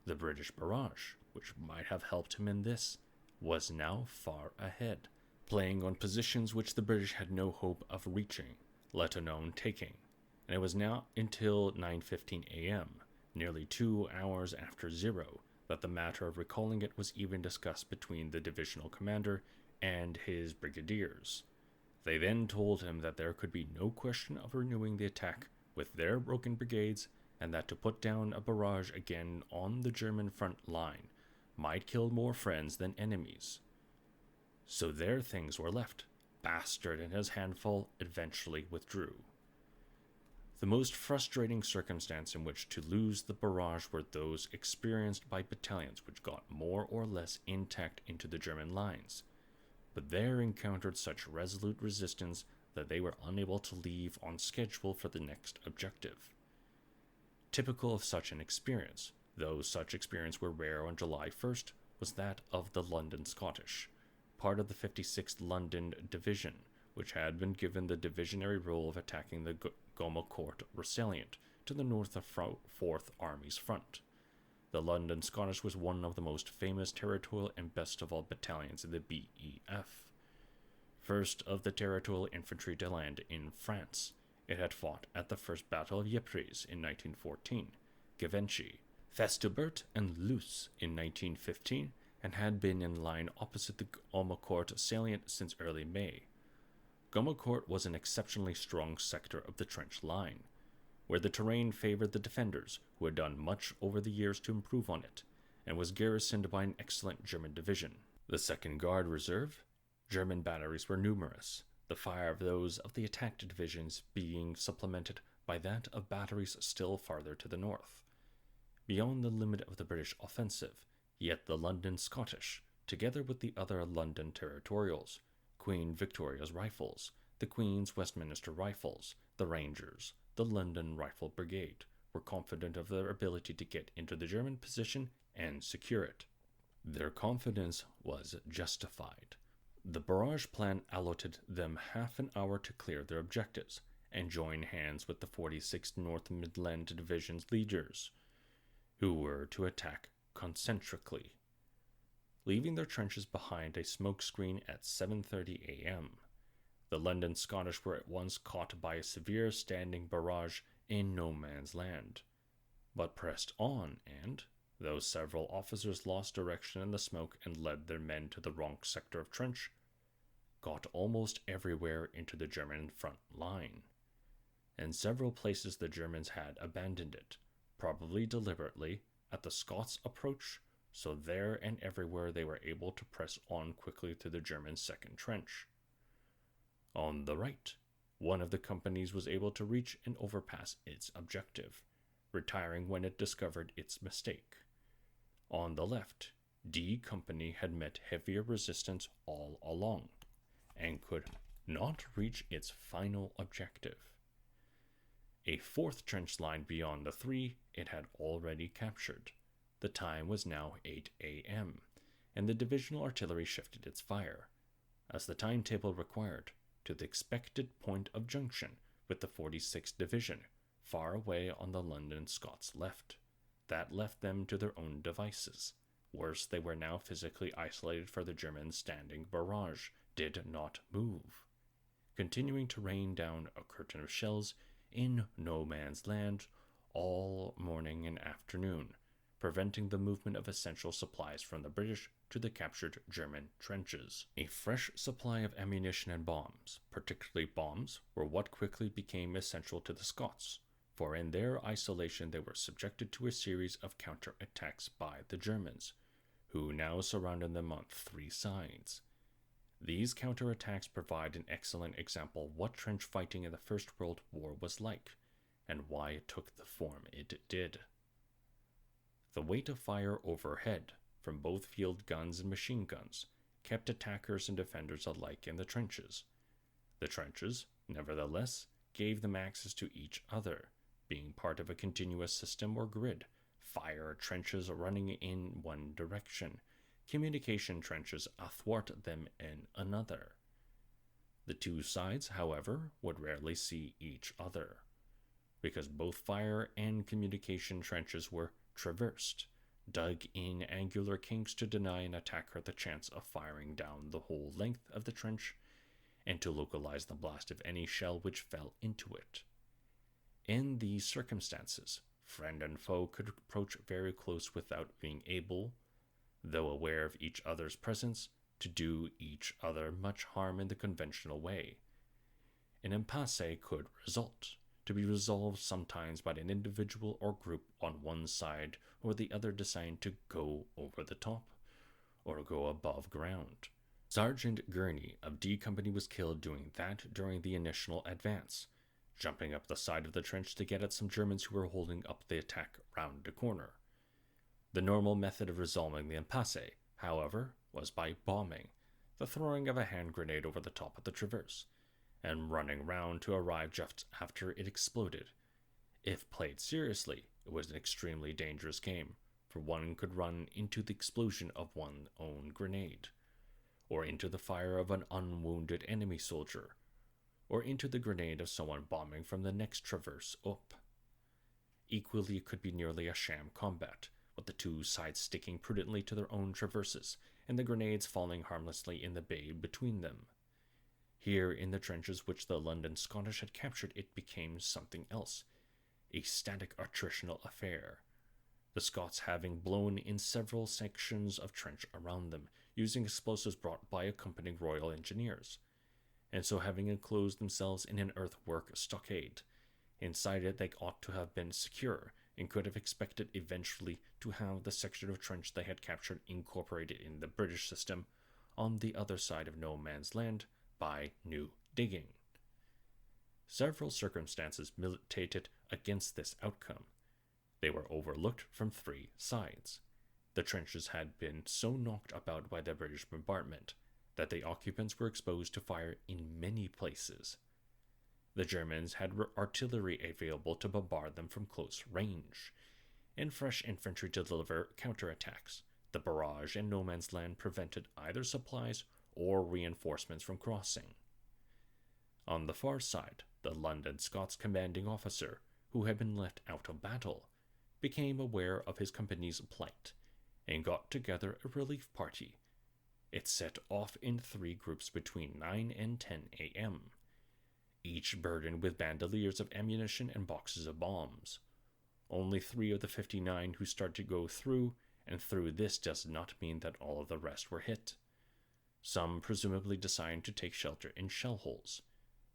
The British barrage, which might have helped him in this, was now far ahead, playing on positions which the British had no hope of reaching, let alone taking, and it was not until 9:15 a.m., nearly 2 hours after zero, that the matter of recalling it was even discussed between the divisional commander and his brigadiers. They then told him that there could be no question of renewing the attack with their broken brigades, and that to put down a barrage again on the German front line might kill more friends than enemies. So there things were left. Bastard and his handful eventually withdrew. The most frustrating circumstance in which to lose the barrage were those experienced by battalions which got more or less intact into the German lines, but there encountered such resolute resistance that they were unable to leave on schedule for the next objective. Typical of such an experience, though such experience were rare on July 1st, was that of the London Scottish, part of the 56th London Division, which had been given the divisionary role of attacking the Gommecourt salient to the north of 4th Army's front. The London Scottish was one of the most famous territorial and best of all battalions in the BEF. First of the territorial infantry to land in France, it had fought at the First Battle of Ypres in 1914, Givenchy, Festubert, and Loos in 1915, and had been in line opposite the Gommecourt salient since early May. Gommecourt was an exceptionally strong sector of the trench line, where the terrain favored the defenders, who had done much over the years to improve on it, and was garrisoned by an excellent German division. The 2nd Guard Reserve, German batteries were numerous, the fire of those of the attacked divisions being supplemented by that of batteries still farther to the north. Beyond the limit of the British offensive, yet the London Scottish, together with the other London territorials, Queen Victoria's Rifles, the Queen's Westminster Rifles, the Rangers, the London Rifle Brigade, were confident of their ability to get into the German position and secure it. Their confidence was justified. The barrage plan allotted them half an hour to clear their objectives and join hands with the 46th North Midland Division's leaders, who were to attack concentrically, leaving their trenches behind a smoke screen at 7:30 a.m. The London Scottish were at once caught by a severe standing barrage in no man's land, but pressed on and, though several officers lost direction in the smoke and led their men to the wrong sector of trench, got almost everywhere into the German front line. In several places the Germans had abandoned it, probably deliberately, at the Scots' approach, so there and everywhere they were able to press on quickly through the German second trench. On the right, one of the companies was able to reach and overpass its objective, retiring when it discovered its mistake. On the left, D Company had met heavier resistance all along, and could not reach its final objective. A 4th trench line beyond the 3 it had already captured. The time was now 8 a.m., and the divisional artillery shifted its fire, as the timetable required, to the expected point of junction with the 46th Division, far away on the London Scots left. That left them to their own devices. Worse, they were now physically isolated, for the German standing barrage did not move, continuing to rain down a curtain of shells in no man's land all morning and afternoon, preventing the movement of essential supplies from the British to the captured German trenches. A fresh supply of ammunition and bombs, particularly bombs, were what quickly became essential to the Scots, for in their isolation they were subjected to a series of counter-attacks by the Germans, who now surrounded them on three sides. These counterattacks provide an excellent example of what trench fighting in the First World War was like, and why it took the form it did. The weight of fire overhead, from both field guns and machine guns, kept attackers and defenders alike in the trenches. The trenches, nevertheless, gave them access to each other, being part of a continuous system or grid, fire trenches running in one direction, communication trenches athwart them in another. The two sides, however, would rarely see each other, because both fire and communication trenches were traversed, dug in angular kinks to deny an attacker the chance of firing down the whole length of the trench, and to localize the blast of any shell which fell into it. In these circumstances, friend and foe could approach very close without being able, though aware of each other's presence, to do each other much harm in the conventional way. An impasse could result, to be resolved sometimes by an individual or group on one side or the other deciding to go over the top, or go above ground. Sergeant Gurney of D Company was killed doing that during the initial advance, jumping up the side of the trench to get at some Germans who were holding up the attack round the corner. The normal method of resolving the impasse, however, was by bombing, the throwing of a hand grenade over the top of the traverse, and running round to arrive just after it exploded. If played seriously, it was an extremely dangerous game, for one could run into the explosion of one's own grenade, or into the fire of an unwounded enemy soldier, or into the grenade of someone bombing from the next traverse up. Equally, it could be nearly a sham combat, with the two sides sticking prudently to their own traverses, and the grenades falling harmlessly in the bay between them. Here, in the trenches which the London Scottish had captured, it became something else, a static attritional affair, the Scots having blown in several sections of trench around them, using explosives brought by accompanying Royal Engineers, and so having enclosed themselves in an earthwork stockade. Inside it they ought to have been secure, and could have expected eventually to have the section of trench they had captured incorporated in the British system on the other side of no man's land by new digging. Several circumstances militated against this outcome. They were overlooked from three sides. The trenches had been so knocked about by the British bombardment that the occupants were exposed to fire in many places. The Germans had artillery available to bombard them from close range, and fresh infantry to deliver counterattacks. The barrage and no man's land prevented either supplies or reinforcements from crossing. On the far side, the London Scots commanding officer, who had been left out of battle, became aware of his company's plight, and got together a relief party. It set off in three groups between 9 and 10 a.m., each burdened with bandoliers of ammunition and boxes of bombs. Only 3 of the 59 who started to go through, and through this does not mean that all of the rest were hit. Some presumably decided to take shelter in shell holes.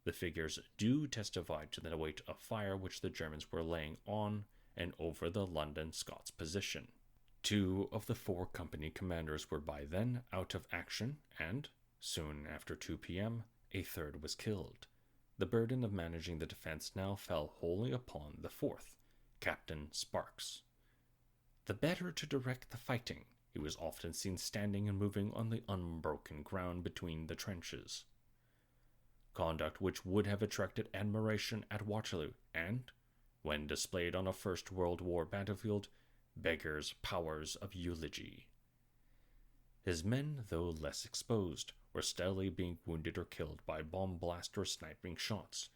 The figures do testify to the weight of fire which the Germans were laying on and over the London Scots position. 2 of the 4 company commanders were by then out of action, and, soon after 2 p.m., a third was killed. The burden of managing the defense now fell wholly upon the 4th, Captain Sparks. The better to direct the fighting, he was often seen standing and moving on the unbroken ground between the trenches. Conduct which would have attracted admiration at Waterloo, and, when displayed on a First World War battlefield, beggars powers of eulogy. His men, though less exposed, were steadily being wounded or killed by bomb blast or sniping shots,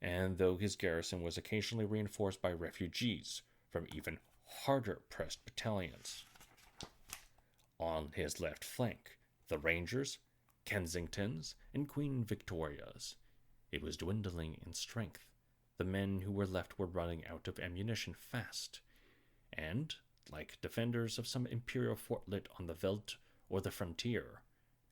and though his garrison was occasionally reinforced by refugees from even harder pressed battalions. On his left flank, the Rangers, Kensingtons, and Queen Victorias. It was dwindling in strength. The men who were left were running out of ammunition fast, and like defenders of some imperial fortlet on the veldt or the frontier,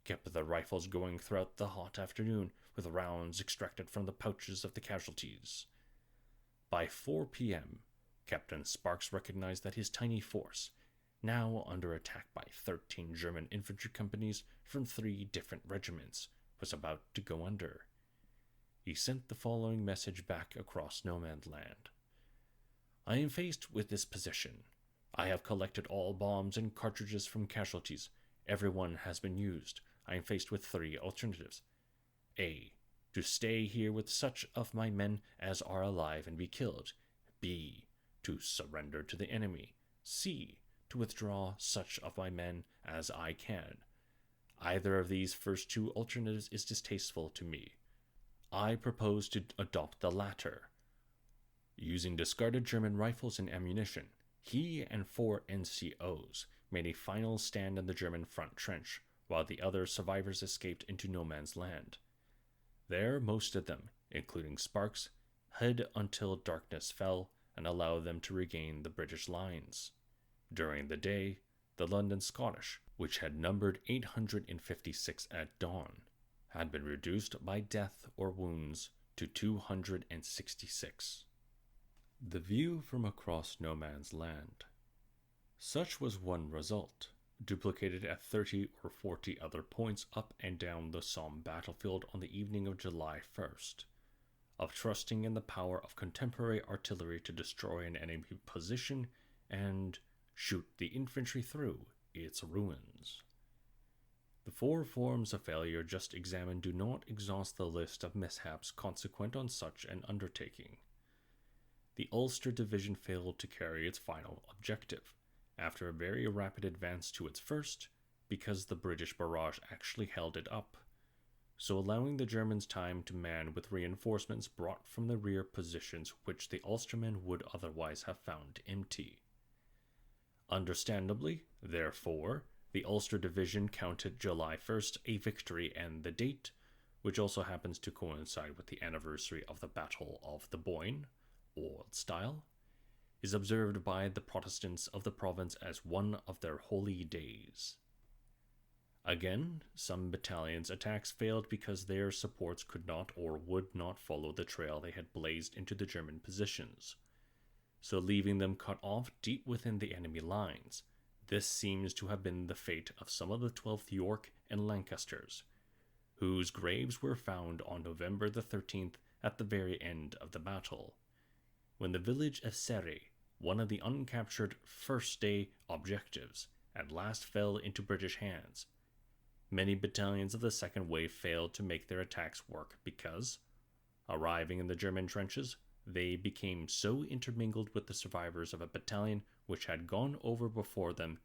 kept their rifles going throughout the hot afternoon with rounds extracted from the pouches of the casualties. By 4 p.m., Captain Sparks recognized that his tiny force, now under attack by 13 German infantry companies from 3 different regiments, was about to go under. He sent the following message back across no man's land. I am faced with this position. I have collected all bombs and cartridges from casualties. Every one has been used. I am faced with 3 alternatives. A. To stay here with such of my men as are alive and be killed. B. To surrender to the enemy. C. To withdraw such of my men as I can. Either of these first 2 alternatives is distasteful to me. I propose to adopt the latter. Using discarded German rifles and ammunition, he and 4 NCOs made a final stand in the German front trench, while the other survivors escaped into no man's land. There, most of them, including Sparks, hid until darkness fell and allowed them to regain the British lines. During the day, the London Scottish, which had numbered 856 at dawn, had been reduced by death or wounds to 266. The view from across no man's land. Such was one result, duplicated at 30 or 40 other points up and down the Somme battlefield on the evening of July 1st, of trusting in the power of contemporary artillery to destroy an enemy position and shoot the infantry through its ruins. The 4 forms of failure just examined do not exhaust the list of mishaps consequent on such an undertaking. The Ulster Division failed to carry its final objective, after a very rapid advance to its first, because the British barrage actually held it up, so allowing the Germans time to man with reinforcements brought from the rear positions which the Ulstermen would otherwise have found empty. Understandably, therefore, the Ulster Division counted July 1st a victory, and the date, which also happens to coincide with the anniversary of the Battle of the Boyne, Old Style, is observed by the Protestants of the province as one of their holy days. Again, some battalions' attacks failed because their supports could not or would not follow the trail they had blazed into the German positions, so leaving them cut off deep within the enemy lines. This seems to have been the fate of some of the 12th York and Lancasters, whose graves were found on November the 13th at the very end of the battle, when the village of Serre, one of the uncaptured first-day objectives, at last fell into British hands. Many battalions of the second wave failed to make their attacks work because, arriving in the German trenches, they became so intermingled with the survivors of a battalion which had gone over before them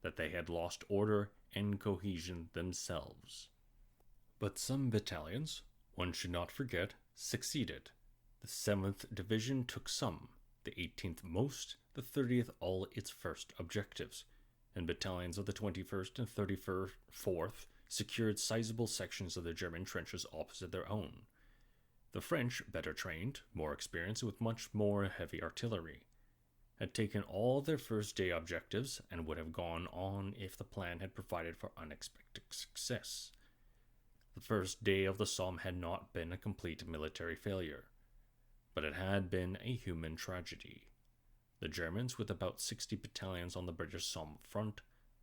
that they had lost order and cohesion themselves. But some battalions, one should not forget, succeeded. The 7th Division took Somme, the 18th most, the 30th all its first objectives, and battalions of the 21st and 34th secured sizable sections of the German trenches opposite their own. The French, better trained, more experienced, with much more heavy artillery, had taken all their first-day objectives and would have gone on if the plan had provided for unexpected success. The first day of the Somme had not been a complete military failure, but it had been a human tragedy. The Germans, with about 60 battalions on the British Somme front,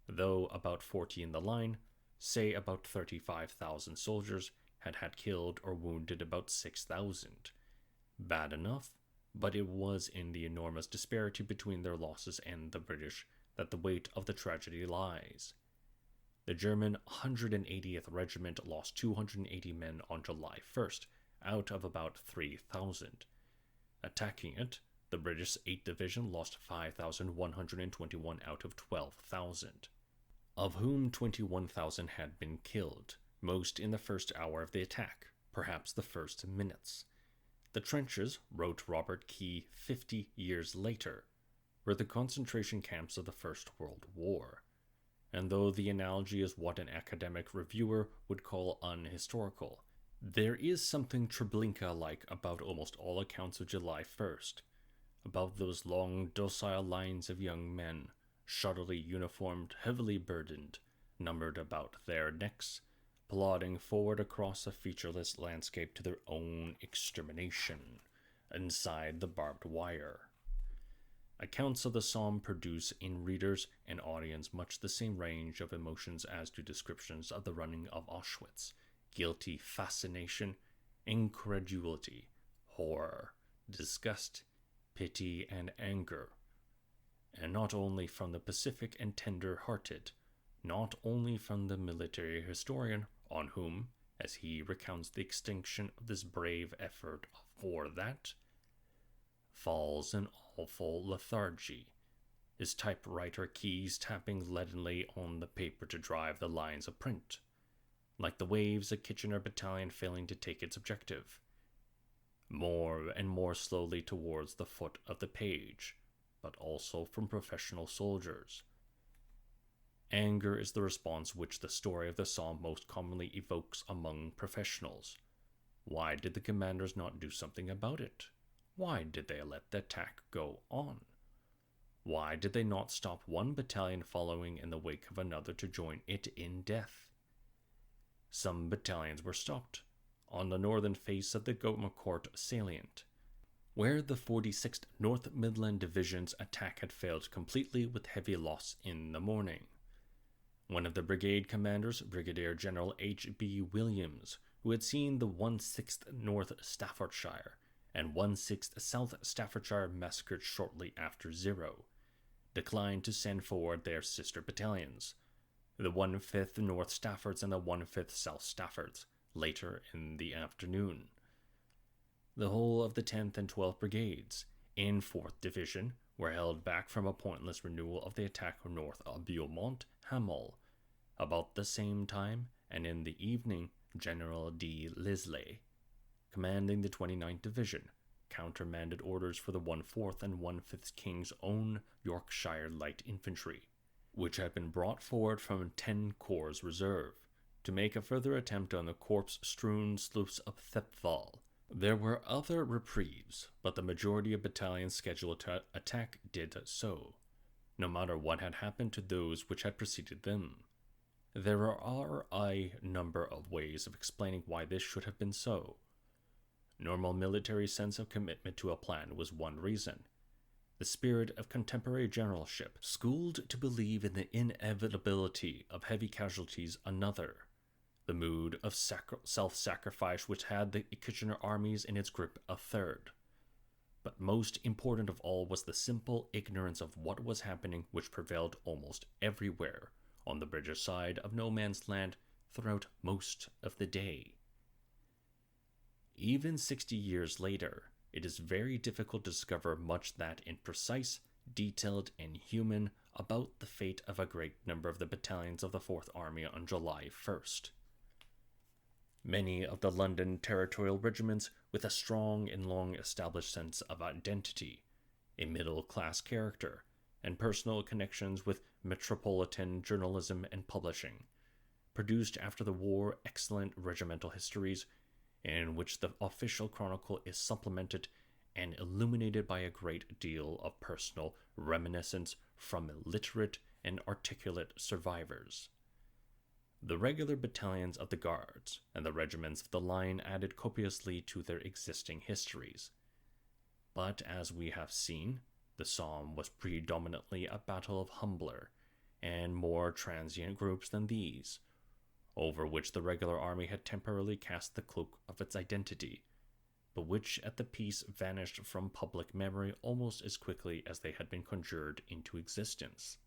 though about 40 in the line, say about 35,000 soldiers, had killed or wounded about 6,000. Bad enough, but it was in the enormous disparity between their losses and the British that the weight of the tragedy lies. The German 180th Regiment lost 280 men on July 1st, out of about 3,000. Attacking it, the British 8th Division lost 5,121 out of 12,000, of whom 21,000 had been killed, most in the first hour of the attack, perhaps the first minutes. The trenches, wrote Robert Key 50 years later, were the concentration camps of the First World War, and though the analogy is what an academic reviewer would call unhistorical, there is something Treblinka-like about almost all accounts of July 1st, about those long, docile lines of young men, shoddily uniformed, heavily burdened, numbered about their necks, plodding forward across a featureless landscape to their own extermination, inside the barbed wire. Accounts of the Somme produce in readers and audience much the same range of emotions as do descriptions of the running of Auschwitz: guilty fascination, incredulity, horror, disgust, pity, and anger. And not only from the pacific and tender-hearted, not only from the military historian, on whom, as he recounts the extinction of this brave effort for that, falls an awful lethargy, his typewriter keys tapping leadenly on the paper to drive the lines of print, like the waves a Kitchener battalion failing to take its objective, more and more slowly towards the foot of the page, but also from professional soldiers. Anger is the response which the story of the Somme most commonly evokes among professionals. Why did the commanders not do something about it? Why did they let the attack go on? Why did they not stop one battalion following in the wake of another to join it in death? Some battalions were stopped on the northern face of the Gaumecourt salient, where the 46th North Midland Division's attack had failed completely with heavy loss in the morning. One of the brigade commanders, Brigadier General H.B. Williams, who had seen the 1/6th North Staffordshire and 1/6th South Staffordshire massacred shortly after 0, declined to send forward their sister battalions, the 1/5th North Staffords and the 1/5th South Staffords, later in the afternoon. The whole of the 10th and 12th Brigades, in 4th Division, were held back from a pointless renewal of the attack north of Beaumont-Hamel. About the same time, and in the evening, General de Lisle, commanding the 29th Division, countermanded orders for the 1/4th and 1/5th King's Own Yorkshire Light Infantry, which had been brought forward from 10 Corps Reserve, to make a further attempt on the corpse-strewn slopes of Thiepval. There were other reprieves, but the majority of battalions scheduled to attack did so, no matter what had happened to those which had preceded them. There are a number of ways of explaining why this should have been so. Normal military sense of commitment to a plan was one reason. The spirit of contemporary generalship, schooled to believe in the inevitability of heavy casualties, another. The mood of self-sacrifice which had the Kitchener armies in its grip, a third. But most important of all was the simple ignorance of what was happening which prevailed almost everywhere on the British side of no man's land throughout most of the day. Even 60 years later, it is very difficult to discover much that is precise, detailed, and human about the fate of a great number of the battalions of the Fourth Army on July 1st. Many of the London territorial regiments, with a strong and long-established sense of identity, a middle-class character, and personal connections with metropolitan journalism and publishing, produced after the war excellent regimental histories in which the official chronicle is supplemented and illuminated by a great deal of personal reminiscence from illiterate and articulate survivors. The regular battalions of the Guards and the regiments of the line added copiously to their existing histories. But as we have seen, the Somme was predominantly a battle of humbler and more transient groups than these, over which the regular army had temporarily cast the cloak of its identity, but which at the peace vanished from public memory almost as quickly as they had been conjured into existence.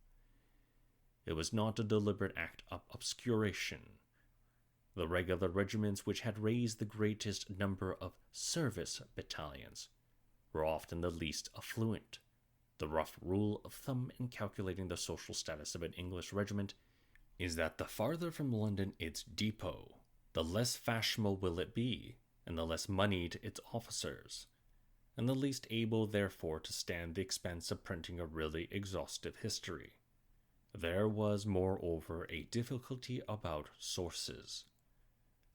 It was not a deliberate act of obscuration. The regular regiments which had raised the greatest number of service battalions were often the least affluent. The rough rule of thumb in calculating the social status of an English regiment is that the farther from London its depot, the less fashionable will it be, and the less moneyed its officers, and the least able, therefore, to stand the expense of printing a really exhaustive history. There was, moreover, a difficulty about sources.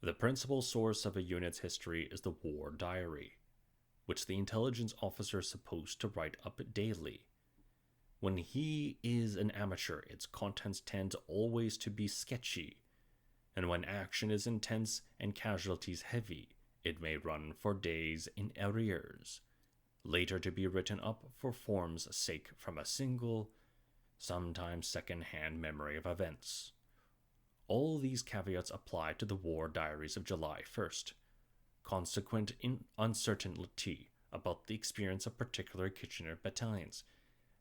The principal source of a unit's history is the war diary, which the intelligence officer is supposed to write up daily. When he is an amateur, its contents tend always to be sketchy, and when action is intense and casualties heavy, it may run for days in arrears, later to be written up for form's sake from a single, sometimes second-hand memory of events. All these caveats apply to the War Diaries of July 1st. Consequent uncertainty about the experience of particular Kitchener battalions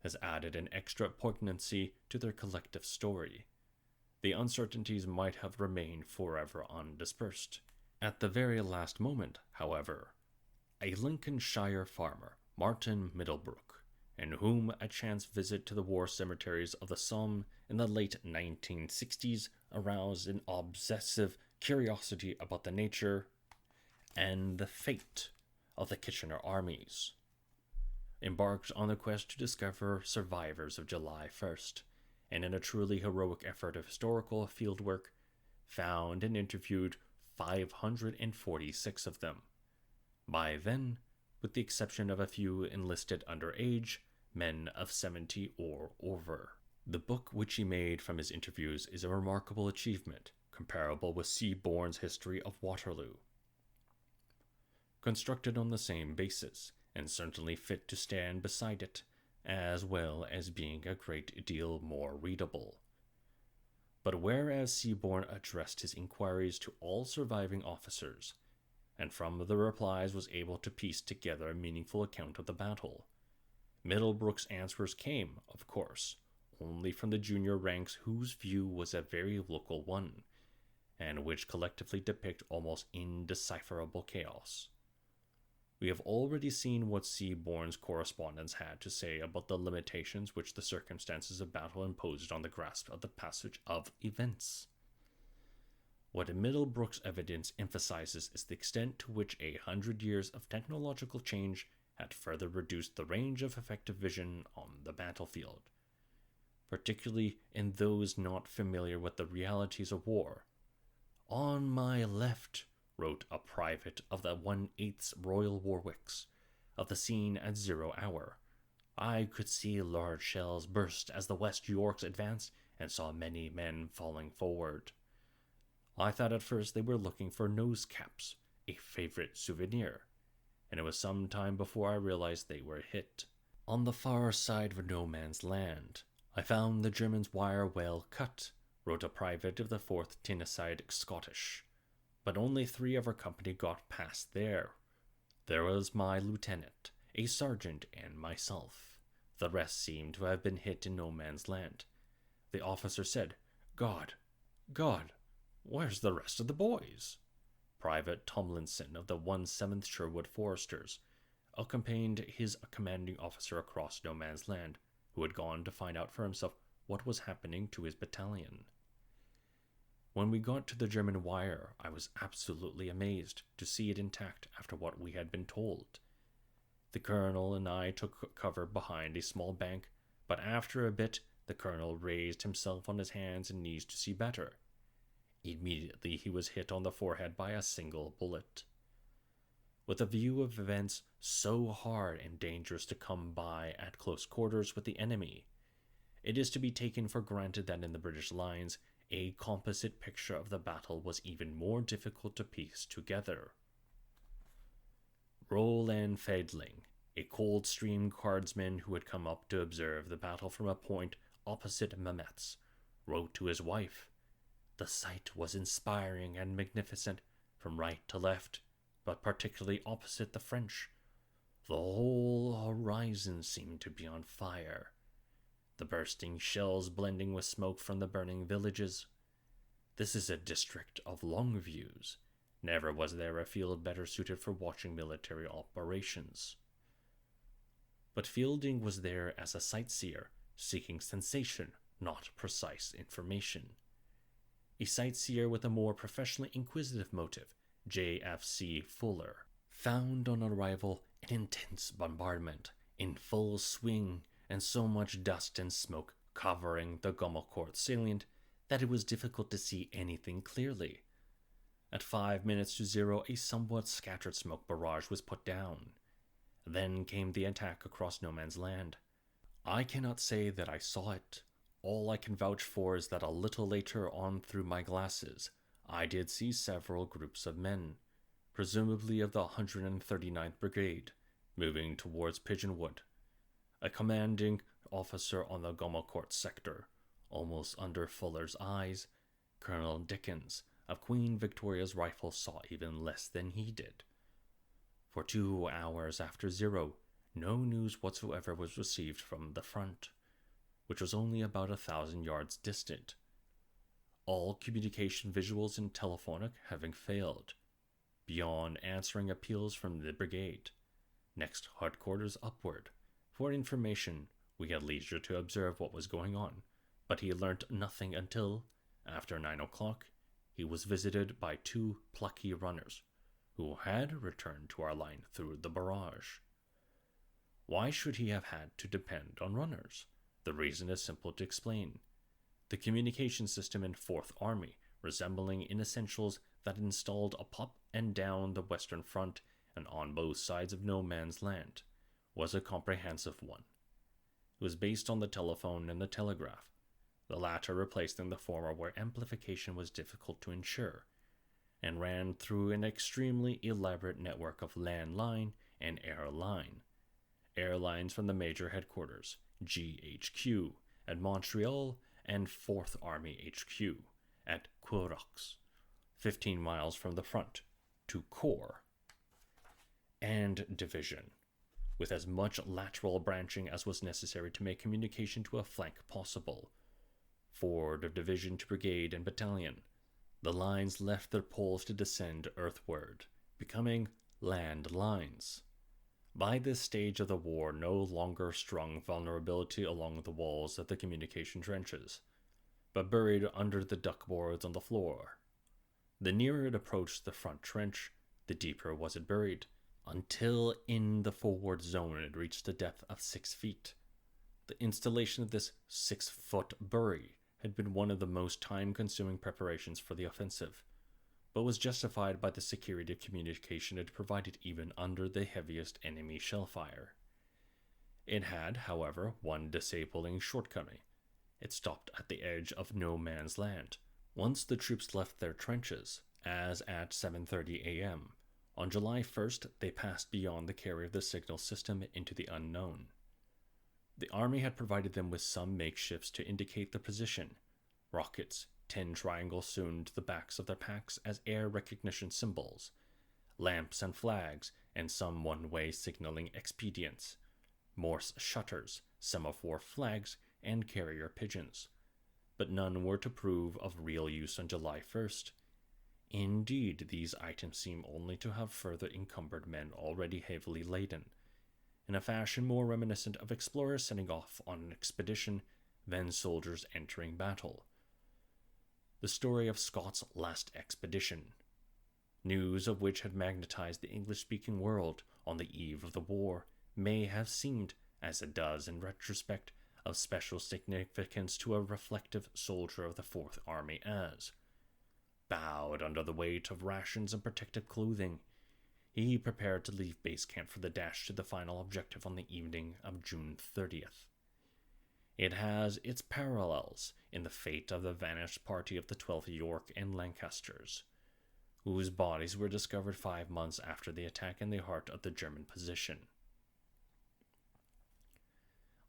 has added an extra poignancy to their collective story. The uncertainties might have remained forever undispersed. At the very last moment, however, a Lincolnshire farmer, Martin Middlebrook, in whom a chance visit to the war cemeteries of the Somme in the late 1960s aroused an obsessive curiosity about the nature and the fate of the Kitchener armies, embarked on the quest to discover survivors of July 1st, and in a truly heroic effort of historical fieldwork, found and interviewed 546 of them. By then, with the exception of a few enlisted underage, men of 70 or over. The book which he made from his interviews is a remarkable achievement, comparable with Seaborne's History of Waterloo. Constructed on the same basis, and certainly fit to stand beside it, as well as being a great deal more readable. But whereas Seaborne addressed his inquiries to all surviving officers, and from the replies was able to piece together a meaningful account of the battle, Middlebrook's answers came, of course, only from the junior ranks whose view was a very local one, and which collectively depict almost indecipherable chaos. We have already seen what Seaborne's correspondents had to say about the limitations which the circumstances of battle imposed on the grasp of the passage of events. What Middlebrook's evidence emphasizes is the extent to which 100 years of technological change had further reduced the range of effective vision on the battlefield, particularly in those not familiar with the realities of war. "On my left," wrote a private of the 1/8th Royal Warwicks, of the scene at 0 hour, "I could see large shells burst as the West Yorks advanced and saw many men falling forward. I thought at first they were looking for nose caps, a favorite souvenir, and it was some time before I realized they were hit. On the far side of no man's land, I found the Germans' wire well cut," wrote a private of the 4th Tyneside Scottish, "but only 3 of our company got past there. There was my lieutenant, a sergeant, and myself. The rest seemed to have been hit in no man's land. The officer said, 'God, God, where's the rest of the boys?'" Private Tomlinson of the 1/7th Sherwood Foresters accompanied his commanding officer across no man's land, who had gone to find out for himself what was happening to his battalion. When we got to the German wire, I was absolutely amazed to see it intact after what we had been told. The colonel and I took cover behind a small bank, but after a bit, the colonel raised himself on his hands and knees to see better. Immediately he was hit on the forehead by a single bullet. With a view of events so hard and dangerous to come by at close quarters with the enemy, it is to be taken for granted that in the British lines, a composite picture of the battle was even more difficult to piece together. Roland Feidling, a Coldstream guardsman who had come up to observe the battle from a point opposite Mametz, wrote to his wife, "The sight was inspiring and magnificent from right to left, but particularly opposite the French. The whole horizon seemed to be on fire, the bursting shells blending with smoke from the burning villages. This is a district of long views. Never was there a field better suited for watching military operations." But Fielding was there as a sightseer, seeking sensation, not precise information. A sightseer with a more professionally inquisitive motive, J.F.C. Fuller, found on arrival an intense bombardment in full swing and so much dust and smoke covering the Gommecourt salient that it was difficult to see anything clearly. At 5 minutes to 0, a somewhat scattered smoke barrage was put down. Then came the attack across no man's land. I cannot say that I saw it. All I can vouch for is that a little later on through my glasses, I did see several groups of men, presumably of the 139th Brigade, moving towards Pigeonwood. A commanding officer on the Gomacourt sector, almost under Fuller's eyes, Colonel Dickens of Queen Victoria's Rifles saw even less than he did. For 2 hours after 0, no news whatsoever was received from the front, which was only about 1,000 yards distant, all communication visuals and telephonic having failed, beyond answering appeals from the brigade. Next headquarters upward. For information, we had leisure to observe what was going on, but he learnt nothing until, after 9 o'clock, he was visited by 2 plucky runners, who had returned to our line through the barrage. Why should he have had to depend on runners? The reason is simple to explain. The communication system in 4th Army, resembling in essentials that installed up and down the Western Front and on both sides of no man's land, was a comprehensive one. It was based on the telephone and the telegraph, the latter replacing the former where amplification was difficult to ensure, and ran through an extremely elaborate network of land line and air line. Airlines from the major headquarters, GHQ, at Montreal, and 4th Army HQ at Querox, 15 miles from the front, to Corps and Division, with as much lateral branching as was necessary to make communication to a flank possible. Forward of division to brigade and battalion, the lines left their poles to descend earthward, becoming land lines. By this stage of the war, no longer strung vulnerability along the walls of the communication trenches, but buried under the duckboards on the floor. The nearer it approached the front trench, the deeper was it buried, until in the forward zone it reached a depth of 6 feet. The installation of this 6-foot bury had been one of the most time-consuming preparations for the offensive, but was justified by the security of communication it provided even under the heaviest enemy shell fire. It had, however, one disabling shortcoming. It stopped at the edge of no man's land. Once the troops left their trenches, as at 7:30 a.m., on July 1st they passed beyond the carry of the signal system into the unknown. The army had provided them with some makeshifts to indicate the position: rockets, 10 triangles sewn to the backs of their packs as air recognition symbols, lamps and flags, and some one-way signaling expedients, Morse shutters, semaphore flags, and carrier pigeons. But none were to prove of real use on July 1st. Indeed, these items seem only to have further encumbered men already heavily laden, in a fashion more reminiscent of explorers setting off on an expedition than soldiers entering battle. The story of Scott's last expedition, news of which had magnetized the English-speaking world on the eve of the war, may have seemed, as it does in retrospect, of special significance to a reflective soldier of the 4th Army as, bowed under the weight of rations and protective clothing, he prepared to leave base camp for the dash to the final objective on the evening of June 30th. It has its parallels in the fate of the vanished party of the 12th York and Lancasters, whose bodies were discovered 5 months after the attack in the heart of the German position.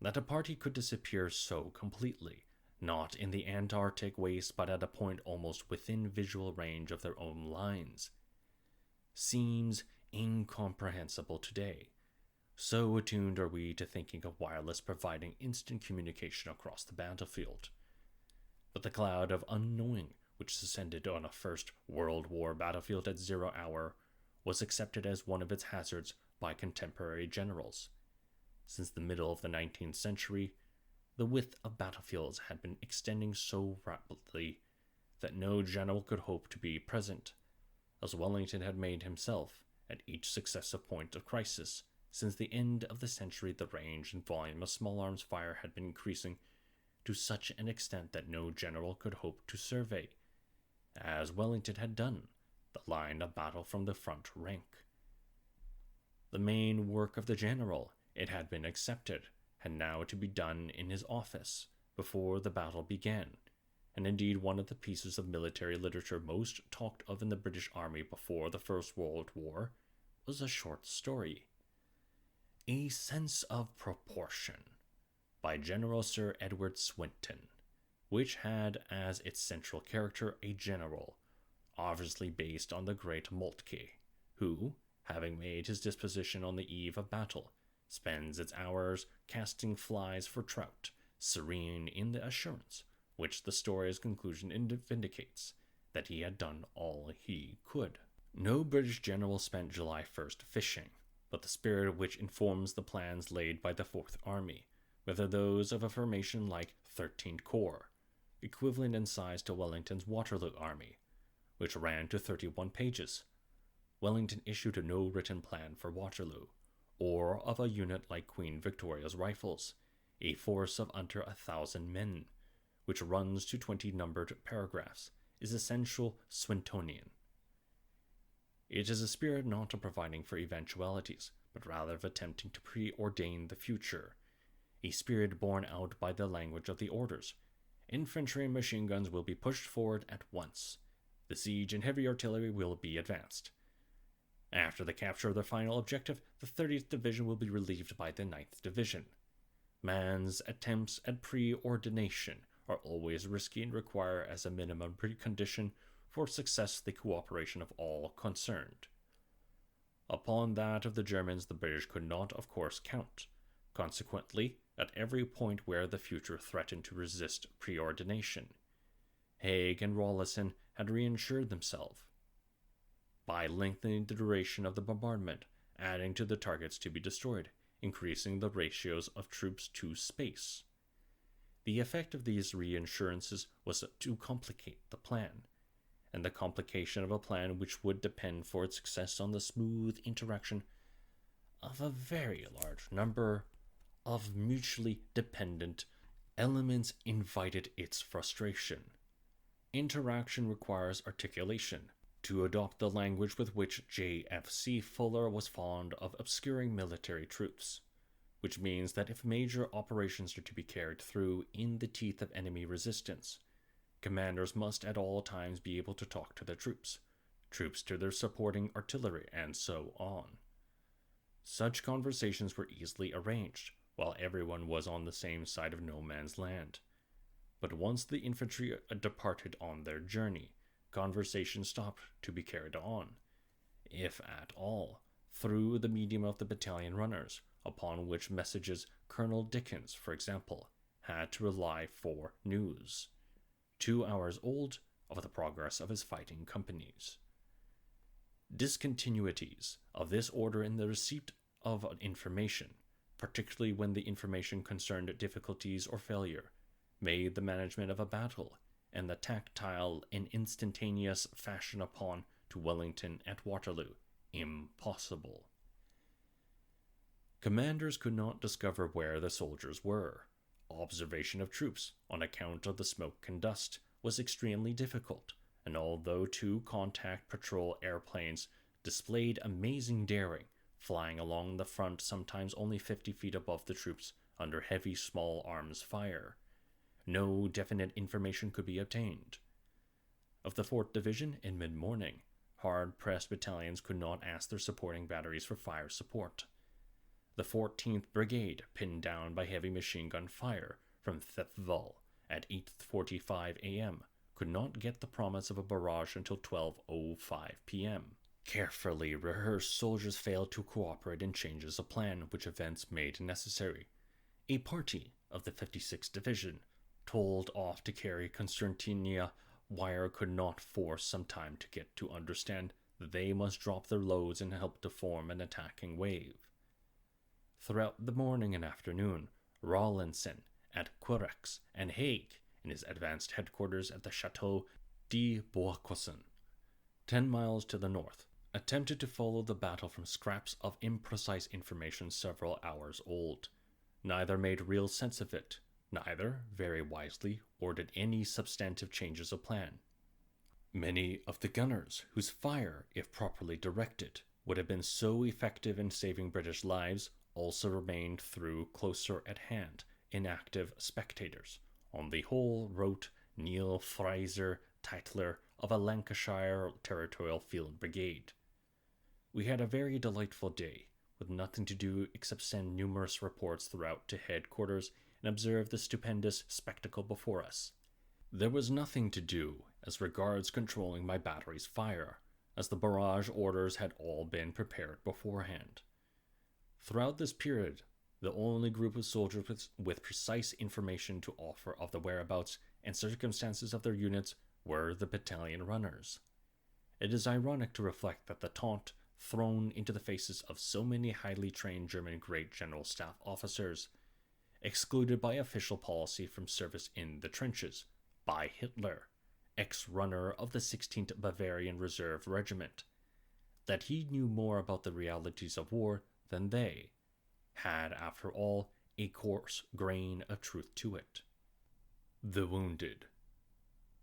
That a party could disappear so completely, not in the Antarctic waste but at a point almost within visual range of their own lines, seems incomprehensible today. So attuned are we to thinking of wireless providing instant communication across the battlefield. But the cloud of unknowing which descended on a First World War battlefield at 0 hour was accepted as one of its hazards by contemporary generals. Since the middle of the 19th century, the width of battlefields had been extending so rapidly that no general could hope to be present, as Wellington had made himself at each successive point of crisis. Since the end of the century, the range and volume of small arms fire had been increasing to such an extent that no general could hope to survey, as Wellington had done, the line of battle from the front rank. The main work of the general, it had been accepted, had now to be done in his office before the battle began, and indeed one of the pieces of military literature most talked of in the British Army before the First World War was a short story, A Sense of Proportion, by General Sir Edward Swinton, which had as its central character a general, obviously based on the great Moltke, who, having made his disposition on the eve of battle, spends its hours casting flies for trout, serene in the assurance, which the story's conclusion vindicates, that he had done all he could. No British general spent July 1st fishing, but the spirit which informs the plans laid by the Fourth Army, whether those of a formation like 13th Corps, equivalent in size to Wellington's Waterloo Army, which ran to 31 pages. Wellington issued no written plan for Waterloo, or of a unit like Queen Victoria's Rifles, a force of under 1,000 men, which runs to 20 numbered paragraphs, is essential Swintonian. It is a spirit not of providing for eventualities, but rather of attempting to preordain the future, a spirit borne out by the language of the orders. Infantry and machine guns will be pushed forward at once. The siege and heavy artillery will be advanced. After the capture of their final objective, the 30th Division will be relieved by the 9th Division. Man's attempts at preordination are always risky and require as a minimum precondition for success the cooperation of all concerned. Upon that of the Germans the British could not, of course, count. Consequently, at every point where the future threatened to resist preordination, Haig and Rawlinson had reassured themselves by lengthening the duration of the bombardment, adding to the targets to be destroyed, increasing the ratios of troops to space. The effect of these reassurances was to complicate the plan, and the complication of a plan which would depend for its success on the smooth interaction of a very large number of mutually dependent elements invited its frustration. Interaction requires articulation. To adopt the language with which J.F.C. Fuller was fond of obscuring military truths, which means that if major operations are to be carried through in the teeth of enemy resistance, commanders must at all times be able to talk to their troops, troops to their supporting artillery, and so on. Such conversations were easily arranged, while everyone was on the same side of no man's land. But once the infantry departed on their journey, conversation stopped to be carried on, if at all, through the medium of the battalion runners, upon which messages Colonel Dickens, for example, had to rely for news, 2 hours old, of the progress of his fighting companies. Discontinuities of this order in the receipt of information, particularly when the information concerned difficulties or failure, made the management of a battle and the tactile and instantaneous fashion upon to Wellington at Waterloo impossible. Commanders could not discover where the soldiers were. Observation of troops, on account of the smoke and dust, was extremely difficult, and although 2 contact patrol airplanes displayed amazing daring, flying along the front sometimes only 50 feet above the troops under heavy small arms fire, no definite information could be obtained. Of the 4th Division, in mid-morning, hard-pressed battalions could not ask their supporting batteries for fire support. The 14th Brigade, pinned down by heavy machine gun fire from Thiepval at 8:45 a.m., could not get the promise of a barrage until 12:05 p.m. Carefully rehearsed soldiers failed to cooperate in changes of plan which events made necessary. A party of the 56th Division, told off to carry concertina wire, could not force some time to get to understand that they must drop their loads and help to form an attacking wave. Throughout the morning and afternoon, Rawlinson at Querex and Haig in his advanced headquarters at the Chateau de Boiscoussin, 10 miles to the north, attempted to follow the battle from scraps of imprecise information several hours old. Neither made real sense of it, neither, very wisely, ordered any substantive changes of plan. Many of the gunners, whose fire, if properly directed, would have been so effective in saving British lives, also remained through closer at hand, inactive spectators. On the whole, wrote Neil Fraser Tytler of a Lancashire Territorial Field Brigade. We had a very delightful day, with nothing to do except send numerous reports throughout to headquarters and observe the stupendous spectacle before us. There was nothing to do as regards controlling my battery's fire, as the barrage orders had all been prepared beforehand. Throughout this period, the only group of soldiers with precise information to offer of the whereabouts and circumstances of their units were the battalion runners. It is ironic to reflect that the taunt thrown into the faces of so many highly trained German great general staff officers, excluded by official policy from service in the trenches, by Hitler, ex-runner of the 16th Bavarian Reserve Regiment, that he knew more about the realities of war than they, had, after all, a coarse grain of truth to it. The wounded.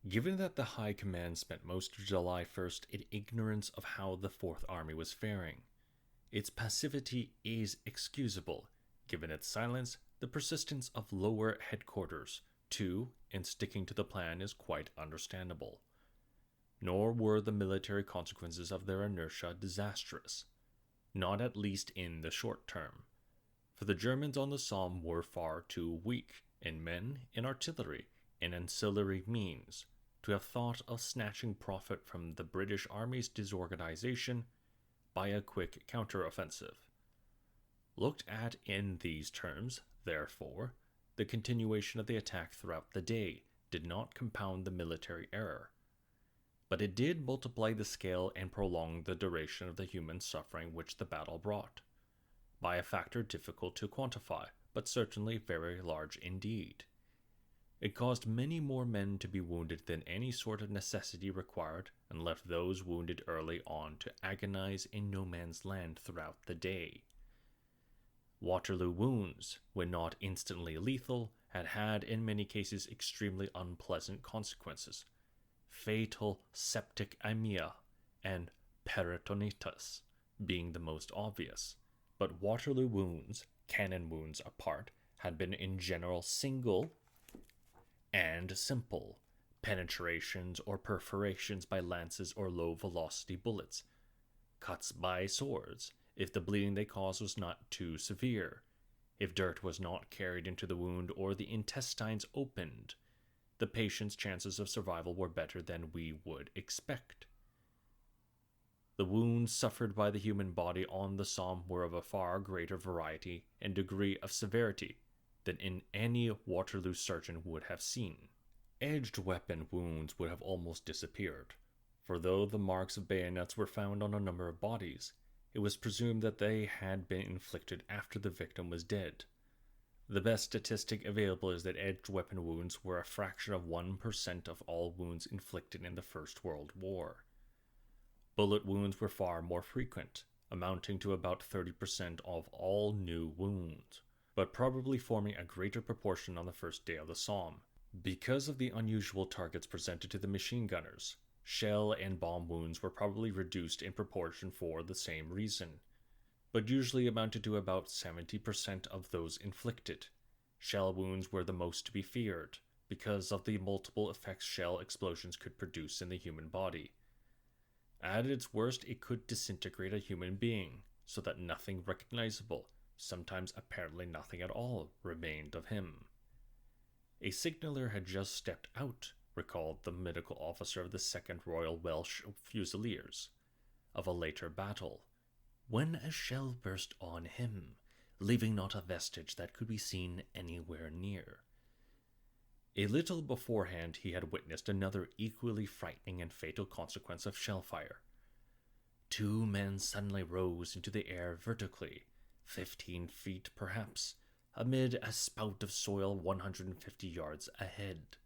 Given that the High Command spent most of July 1st in ignorance of how the Fourth Army was faring, its passivity is excusable. Given its silence, the persistence of lower headquarters, too, in sticking to the plan is quite understandable. Nor were the military consequences of their inertia disastrous, not at least in the short term, for the Germans on the Somme were far too weak in men, in artillery, and ancillary means to have thought of snatching profit from the British Army's disorganization by a quick counteroffensive. Looked at in these terms, therefore, the continuation of the attack throughout the day did not compound the military error, but it did multiply the scale and prolong the duration of the human suffering which the battle brought, by a factor difficult to quantify, but certainly very large indeed. It caused many more men to be wounded than any sort of necessity required, and left those wounded early on to agonize in no man's land throughout the day. Waterloo wounds, when not instantly lethal, had in many cases extremely unpleasant consequences, fatal septic aemia and peritonitis being the most obvious. But Waterloo wounds, cannon wounds apart, had been in general single and simple penetrations or perforations by lances or low-velocity bullets, cuts by swords, if the bleeding they caused was not too severe, if dirt was not carried into the wound or the intestines opened, the patient's chances of survival were better than we would expect. The wounds suffered by the human body on the Somme were of a far greater variety and degree of severity than any Waterloo surgeon would have seen. Edged weapon wounds would have almost disappeared, for though the marks of bayonets were found on a number of bodies, it was presumed that they had been inflicted after the victim was dead. The best statistic available is that edged weapon wounds were a fraction of 1% of all wounds inflicted in the First World War. Bullet wounds were far more frequent, amounting to about 30% of all new wounds, but probably forming a greater proportion on the first day of the Somme. Because of the unusual targets presented to the machine gunners, shell and bomb wounds were probably reduced in proportion for the same reason, but usually amounted to about 70% of those inflicted. Shell wounds were the most to be feared, because of the multiple effects shell explosions could produce in the human body. At its worst, it could disintegrate a human being, so that nothing recognizable, sometimes apparently nothing at all, remained of him. A signaller had just stepped out, recalled the medical officer of the 2nd Royal Welsh Fusiliers, of a later battle, when a shell burst on him, leaving not a vestige that could be seen anywhere near. A little beforehand he had witnessed another equally frightening and fatal consequence of shell fire. 2 men suddenly rose into the air vertically, 15 feet perhaps, amid a spout of soil 150 yards ahead.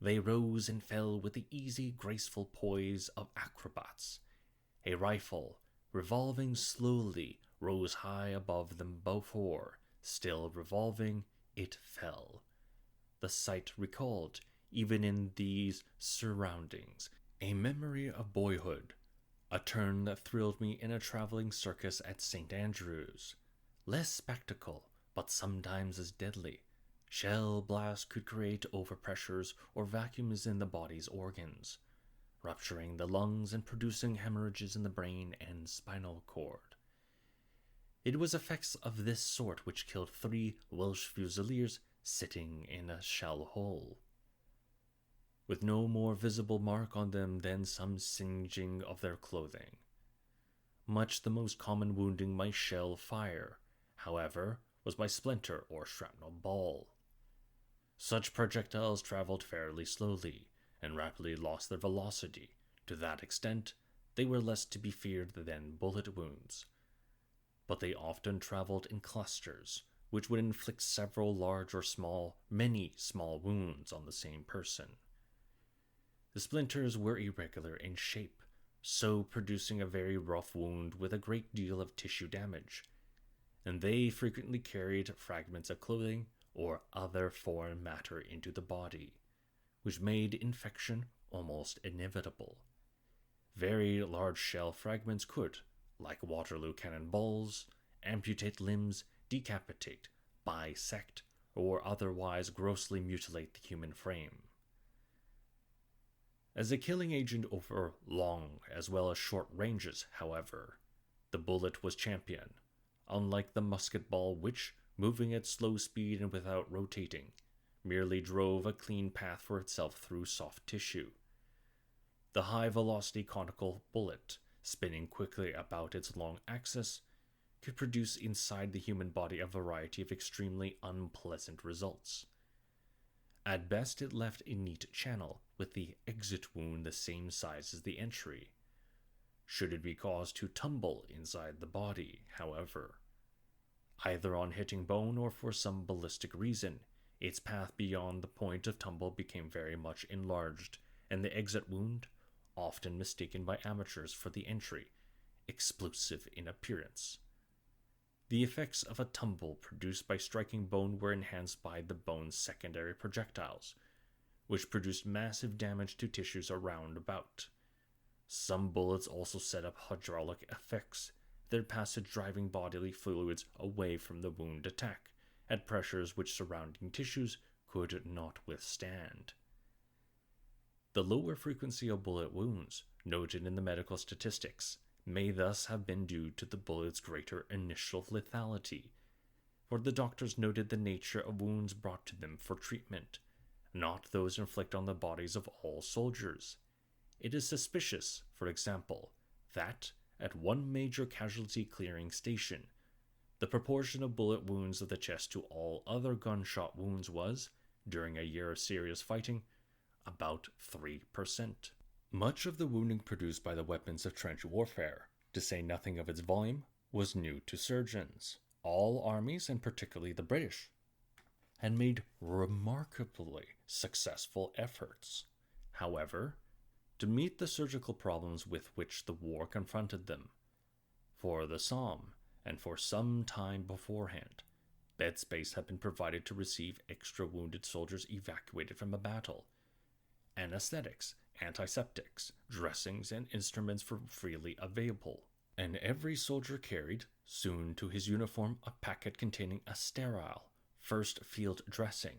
They rose and fell with the easy, graceful poise of acrobats. A rifle, revolving slowly, rose high above them before, still revolving, it fell. The sight recalled, even in these surroundings, a memory of boyhood, a turn that thrilled me in a traveling circus at St. Andrews. less spectacle, but sometimes as deadly. Shell blasts could create overpressures or vacuums in the body's organs, rupturing the lungs and producing hemorrhages in the brain and spinal cord. It was effects of this sort which killed 3 Welsh Fusiliers sitting in a shell hole, with no more visible mark on them than some singeing of their clothing. Much the most common wounding by shell fire, however, was by splinter or shrapnel ball. Such projectiles traveled fairly slowly and rapidly lost their velocity. To that extent, they were less to be feared than bullet wounds. But they often traveled in clusters, which would inflict several large or many small wounds on the same person. The splinters were irregular in shape, so producing a very rough wound with a great deal of tissue damage, and they frequently carried fragments of clothing or other foreign matter into the body, which made infection almost inevitable. Very large shell fragments could, like Waterloo cannonballs, amputate limbs, decapitate, bisect, or otherwise grossly mutilate the human frame. As a killing agent over long as well as short ranges, however, the bullet was champion, unlike the musket ball which, moving at slow speed and without rotating, merely drove a clean path for itself through soft tissue. The high-velocity conical bullet, spinning quickly about its long axis, could produce inside the human body a variety of extremely unpleasant results. At best, it left a neat channel, with the exit wound the same size as the entry. Should it be caused to tumble inside the body, however, either on hitting bone or for some ballistic reason, its path beyond the point of tumble became very much enlarged, and the exit wound, often mistaken by amateurs for the entry, explosive in appearance. The effects of a tumble produced by striking bone were enhanced by the bone's secondary projectiles, which produced massive damage to tissues around about. Some bullets also set up hydraulic effects, their passage driving bodily fluids away from the wound attack at pressures which surrounding tissues could not withstand. The lower frequency of bullet wounds, noted in the medical statistics, may thus have been due to the bullet's greater initial lethality, for the doctors noted the nature of wounds brought to them for treatment, not those inflicted on the bodies of all soldiers. It is suspicious, for example, that, at one major casualty clearing station, the proportion of bullet wounds of the chest to all other gunshot wounds was, during a year of serious fighting, about 3%. Much of the wounding produced by the weapons of trench warfare, to say nothing of its volume, was new to surgeons. All armies, and particularly the British, had made remarkably successful efforts, however, to meet the surgical problems with which the war confronted them. For the Somme, and for some time beforehand, bed space had been provided to receive extra wounded soldiers evacuated from a battle. Anesthetics, antiseptics, dressings, and instruments were freely available, and every soldier carried, soon to his uniform, a packet containing a sterile, first field dressing.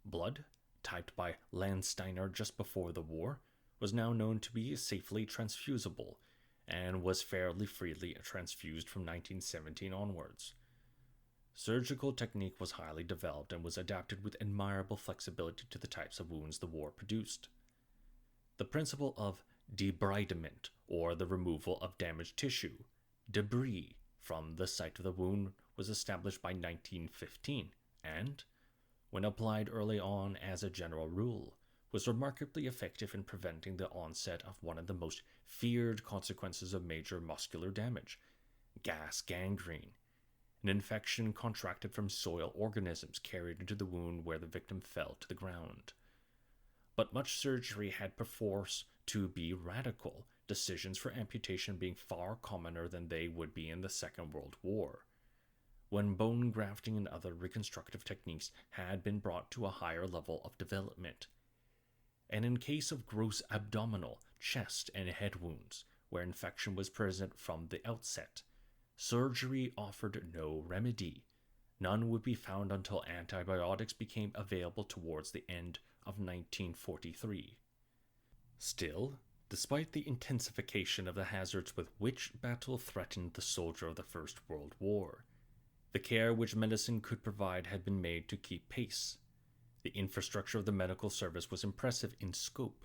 Blood, typed by Landsteiner just before the war, was now known to be safely transfusible, and was fairly freely transfused from 1917 onwards. Surgical technique was highly developed and was adapted with admirable flexibility to the types of wounds the war produced. The principle of debridement, or the removal of damaged tissue, debris, from the site of the wound was established by 1915 and, when applied early on as a general rule, was remarkably effective in preventing the onset of one of the most feared consequences of major muscular damage, gas gangrene, an infection contracted from soil organisms carried into the wound where the victim fell to the ground. But much surgery had perforce to be radical, decisions for amputation being far commoner than they would be in the Second World War, when bone grafting and other reconstructive techniques had been brought to a higher level of development. And in case of gross abdominal, chest, and head wounds, where infection was present from the outset, surgery offered no remedy. None would be found until antibiotics became available towards the end of 1943. Still, despite the intensification of the hazards with which battle threatened the soldier of the First World War, the care which medicine could provide had been made to keep pace. The infrastructure of the medical service was impressive in scope,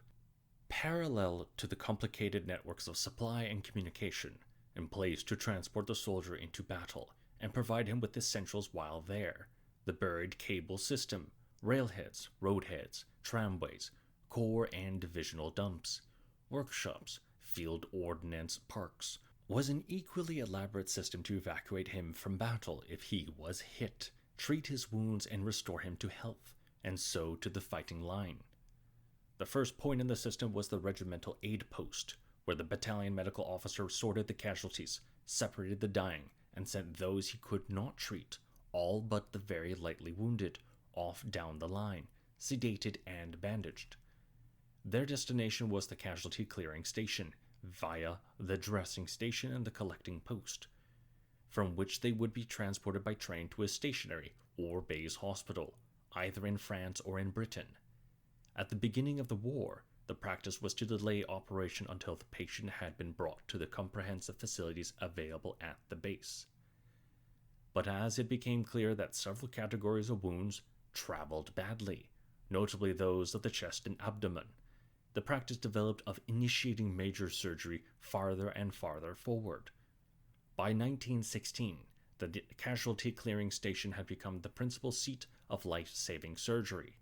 parallel to the complicated networks of supply and communication in place to transport the soldier into battle and provide him with essentials while there: the buried cable system, railheads, roadheads, tramways, corps and divisional dumps, workshops, field ordnance parks, was an equally elaborate system to evacuate him from battle if he was hit, treat his wounds and restore him to health, and so to the fighting line. The first point in the system was the regimental aid post, where the battalion medical officer sorted the casualties, separated the dying, and sent those he could not treat, all but the very lightly wounded, off down the line, sedated and bandaged. Their destination was the casualty clearing station, via the dressing station and the collecting post, from which they would be transported by train to a stationary or base hospital, either in France or in Britain. At the beginning of the war, the practice was to delay operation until the patient had been brought to the comprehensive facilities available at the base. But as it became clear that several categories of wounds traveled badly, notably those of the chest and abdomen, the practice developed of initiating major surgery farther and farther forward. By 1916, the casualty clearing station had become the principal seat of life-saving surgery,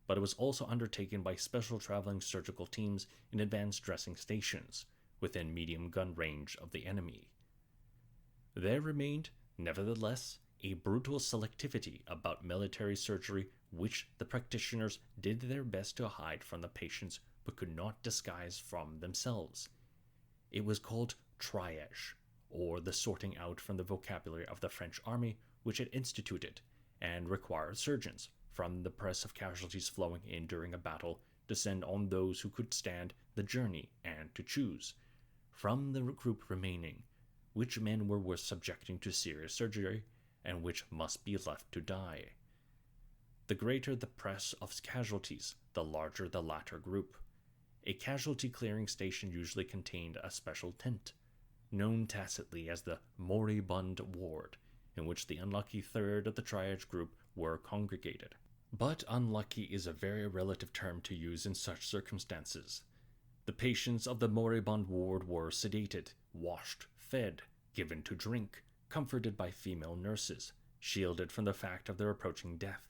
but it was also undertaken by special traveling surgical teams in advanced dressing stations within medium gun range of the enemy. There remained, nevertheless, a brutal selectivity about military surgery which the practitioners did their best to hide from the patients but could not disguise from themselves. It was called triage, or the sorting out from the vocabulary of the French army, which it instituted, and required surgeons, from the press of casualties flowing in during a battle, to send on those who could stand the journey and to choose, from the group remaining, which men were worth subjecting to serious surgery and which must be left to die. The greater the press of casualties, the larger the latter group. A casualty clearing station usually contained a special tent, known tacitly as the moribund ward, in which the unlucky third of the triage group were congregated. But unlucky is a very relative term to use in such circumstances. The patients of the moribund ward were sedated, washed, fed, given to drink, comforted by female nurses, shielded from the fact of their approaching death.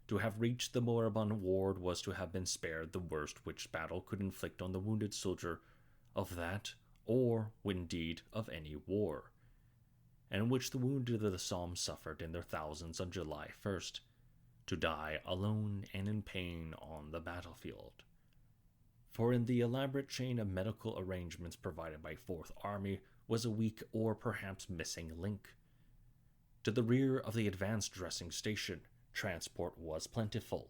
To have reached the moribund ward was to have been spared the worst which battle could inflict on the wounded soldier of that, or, indeed, of any war, and which the wounded of the Somme suffered in their thousands on July 1st, to die alone and in pain on the battlefield. For in the elaborate chain of medical arrangements provided by Fourth Army was a weak or perhaps missing link. To the rear of the advanced dressing station, transport was plentiful.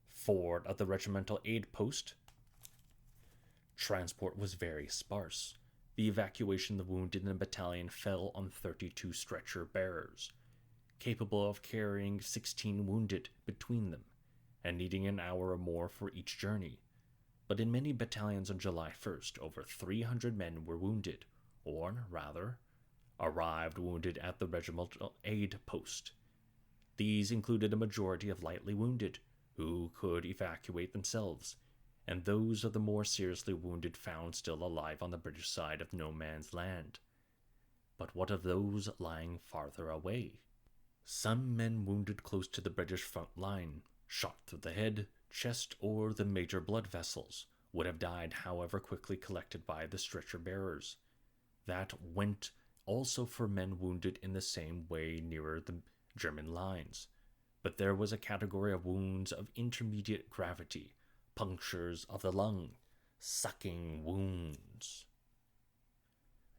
Forward of the regimental aid post, transport was very sparse. The evacuation of the wounded in a battalion fell on 32 stretcher bearers, capable of carrying 16 wounded between them, and needing an hour or more for each journey. But in many battalions on July 1st, over 300 men were wounded, or rather, arrived wounded at the regimental aid post. These included a majority of lightly wounded, who could evacuate themselves, and those of the more seriously wounded found still alive on the British side of no man's land. But what of those lying farther away? Some men wounded close to the British front line, shot through the head, chest, or the major blood vessels, would have died however quickly collected by the stretcher bearers. That went also for men wounded in the same way nearer the German lines, but there was a category of wounds of intermediate gravity, punctures of the lung, sucking wounds,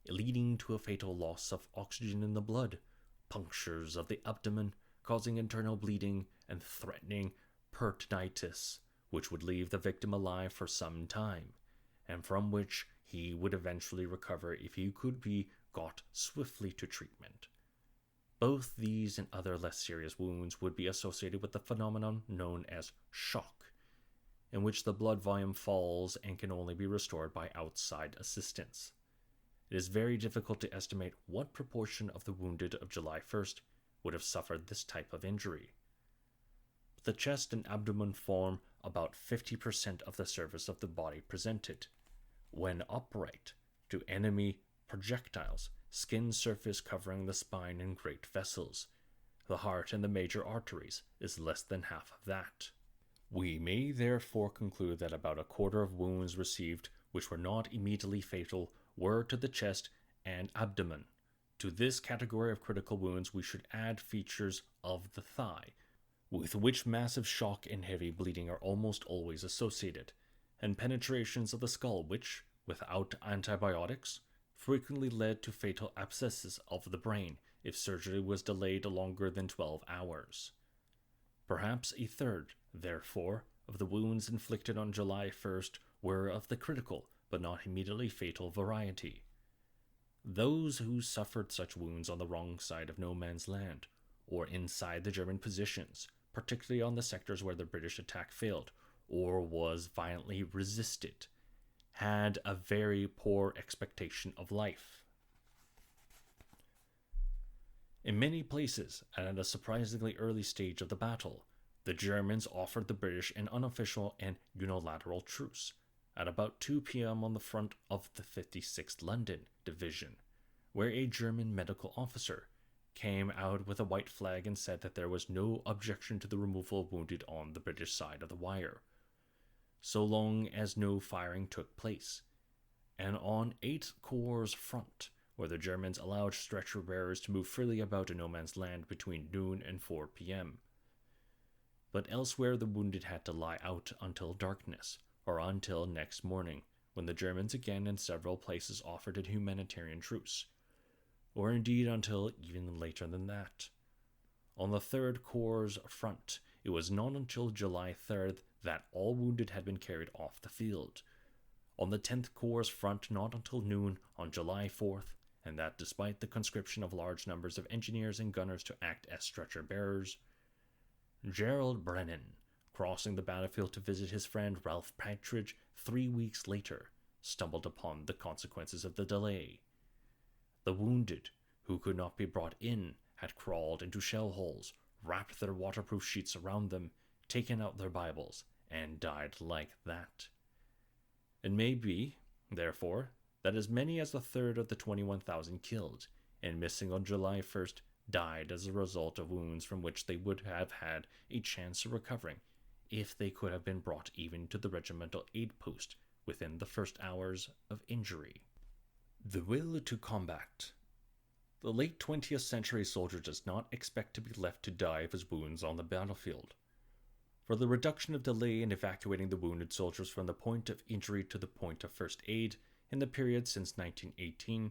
leading to a fatal loss of oxygen in the blood, punctures of the abdomen, causing internal bleeding and threatening peritonitis, which would leave the victim alive for some time, and from which he would eventually recover if he could be got swiftly to treatment. Both these and other less serious wounds would be associated with the phenomenon known as shock, in which the blood volume falls and can only be restored by outside assistance. It is very difficult to estimate what proportion of the wounded of July 1st would have suffered this type of injury. The chest and abdomen form about 50% of the surface of the body presented, when upright, to enemy projectiles, skin surface covering the spine and great vessels. The heart and the major arteries is less than half of that. We may therefore conclude that about a quarter of wounds received which were not immediately fatal were to the chest and abdomen. To this category of critical wounds we should add features of the thigh, with which massive shock and heavy bleeding are almost always associated, and penetrations of the skull which, without antibiotics, frequently led to fatal abscesses of the brain if surgery was delayed longer than 12 hours. Perhaps a third, therefore, of the wounds inflicted on July 1st were of the critical but not immediately fatal variety. Those who suffered such wounds on the wrong side of no man's land, or inside the German positions, particularly on the sectors where the British attack failed or was violently resisted, had a very poor expectation of life. In many places, and at a surprisingly early stage of the battle, the Germans offered the British an unofficial and unilateral truce at about 2 p.m. on the front of the 56th London Division, where a German medical officer came out with a white flag and said that there was no objection to the removal of wounded on the British side of the wire, so long as no firing took place. And on 8th Corps' front, where the Germans allowed stretcher bearers to move freely about in no man's land between noon and 4 p.m. But elsewhere the wounded had to lie out until darkness, or until next morning, when the Germans again in several places offered a humanitarian truce, or indeed until even later than that. On the 3rd Corps' front, it was not until July 3rd that all wounded had been carried off the field. On the 10th Corps' front, not until noon on July 4th, and that despite the conscription of large numbers of engineers and gunners to act as stretcher bearers. Gerald Brennan, crossing the battlefield to visit his friend Ralph Partridge 3 weeks later, stumbled upon the consequences of the delay. The wounded, who could not be brought in, had crawled into shell holes, wrapped their waterproof sheets around them, taken out their Bibles, and died like that. It may be, therefore, that as many as a third of the 21,000 killed and missing on July 1st died as a result of wounds from which they would have had a chance of recovering if they could have been brought even to the regimental aid post within the first hours of injury. The will to combat. The late 20th century soldier does not expect to be left to die of his wounds on the battlefield. For the reduction of delay in evacuating the wounded soldiers from the point of injury to the point of first aid in the period since 1918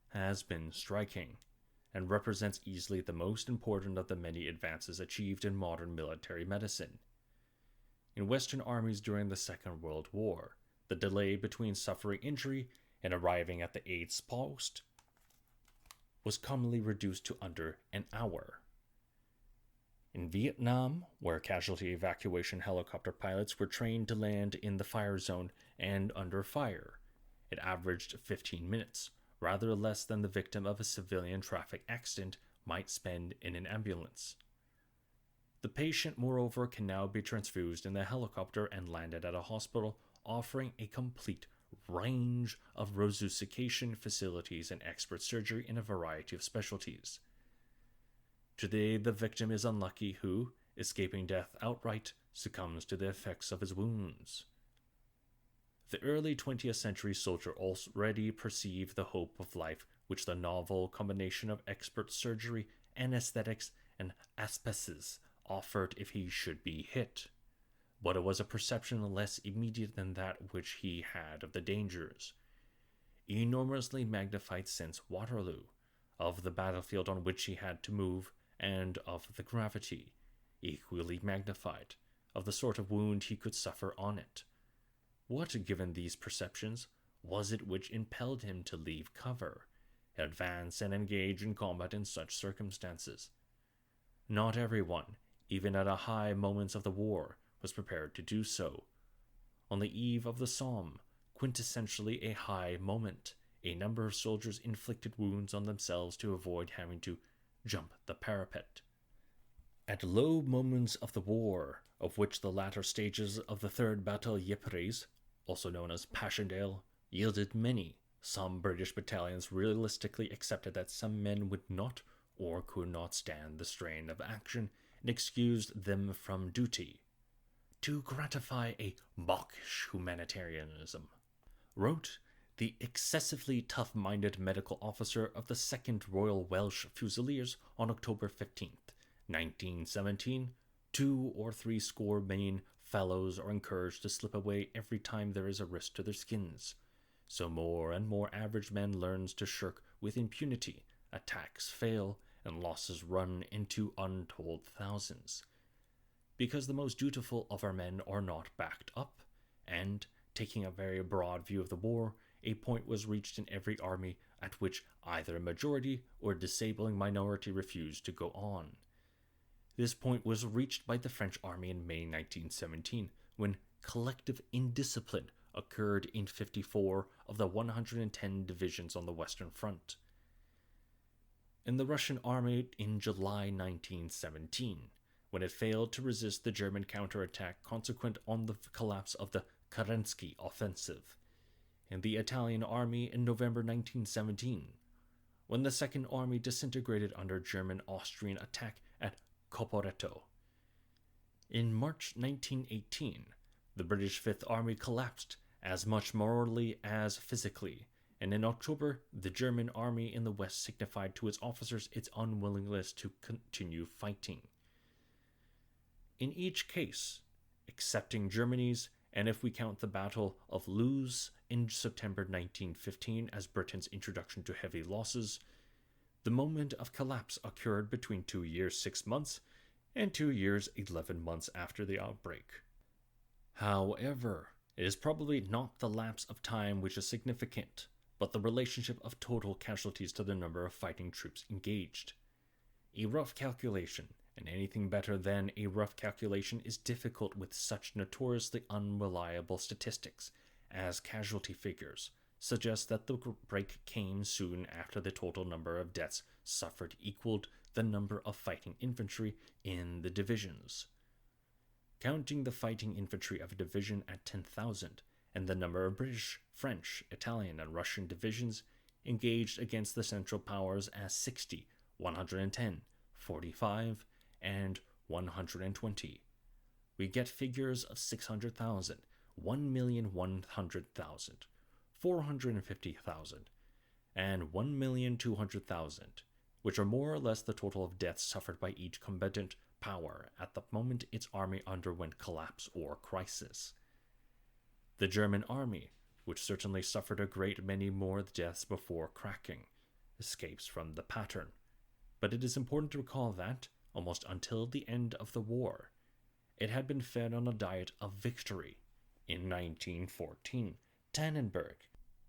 has been striking, and represents easily the most important of the many advances achieved in modern military medicine. In Western armies during the Second World War, the delay between suffering injury and arriving at the aid's post was commonly reduced to under an hour. In Vietnam, where casualty evacuation helicopter pilots were trained to land in the fire zone and under fire, it averaged 15 minutes, rather less than the victim of a civilian traffic accident might spend in an ambulance. The patient, moreover, can now be transfused in the helicopter and landed at a hospital, offering a complete range of resuscitation facilities and expert surgery in a variety of specialties. Today, the victim is unlucky who, escaping death outright, succumbs to the effects of his wounds. The early 20th century soldier already perceived the hope of life which the novel combination of expert surgery, anesthetics, and aspeses offered if he should be hit. But it was a perception less immediate than that which he had of the dangers, enormously magnified since Waterloo, of the battlefield on which he had to move, and of the gravity, equally magnified, of the sort of wound he could suffer on it. What, given these perceptions, was it which impelled him to leave cover, advance, and engage in combat in such circumstances? Not everyone, even at a high moments of the war, was prepared to do so. On the eve of the Somme, quintessentially a high moment, a number of soldiers inflicted wounds on themselves to avoid having to jump the parapet. At low moments of the war, of which the latter stages of the Third Battle Ypres, also known as Passchendaele, yielded many, some British battalions realistically accepted that some men would not or could not stand the strain of action and excused them from duty, to gratify a mawkish humanitarianism, wrote the excessively tough-minded medical officer of the 2nd Royal Welsh Fusiliers on October 15th, 1917. 2 or 3 score Maine fellows are encouraged to slip away every time there is a risk to their skins. So more and more average men learns to shirk with impunity, attacks fail, and losses run into untold thousands. Because the most dutiful of our men are not backed up, and, taking a very broad view of the war, a point was reached in every army at which either a majority or a disabling minority refused to go on. This point was reached by the French army in May 1917, when collective indiscipline occurred in 54 of the 110 divisions on the Western Front. In the Russian army in July 1917, when it failed to resist the German counterattack consequent on the collapse of the Kerensky offensive. In the Italian army in November 1917, when the Second Army disintegrated under German-Austrian attack at Caporetto. In March 1918, the British Fifth Army collapsed as much morally as physically, and in October, the German army in the West signified to its officers its unwillingness to continue fighting. In each case, excepting Germany's, and if we count the Battle of Loos in September 1915 as Britain's introduction to heavy losses, the moment of collapse occurred between 2 years 6 months and 2 years 11 months after the outbreak. However, it is probably not the lapse of time which is significant, but the relationship of total casualties to the number of fighting troops engaged. A rough calculation, and anything better than a rough calculation, is difficult with such notoriously unreliable statistics as casualty figures suggest that the break came soon after the total number of deaths suffered equaled the number of fighting infantry in the divisions. Counting the fighting infantry of a division at 10,000 and the number of British, French, Italian, and Russian divisions engaged against the Central Powers as 60, 110, 45, and 120. We get figures of 600,000, 1,100,000, 450,000, and 1,200,000, which are more or less the total of deaths suffered by each combatant power at the moment its army underwent collapse or crisis. The German army, which certainly suffered a great many more deaths before cracking, escapes from the pattern. But it is important to recall that, almost until the end of the war, it had been fed on a diet of victory. In 1914, Tannenberg.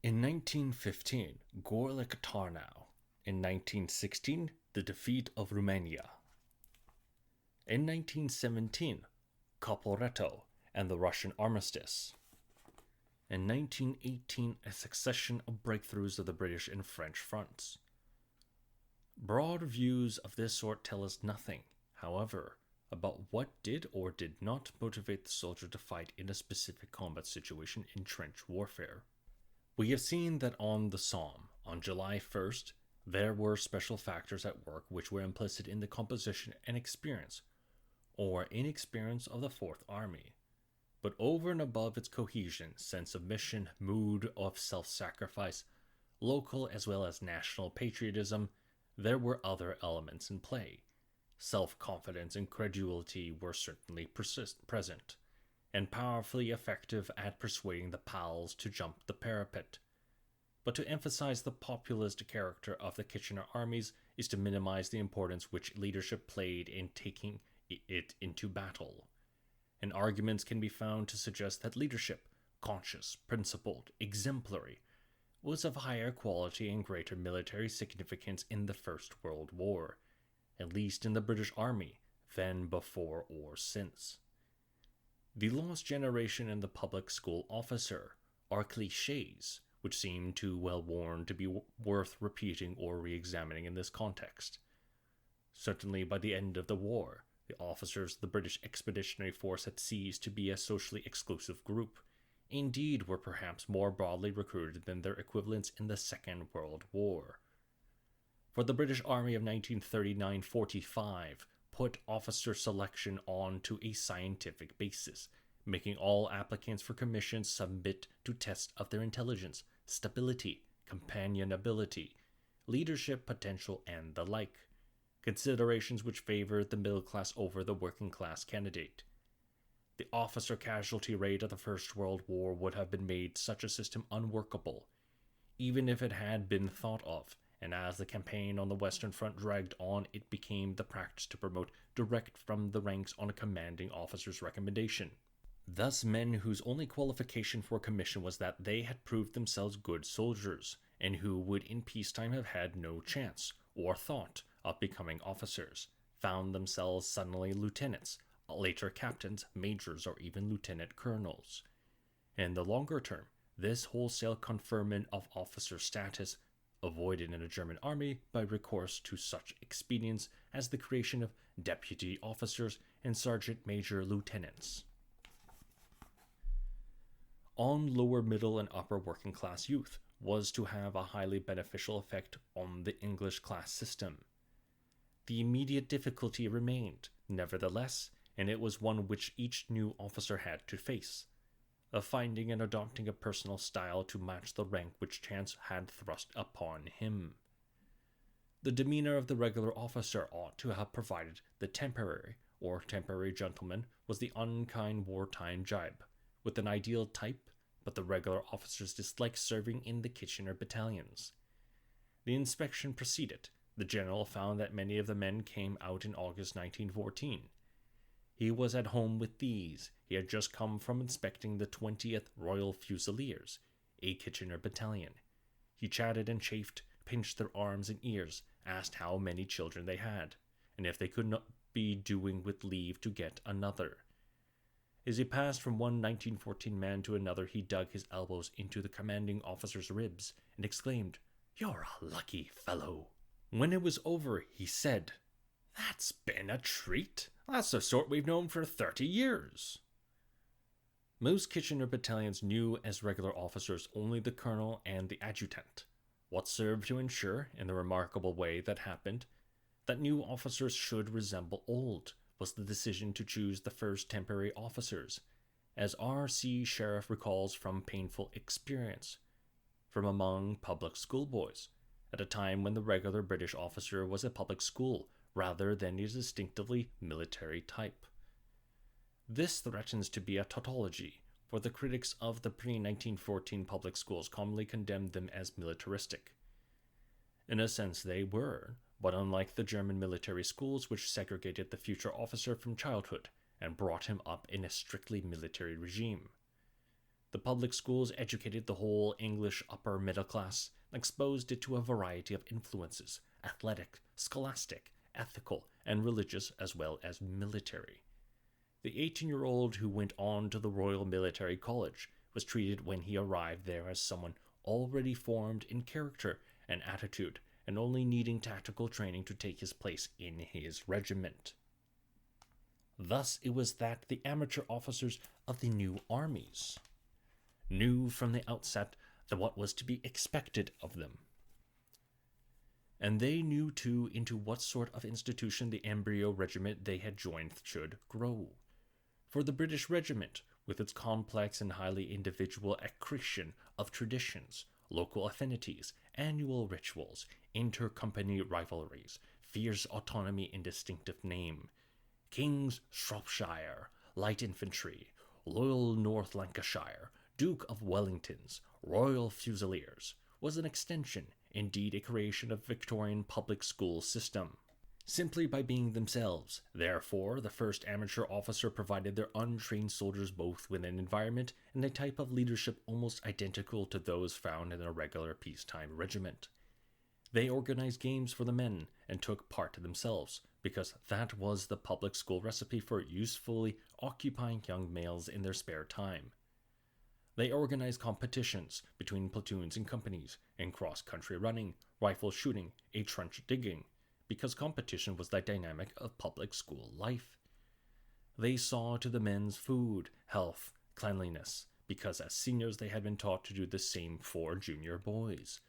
In 1915, Gorlick Tarnow. In 1916, the defeat of Romania. In 1917, Caporetto and the Russian armistice. In 1918, a succession of breakthroughs of the British and French fronts. Broad views of this sort tell us nothing, however, about what did or did not motivate the soldier to fight in a specific combat situation in trench warfare. We have seen that on the Somme, on July 1st, there were special factors at work which were implicit in the composition and experience, or inexperience of the Fourth Army. But over and above its cohesion, sense of mission, mood of self-sacrifice, local as well as national patriotism, there were other elements in play. Self-confidence and credulity were certainly present, and powerfully effective at persuading the pals to jump the parapet. But to emphasize the populist character of the Kitchener armies is to minimize the importance which leadership played in taking it into battle. And arguments can be found to suggest that leadership, conscious, principled, exemplary, was of higher quality and greater military significance in the First World War, at least in the British Army, than before or since. The lost generation and the public school officer are cliches which seem too well worn to be worth repeating or re-examining in this context. Certainly by the end of the war, the officers of the British Expeditionary Force had ceased to be a socially exclusive group, indeed were perhaps more broadly recruited than their equivalents in the Second World War. For the British Army of 1939-45 put officer selection on to a scientific basis, making all applicants for commissions submit to tests of their intelligence, stability, companionability, leadership potential, and the like, considerations which favored the middle class over the working class candidate. The officer casualty rate of the First World War would have been made such a system unworkable, even if it had been thought of, and as the campaign on the Western Front dragged on, it became the practice to promote direct from the ranks on a commanding officer's recommendation. Thus men whose only qualification for commission was that they had proved themselves good soldiers, and who would in peacetime have had no chance, or thought, of becoming officers, found themselves suddenly lieutenants, later captains, majors, or even lieutenant colonels. In the longer term, this wholesale conferment of officer status, avoided in a German army by recourse to such expedients as the creation of deputy officers and sergeant major lieutenants, on lower middle and upper working class youth, was to have a highly beneficial effect on the English class system. The immediate difficulty remained, nevertheless, and it was one which each new officer had to face, of finding and adopting a personal style to match the rank which chance had thrust upon him. The demeanor of the regular officer ought to have provided the temporary gentleman was the unkind wartime jibe, with an ideal type, but the regular officers disliked serving in the Kitchener battalions. The inspection proceeded. The general found that many of the men came out in August 1914. He was at home with these. He had just come from inspecting the 20th Royal Fusiliers, a Kitchener battalion. He chatted and chaffed, pinched their arms and ears, asked how many children they had, and if they could not be doing with leave to get another. As he passed from one 1914 man to another, he dug his elbows into the commanding officer's ribs and exclaimed, "You're a lucky fellow." When it was over, he said, "That's been a treat. That's the sort we've known for 30 years. Most Kitchener battalions knew as regular officers only the colonel and the adjutant, what served to ensure, in the remarkable way that happened, that new officers should resemble old, was the decision to choose the first temporary officers, as R.C. Sheriff recalls from painful experience, from among public schoolboys, at a time when the regular British officer was a public school rather than a distinctively military type. This threatens to be a tautology, for the critics of the pre-1914 public schools commonly condemned them as militaristic. In a sense they were, but unlike the German military schools which segregated the future officer from childhood and brought him up in a strictly military regime, the public schools educated the whole English upper middle class and exposed it to a variety of influences, athletic, scholastic, ethical, and religious as well as military. The 18-year-old who went on to the Royal Military College was treated when he arrived there as someone already formed in character and attitude and only needing tactical training to take his place in his regiment. Thus it was that the amateur officers of the new armies knew from the outset that what was to be expected of them. And they knew too into what sort of institution the embryo regiment they had joined should grow. For the British regiment, with its complex and highly individual accretion of traditions, local affinities, annual rituals, inter-company rivalries, fierce autonomy in distinctive name, King's Shropshire, Light Infantry, Loyal North Lancashire, Duke of Wellington's, Royal Fusiliers, was an extension, indeed a creation of Victorian public school system. simply by being themselves. Therefore, the first amateur officer provided their untrained soldiers both with an environment and a type of leadership almost identical to those found in a regular peacetime regiment. They organized games for the men and took part themselves, because that was the public school recipe for usefully occupying young males in their spare time. They organized competitions between platoons and companies in cross-country running, rifle shooting, and trench digging, because competition was the dynamic of public school life. They saw to the men's food, health, cleanliness, because as seniors they had been taught to do the same for junior boys.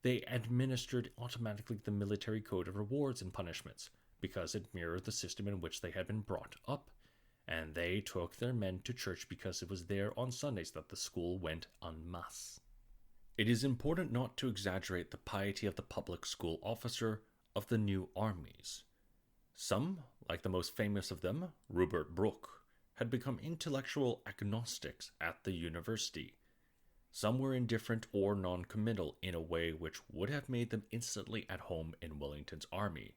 They administered automatically the military code of rewards and punishments, because it mirrored the system in which they had been brought up. And they took their men to church because it was there on Sundays that the school went en masse. It is important not to exaggerate the piety of the public school officer of the new armies. Some, like the most famous of them, Rupert Brooke, had become intellectual agnostics at the university. Some were indifferent or non-committal in a way which would have made them instantly at home in Wellington's army.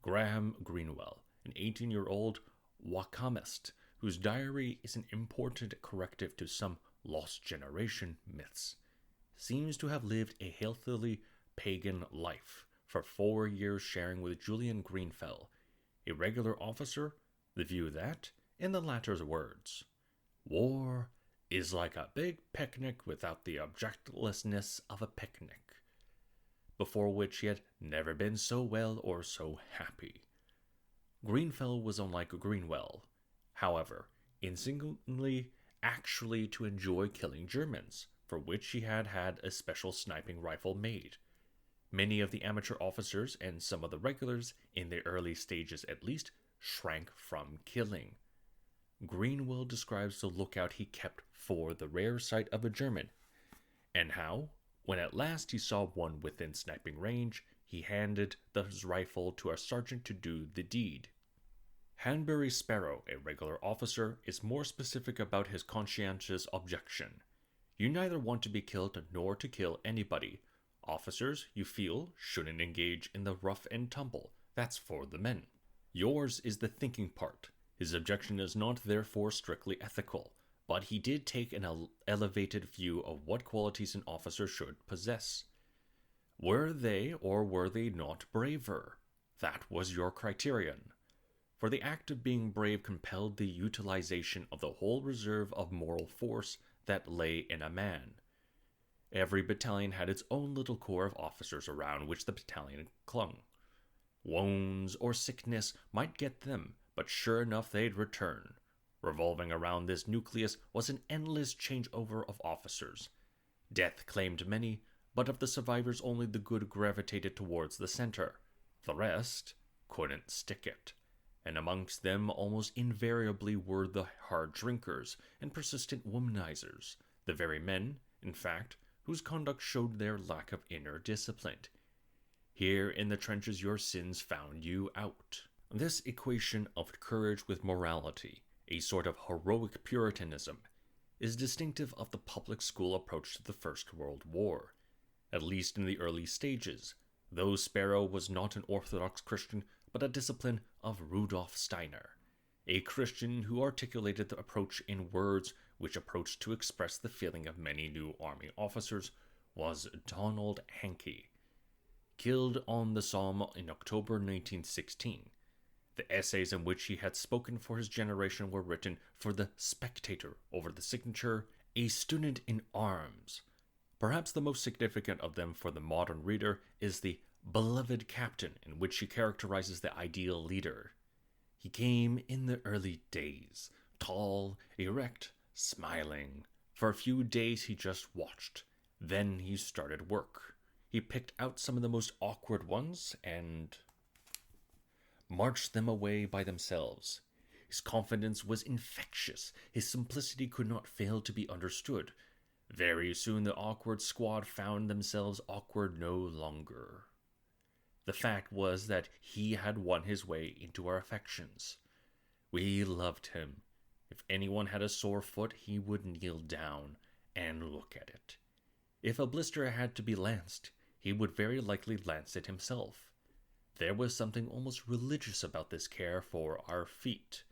Graham Greenwell, an 18-year-old Wakamist, whose diary is an important corrective to some lost generation myths, seems to have lived a healthily pagan life for 4 years, sharing with Julian Greenfell, a regular officer, the view that, in the latter's words, war is like a big picnic without the objectlessness of a picnic, before which he had never been so well or so happy. Greenfell was unlike Greenwell, however, instinctively actually to enjoy killing Germans, for which he had had a special sniping rifle made. Many of the amateur officers and some of the regulars, in the early stages at least, shrank from killing. Greenwell describes the lookout he kept for the rare sight of a German, and how, when at last he saw one within sniping range, he handed his rifle to a sergeant to do the deed. Hanbury Sparrow, a regular officer, is more specific about his conscientious objection. You neither want to be killed nor to kill anybody. Officers, you feel, shouldn't engage in the rough and tumble. That's for the men. Yours is the thinking part. His objection is not therefore strictly ethical, but he did take an elevated view of what qualities an officer should possess. Were they or were they not braver? That was your criterion. For the act of being brave compelled the utilization of the whole reserve of moral force that lay in a man. Every battalion had its own little corps of officers around which the battalion clung. Wounds or sickness might get them, but sure enough they'd return. Revolving around this nucleus was an endless changeover of officers. Death claimed many, but of the survivors only the good gravitated towards the center. The rest couldn't stick it. And amongst them almost invariably were the hard drinkers and persistent womanizers, the very men, in fact, whose conduct showed their lack of inner discipline. Here in the trenches your sins found you out. This equation of courage with morality, a sort of heroic puritanism, is distinctive of the public school approach to the First World War, at least in the early stages, though Sparrow was not an Orthodox Christian, but a discipline of Rudolf Steiner, a Christian who articulated the approach in words which approached to express the feeling of many new army officers, was Donald Hankey, killed on the Somme in October 1916. The essays in which he had spoken for his generation were written for the Spectator over the signature, "A Student in Arms." Perhaps the most significant of them for the modern reader is the "Beloved Captain," in which he characterizes the ideal leader. He came in the early days, tall, erect, smiling. For a few days he just watched. Then he started work. He picked out some of the most awkward ones and marched them away by themselves. His confidence was infectious. His simplicity could not fail to be understood. Very soon the awkward squad found themselves awkward no longer. The fact was that he had won his way into our affections. We loved him. If anyone had a sore foot, he would kneel down and look at it. If a blister had to be lanced, he would very likely lance it himself. There was something almost religious about this care for our feet.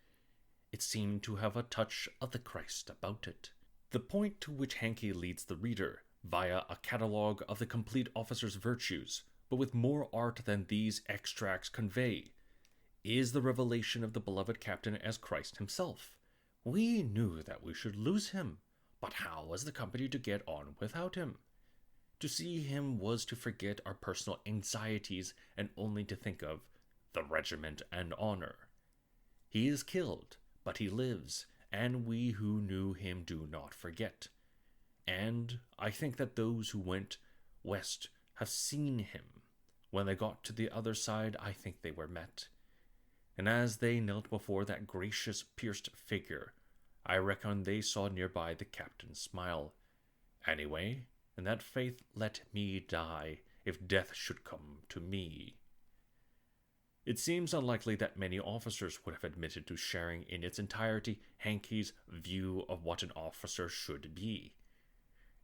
It seemed to have a touch of the Christ about it. The point to which Hankey leads the reader, via a catalogue of the complete officer's virtues, but with more art than these extracts convey, is the revelation of the beloved captain as Christ himself. We knew that we should lose him, but how was the company to get on without him? To see him was to forget our personal anxieties and only to think of the regiment and honor. He is killed, but he lives, and we who knew him do not forget. And I think that those who went west have seen him. When they got to the other side, I think they were met. And as they knelt before that gracious, pierced figure, I reckon they saw nearby the captain's smile. Anyway, in that faith let me die, if death should come to me. It seems unlikely that many officers would have admitted to sharing in its entirety Hankey's view of what an officer should be.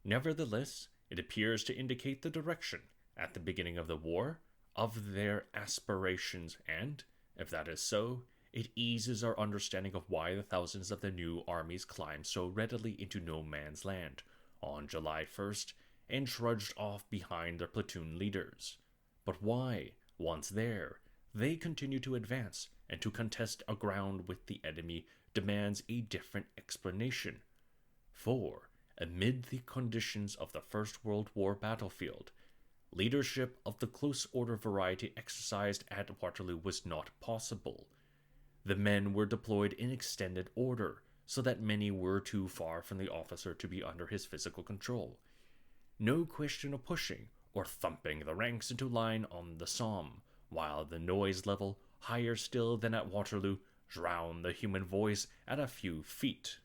Nevertheless, it appears to indicate the direction, at the beginning of the war, of their aspirations, and, if that is so, it eases our understanding of why the thousands of the new armies climbed so readily into no man's land on July 1st and trudged off behind their platoon leaders. But why, once there, they continue to advance and to contest a ground with the enemy demands a different explanation. For, amid the conditions of the First World War battlefield, leadership of the close order variety exercised at Waterloo was not possible. The men were deployed in extended order, so that many were too far from the officer to be under his physical control. No question of pushing or thumping the ranks into line on the Somme, while the noise level, higher still than at Waterloo, drowned the human voice at a few feet.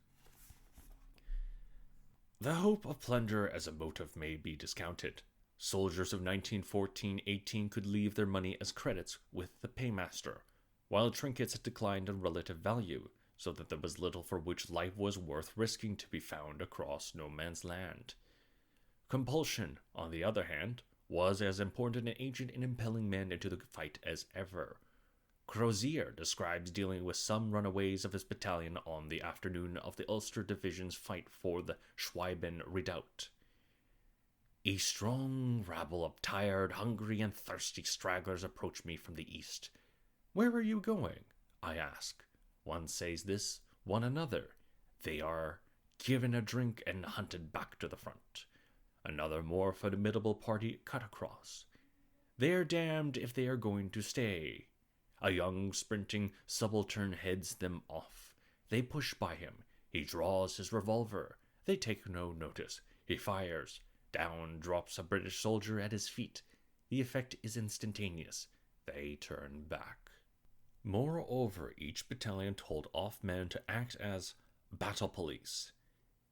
The hope of plunder as a motive may be discounted. Soldiers of 1914-18 could leave their money as credits with the paymaster, while trinkets had declined in relative value, so that there was little for which life was worth risking to be found across no man's land. Compulsion, on the other hand, was as important an agent in impelling men into the fight as ever. Crozier describes dealing with some runaways of his battalion on the afternoon of the Ulster Division's fight for the Schwabing Redoubt. A strong rabble of tired, hungry, and thirsty stragglers approached me from the east. "Where are you going?" I ask. One says this, one another. They are given a drink and hunted back to the front. Another more formidable party cut across. They are damned if they are going to stay. A young, sprinting subaltern heads them off. They push by him. He draws his revolver. They take no notice. He fires. Down drops a British soldier at his feet. The effect is instantaneous. They turn back. Moreover, each battalion told off men to act as battle police.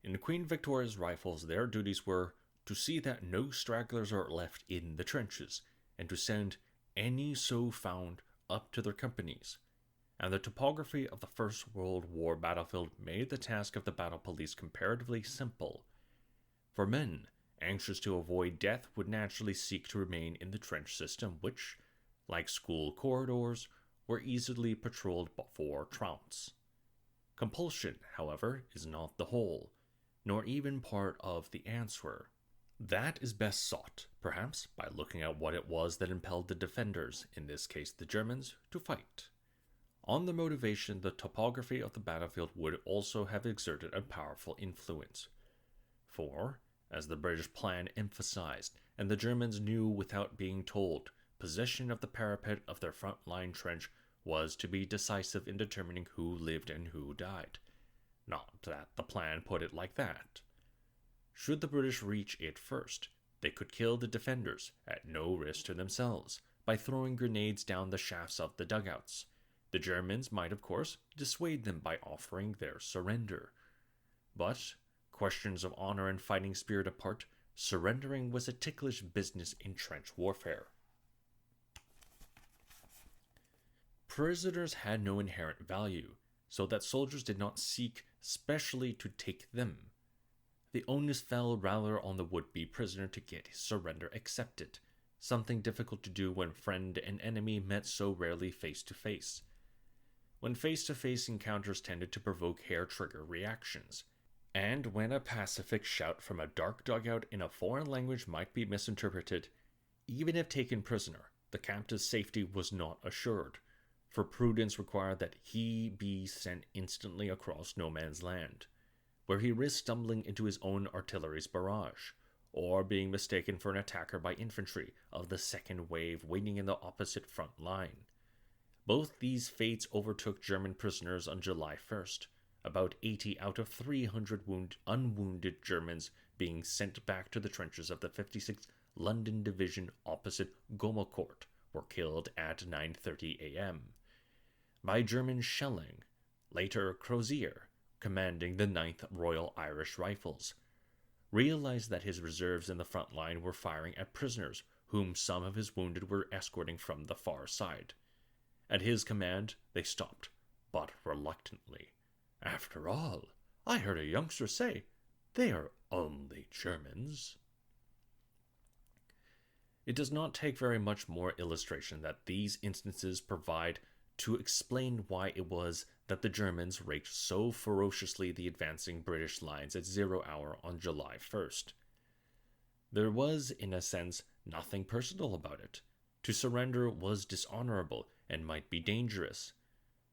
In Queen Victoria's Rifles, their duties were to see that no stragglers are left in the trenches, and to send any so found up to their companies. And the topography of the First World War battlefield made the task of the battle police comparatively simple. For men anxious to avoid death would naturally seek to remain in the trench system, which, like school corridors, were easily patrolled for trounce. Compulsion, however, is not the whole, nor even part of the answer. That is best sought, perhaps, by looking at what it was that impelled the defenders, in this case the Germans, to fight. On the motivation, the topography of the battlefield would also have exerted a powerful influence. For, as the British plan emphasized, and the Germans knew without being told, possession of the parapet of their front-line trench was to be decisive in determining who lived and who died. Not that the plan put it like that. Should the British reach it first, they could kill the defenders, at no risk to themselves, by throwing grenades down the shafts of the dugouts. The Germans might, of course, dissuade them by offering their surrender. But, questions of honor and fighting spirit apart, surrendering was a ticklish business in trench warfare. Prisoners had no inherent value, so that soldiers did not seek specially to take them. The onus fell rather on the would-be prisoner to get his surrender accepted, something difficult to do when friend and enemy met so rarely face to face. When face to face encounters tended to provoke hair trigger reactions, and when a pacific shout from a dark dugout in a foreign language might be misinterpreted, even if taken prisoner, the captive's safety was not assured, for prudence required that he be sent instantly across no man's land, where he risked stumbling into his own artillery's barrage, or being mistaken for an attacker by infantry of the second wave waiting in the opposite front line. Both these fates overtook German prisoners on July 1st, about 80 out of 300 unwounded Germans being sent back to the trenches of the 56th London Division opposite Gommecourt were killed at 9:30 a.m. by German shelling. Later, Crozier, commanding the 9th Royal Irish Rifles, realized that his reserves in the front line were firing at prisoners whom some of his wounded were escorting from the far side. At his command, they stopped, but reluctantly. After all, I heard a youngster say, they are only Germans. It does not take very much more illustration that these instances provide to explain why it was that the Germans raked so ferociously the advancing British lines at 0 hour on July 1st. There was, in a sense, nothing personal about it. To surrender was dishonorable and might be dangerous.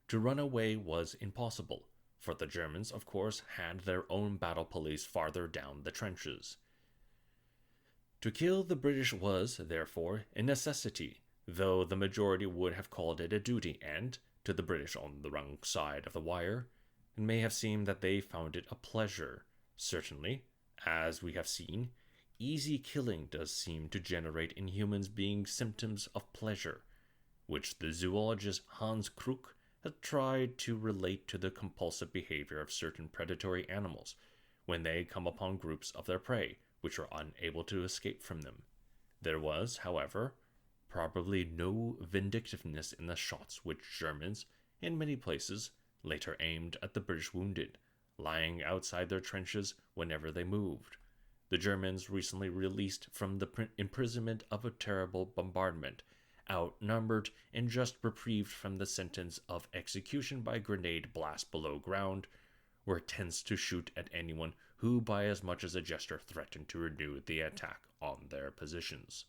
To run away was impossible, for the Germans, of course, had their own battle police farther down the trenches. To kill the British was, therefore, a necessity, though the majority would have called it a duty, and, to the British on the wrong side of the wire, it may have seemed that they found it a pleasure. Certainly, as we have seen, easy killing does seem to generate in humans beings symptoms of pleasure, which the zoologist Hans Kruk has tried to relate to the compulsive behavior of certain predatory animals when they come upon groups of their prey, which are unable to escape from them. There was, however, probably no vindictiveness in the shots which Germans, in many places, later aimed at the British wounded, lying outside their trenches whenever they moved. The Germans, recently released from the imprisonment of a terrible bombardment, outnumbered and just reprieved from the sentence of execution by grenade blast below ground, were tense to shoot at anyone who by as much as a gesture threatened to renew the attack on their positions.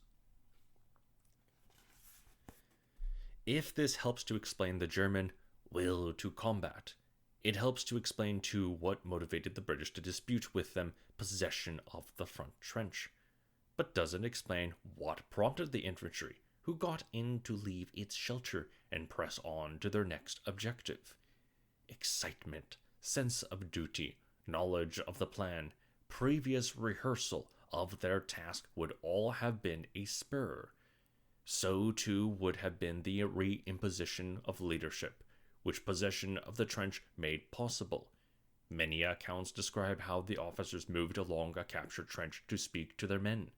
If this helps to explain the German will to combat, it helps to explain too what motivated the British to dispute with them possession of the front trench. But doesn't explain what prompted the infantry, who got in, to leave its shelter and press on to their next objective. Excitement, sense of duty, knowledge of the plan, previous rehearsal of their task would all have been a spur. So too would have been the reimposition of leadership, which possession of the trench made possible. Many accounts describe how the officers moved along a captured trench to speak to their men,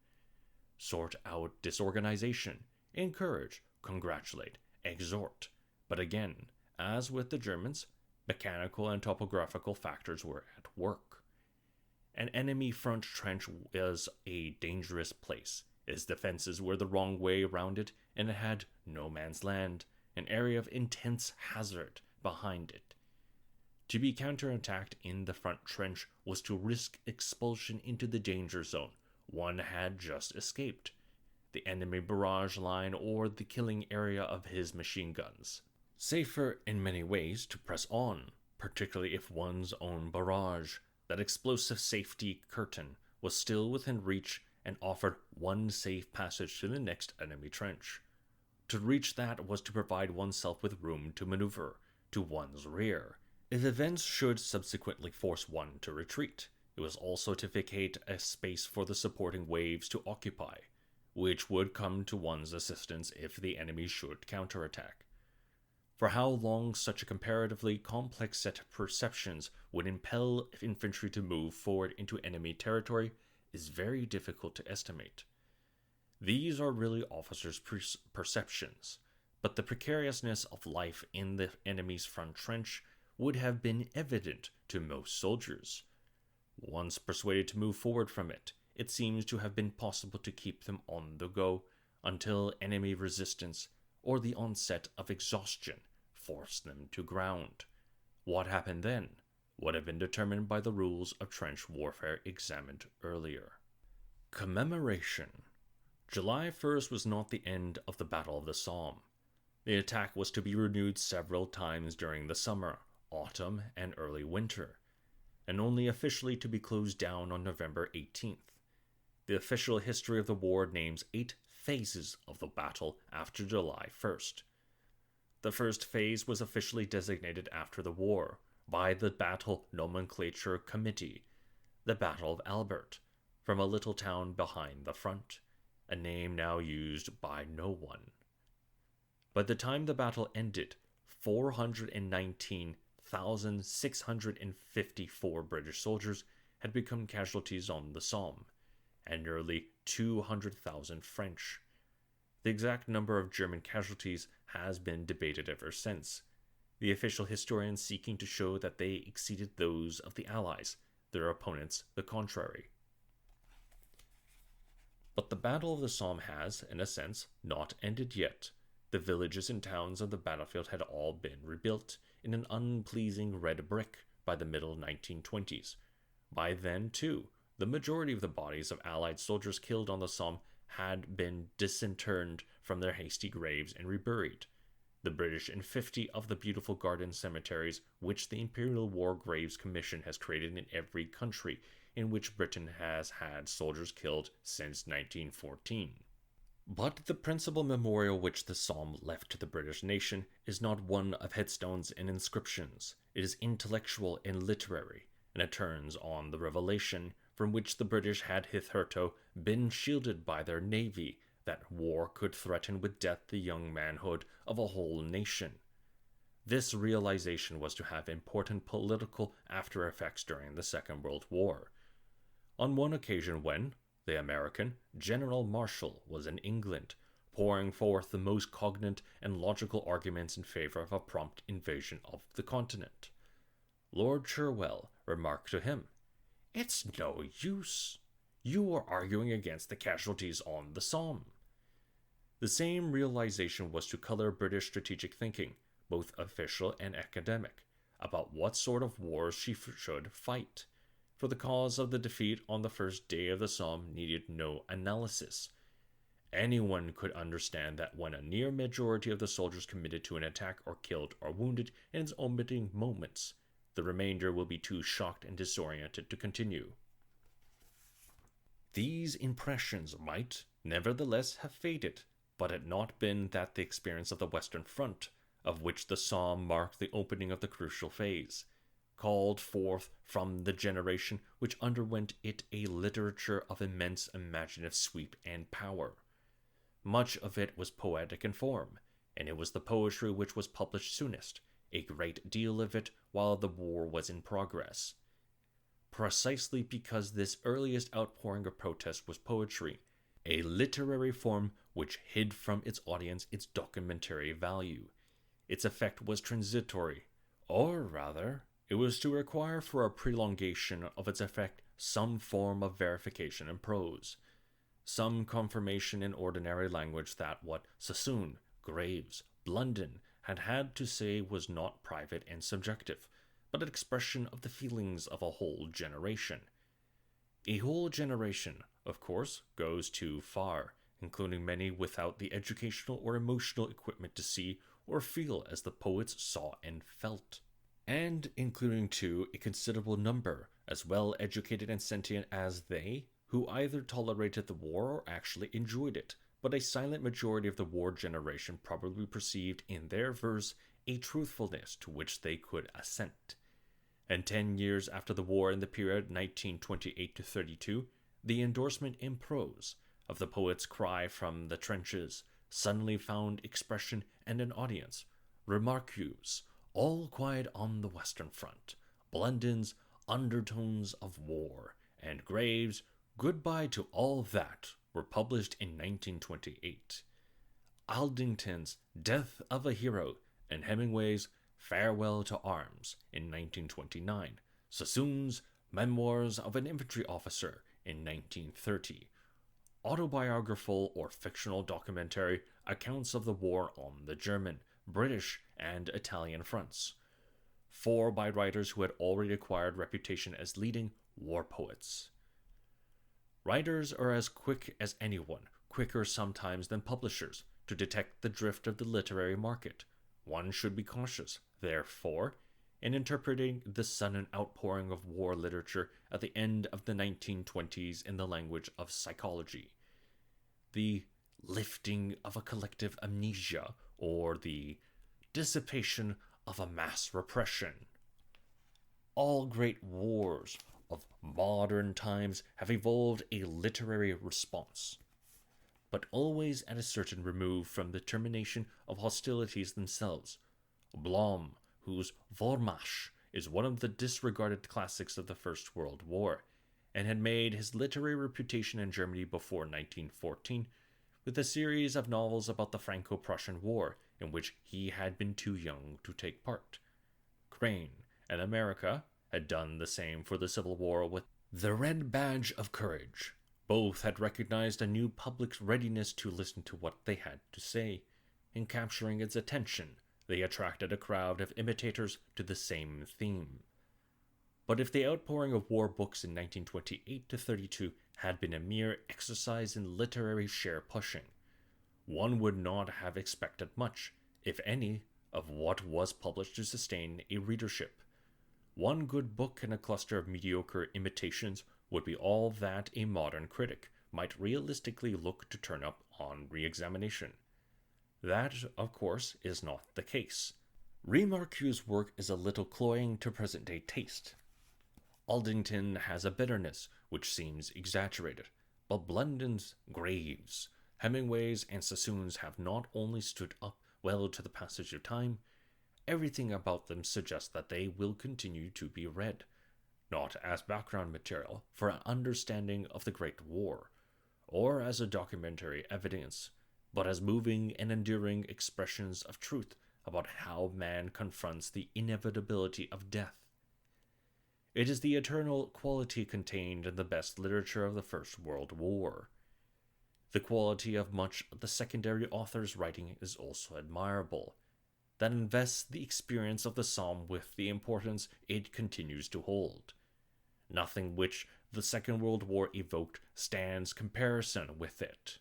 sort out disorganization, encourage, congratulate, exhort. But again, as with the Germans, mechanical and topographical factors were at work. An enemy front trench was a dangerous place. Its defenses were the wrong way around it, and it had no man's land, an area of intense hazard behind it. To be counterattacked in the front trench was to risk expulsion into the danger zone one had just escaped, the enemy barrage line or the killing area of his machine guns. Safer in many ways to press on, particularly if one's own barrage, that explosive safety curtain, was still within reach and offered one safe passage to the next enemy trench. To reach that was to provide oneself with room to maneuver to one's rear, if events should subsequently force one to retreat. It was also to vacate a space for the supporting waves to occupy, which would come to one's assistance if the enemy should counterattack. For how long such a comparatively complex set of perceptions would impel infantry to move forward into enemy territory is very difficult to estimate. These are really officers' perceptions, but the precariousness of life in the enemy's front trench would have been evident to most soldiers. Once persuaded to move forward from it, it seems to have been possible to keep them on the go until enemy resistance or the onset of exhaustion forced them to ground. What happened then would have been determined by the rules of trench warfare examined earlier. Commemoration. July 1st was not the end of the Battle of the Somme. The attack was to be renewed several times during the summer, autumn, and early winter, and only officially to be closed down on November 18th. The official history of the war names 8 phases of the battle after July 1st. The first phase was officially designated after the war by the Battle Nomenclature Committee, the Battle of Albert, from a little town behind the front, a name now used by no one. By the time the battle ended, 419,654 British soldiers had become casualties on the Somme, and nearly 200,000 French. The exact number of German casualties has been debated ever since, the official historians seeking to show that they exceeded those of the Allies, their opponents the contrary. But the Battle of the Somme has, in a sense, not ended yet. The villages and towns of the battlefield had all been rebuilt in an unpleasing red brick by the middle 1920s. By then, too, the majority of the bodies of Allied soldiers killed on the Somme had been disinterred from their hasty graves and reburied. The British in 50 of the beautiful garden cemeteries which the Imperial War Graves Commission has created in every country in which Britain has had soldiers killed since 1914. But the principal memorial which the Somme left to the British nation is not one of headstones and inscriptions. It is intellectual and literary, and it turns on the revelation from which the British had hitherto been shielded by their navy that war could threaten with death the young manhood of a whole nation. This realization was to have important political after effects during the Second World War. On one occasion when, the American General Marshall was in England, pouring forth the most cogent and logical arguments in favor of a prompt invasion of the continent, Lord Cherwell remarked to him, "It's no use. You are arguing against the casualties on the Somme." The same realization was to color British strategic thinking, both official and academic, about what sort of wars she should fight. For the cause of the defeat on the first day of the Somme needed no analysis. Anyone could understand that when a near majority of the soldiers committed to an attack are killed or wounded in its opening moments, the remainder will be too shocked and disoriented to continue. These impressions might, nevertheless, have faded, but had not been that the experience of the Western Front, of which the Somme marked the opening of the crucial phase, called forth from the generation which underwent it a literature of immense imaginative sweep and power. Much of it was poetic in form, and it was the poetry which was published soonest, a great deal of it while the war was in progress. Precisely because this earliest outpouring of protest was poetry, a literary form which hid from its audience its documentary value. Its effect was transitory, or rather, it was to require for a prolongation of its effect some form of verification in prose, some confirmation in ordinary language that what Sassoon, Graves, Blunden had had to say was not private and subjective, but an expression of the feelings of a whole generation. A whole generation, of course, goes too far, including many without the educational or emotional equipment to see or feel as the poets saw and felt. And including, too, a considerable number, as well educated and sentient as they, who either tolerated the war or actually enjoyed it, but a silent majority of the war generation probably perceived in their verse a truthfulness to which they could assent. And 10 years after the war, in the period 1928 to 32, the endorsement in prose of the poet's cry from the trenches suddenly found expression and an audience. Remarques, all quiet on the Western Front, Blunden's undertones of war, and Graves' goodbye to all that were published in 1928. Aldington's Death of a Hero and Hemingway's Farewell to Arms in 1929, Sassoon's Memoirs of an Infantry Officer in 1930, autobiographical or fictional documentary accounts of the war on the German, British, and Italian fronts. 4 by writers who had already acquired reputation as leading war poets. Writers are as quick as anyone, quicker sometimes than publishers, to detect the drift of the literary market. One should be cautious, therefore, in interpreting the sudden outpouring of war literature at the end of the 1920s in the language of psychology. The lifting of a collective amnesia, or the dissipation of a mass repression. All great wars of modern times have evolved a literary response, but always at a certain remove from the termination of hostilities themselves. Blom, whose Vormarsch is one of the disregarded classics of the First World War, and had made his literary reputation in Germany before 1914, with a series of novels about the Franco-Prussian War, in which he had been too young to take part. Crane and America had done the same for the Civil War with The Red Badge of Courage. Both had recognized a new public's readiness to listen to what they had to say. In capturing its attention, they attracted a crowd of imitators to the same theme. But if the outpouring of war books in 1928 to 32 had been a mere exercise in literary share pushing, one would not have expected much, if any, of what was published to sustain a readership. One good book and a cluster of mediocre imitations would be all that a modern critic might realistically look to turn up on re-examination. That, of course, is not the case. Remarque's work is a little cloying to present-day taste. Aldington has a bitterness which seems exaggerated, but Blunden's, Graves, Hemingway's, and Sassoon's have not only stood up well to the passage of time, everything about them suggests that they will continue to be read, not as background material for an understanding of the Great War, or as a documentary evidence, but as moving and enduring expressions of truth about how man confronts the inevitability of death. It is the eternal quality contained in the best literature of the First World War. The quality of much of the secondary author's writing is also admirable, that invests the experience of the Somme with the importance it continues to hold. Nothing which the Second World War evoked stands comparison with it.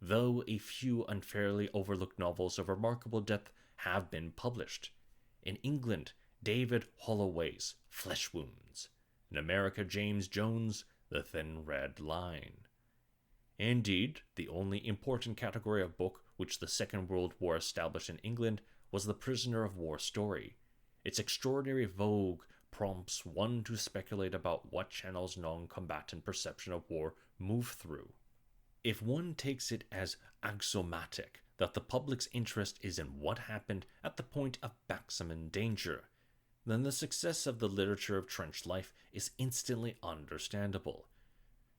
Though a few unfairly overlooked novels of remarkable depth have been published, in England, David Holloway's Flesh Wounds, in America, James Jones' The Thin Red Line. Indeed, the only important category of book which the Second World War established in England was the prisoner of war story. Its extraordinary vogue prompts one to speculate about what channels non-combatant perception of war move through. If one takes it as axiomatic that the public's interest is in what happened at the point of maximum danger, then the success of the literature of trench life is instantly understandable.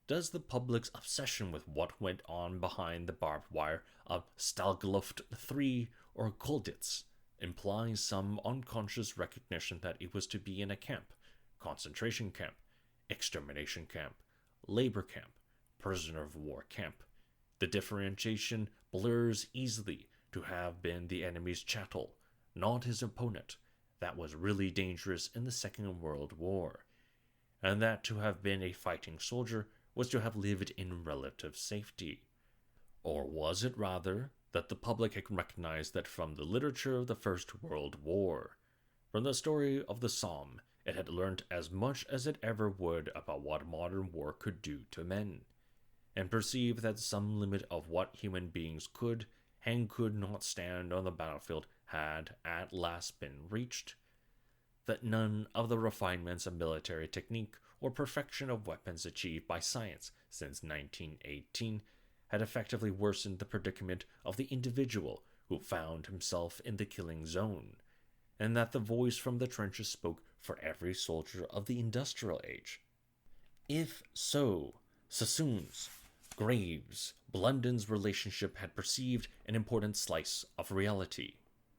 Does the public's obsession with what went on behind the barbed wire of Stahlgluft III or Colditz imply some unconscious recognition that it was to be in a camp, concentration camp, extermination camp, labor camp, prisoner of war camp? The differentiation blurs easily to have been the enemy's chattel, not his opponent, that was really dangerous in the Second World War, and that to have been a fighting soldier was to have lived in relative safety. Or was it rather that the public had recognized that from the literature of the First World War, from the story of the Somme, it had learnt as much as it ever would about what modern war could do to men, and perceived that some limit of what human beings could and could not stand on the battlefield had at last been reached, that none of the refinements of military technique or perfection of weapons achieved by science since 1918 had effectively worsened the predicament of the individual who found himself in the killing zone, and that the voice from the trenches spoke for every soldier of the industrial age. If so, Sassoon's, Graves, Blunden's relationship had perceived an important slice of reality.